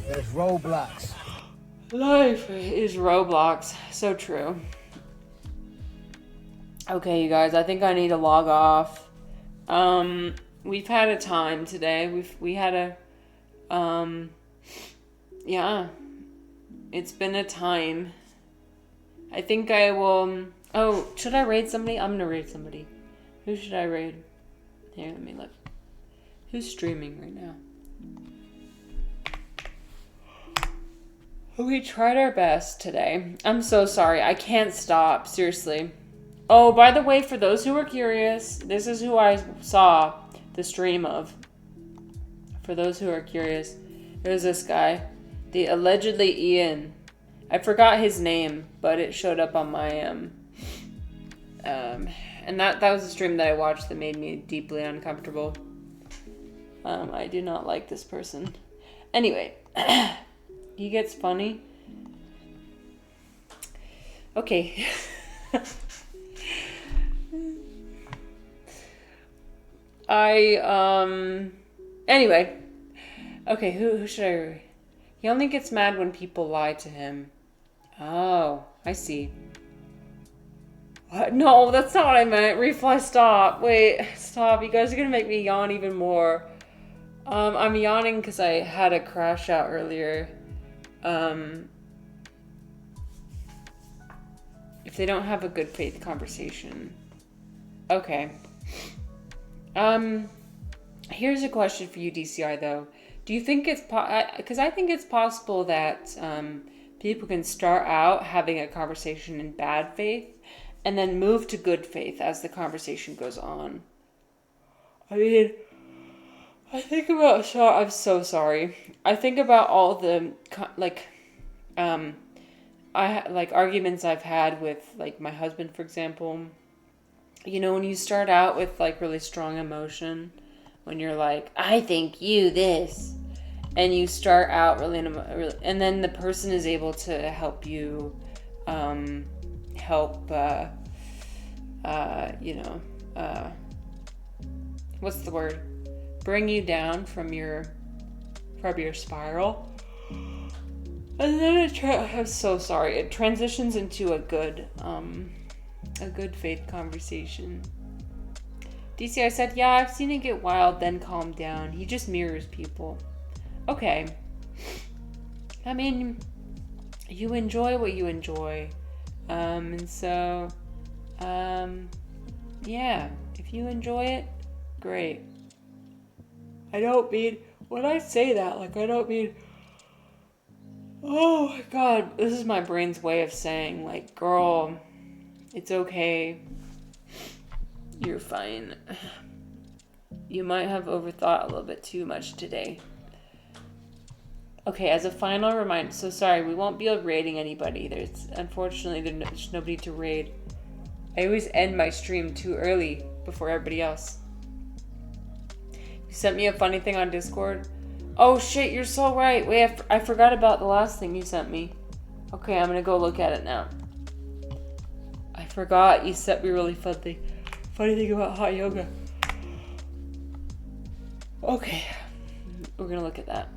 There's Roblox. Life is Roblox. So true. Okay, you guys, I think I need to log off. We've had a time today. We had Yeah, it's been a time. I think I will. Oh, should I raid somebody? I'm gonna raid somebody. Who should I raid? Here, let me look. Who's streaming right now? We tried our best today. I'm so sorry. I can't stop. Seriously. Oh, by the way, for those who are curious, this is who I saw the stream of. For those who are curious, there's this guy, the allegedly Ian. I forgot his name, but it showed up on my and that was a stream that I watched that made me deeply uncomfortable. I do not like this person. Anyway, he gets funny. Okay. Anyway. Okay, who should I... He only gets mad when people lie to him. Oh, I see. What? No, that's not what I meant. Refly, stop. Wait, stop. You guys are gonna make me yawn even more. I'm yawning because I had a crash out earlier. If they don't have a good faith conversation. Okay. Here's a question for you, DCI, though. Do you think it's because I think it's possible that people can start out having a conversation in bad faith and then move to good faith as the conversation goes on. I mean, I think about... So, I'm so sorry. I think about all the arguments I've had with like my husband, for example. You know, when you start out with like really strong emotion, when you're like, I think you this, and you start out really, and then the person is able to help you, what's the word? Bring you down from your spiral. And then I'm so sorry. It transitions into a good faith conversation. DC, I said, yeah, I've seen it get wild, then calm down. He just mirrors people. Okay. I mean, you enjoy what you enjoy. And so, yeah, if you enjoy it, great. I don't mean, when I say that, like, I don't mean, oh my God, this is my brain's way of saying, like, girl, it's okay. You're fine. You might have overthought a little bit too much today. Okay, as a final reminder, so sorry, we won't be raiding anybody. Unfortunately, there's nobody to raid. I always end my stream too early before everybody else. You sent me a funny thing on Discord. Oh shit, you're so right. Wait, I forgot about the last thing you sent me. Okay, I'm gonna go look at it now. I forgot you sent me really funny thing about hot yoga. Okay, we're gonna look at that.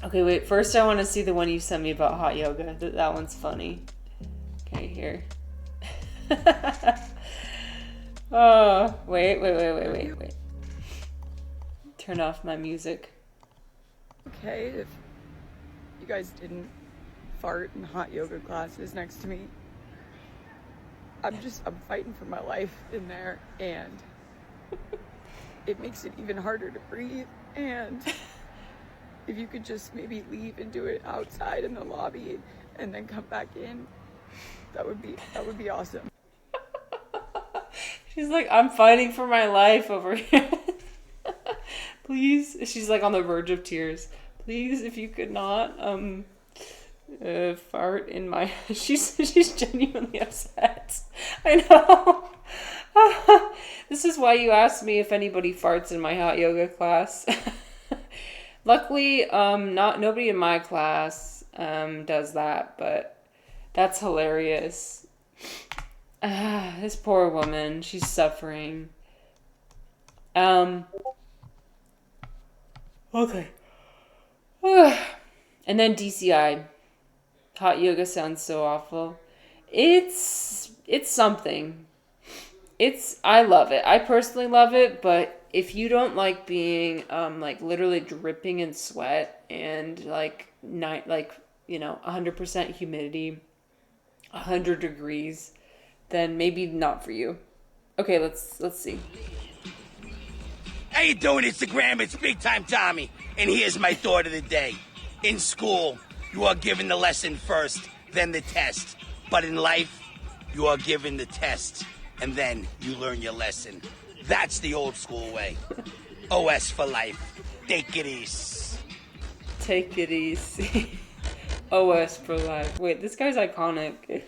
Okay, wait, first I want to see the one you sent me about hot yoga. That one's funny. Okay, here. Oh, wait. Turn off my music. Okay, if you guys didn't fart in hot yoga classes next to me, I'm fighting for my life in there, and it makes it even harder to breathe. And if you could just maybe leave and do it outside in the lobby and then come back in, that would be awesome. She's like, I'm fighting for my life over here. Please, she's like on the verge of tears. Please, if you could not fart in my... She's genuinely upset. I know. This is why you asked me if anybody farts in my hot yoga class. Luckily, nobody in my class does that, but that's hilarious. This poor woman, she's suffering. Okay. And then DCI. Hot yoga sounds so awful. It's something. I love it. I personally love it, but if you don't like being like literally dripping in sweat and like 100% humidity, 100 degrees, then maybe not for you. Okay, let's see. How you doing, Instagram? It's Big Time Tommy, and here's my thought of the day. In school, you are given the lesson first, then the test. But in life, you are given the test, and then you learn your lesson. That's the old school way. OS for life. Take it easy. Take it easy. OS for life. Wait, this guy's iconic.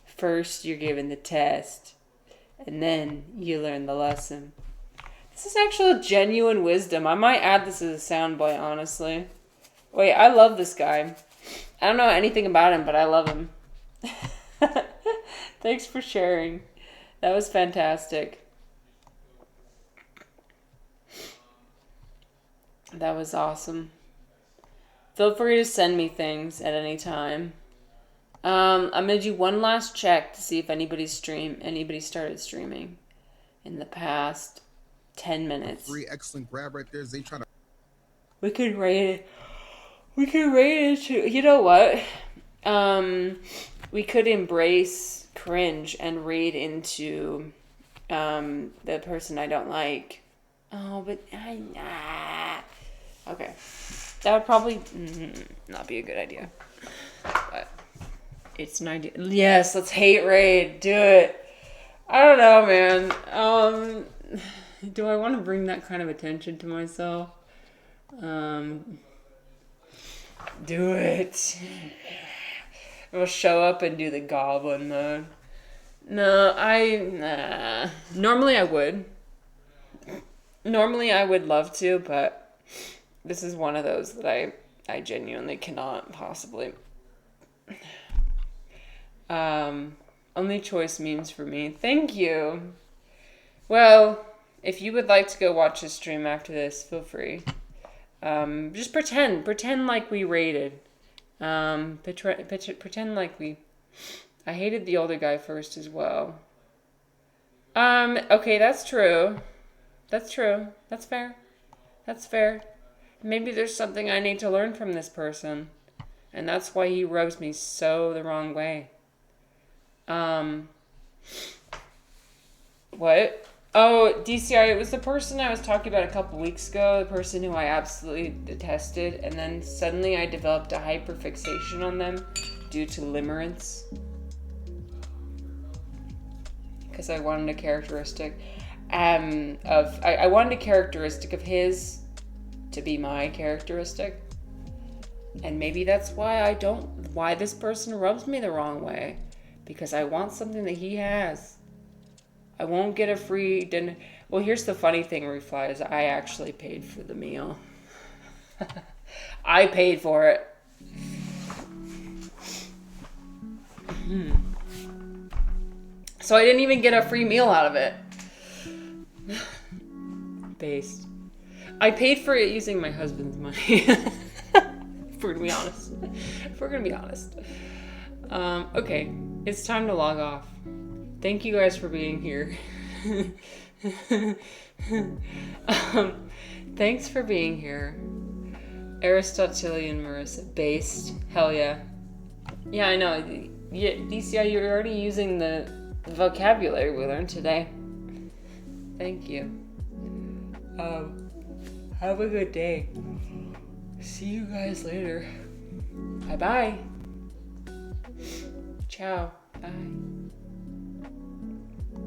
First, you're given the test, and then you learn the lesson. This is actual genuine wisdom. I might add this as a soundbite, honestly. Wait, I love this guy. I don't know anything about him, but I love him. Thanks for sharing. That was fantastic. That was awesome. Feel free to send me things at any time. I'm gonna do one last check to see if anybody started streaming in the past 10 minutes. Free excellent grab right there. They trying to. We could rate it to, you know what? We could embrace cringe and read into the person I don't like. Oh, but okay. That would probably not be a good idea. But it's an idea. Yes, let's hate raid. Do it. I don't know, man. Do I want to bring that kind of attention to myself? Do it. We'll show up and do the goblin mode. No, Normally I would. Normally I would love to, but this is one of those that I genuinely cannot possibly. Only choice memes for me. Thank you. Well, if you would like to go watch this stream after this, feel free. Just pretend like we raided. Pretend like we. I hated the older guy first as well. Okay, that's true. That's true. That's fair. That's fair. Maybe there's something I need to learn from this person, and that's why he rubs me so the wrong way. What? Oh, DCI, it was the person I was talking about a couple weeks ago, the person who I absolutely detested, and then suddenly I developed a hyperfixation on them due to limerence. Because I wanted a characteristic I wanted a characteristic of his to be my characteristic. And maybe that's why why this person rubs me the wrong way. Because I want something that he has. I won't get a free dinner. Well, here's the funny thing, Refly, is I actually paid for the meal. I paid for it. So I didn't even get a free meal out of it. Based. I paid for it using my husband's money. If we're gonna be honest. If we're gonna be honest. Okay, it's time to log off. Thank you guys for being here. Thanks for being here. Aristotelian Marissa. Based. Hell yeah. Yeah, I know. Yeah, DCI, you're already using the vocabulary we learned today. Thank you. Have a good day. See you guys later. Bye-bye. Ciao. Bye.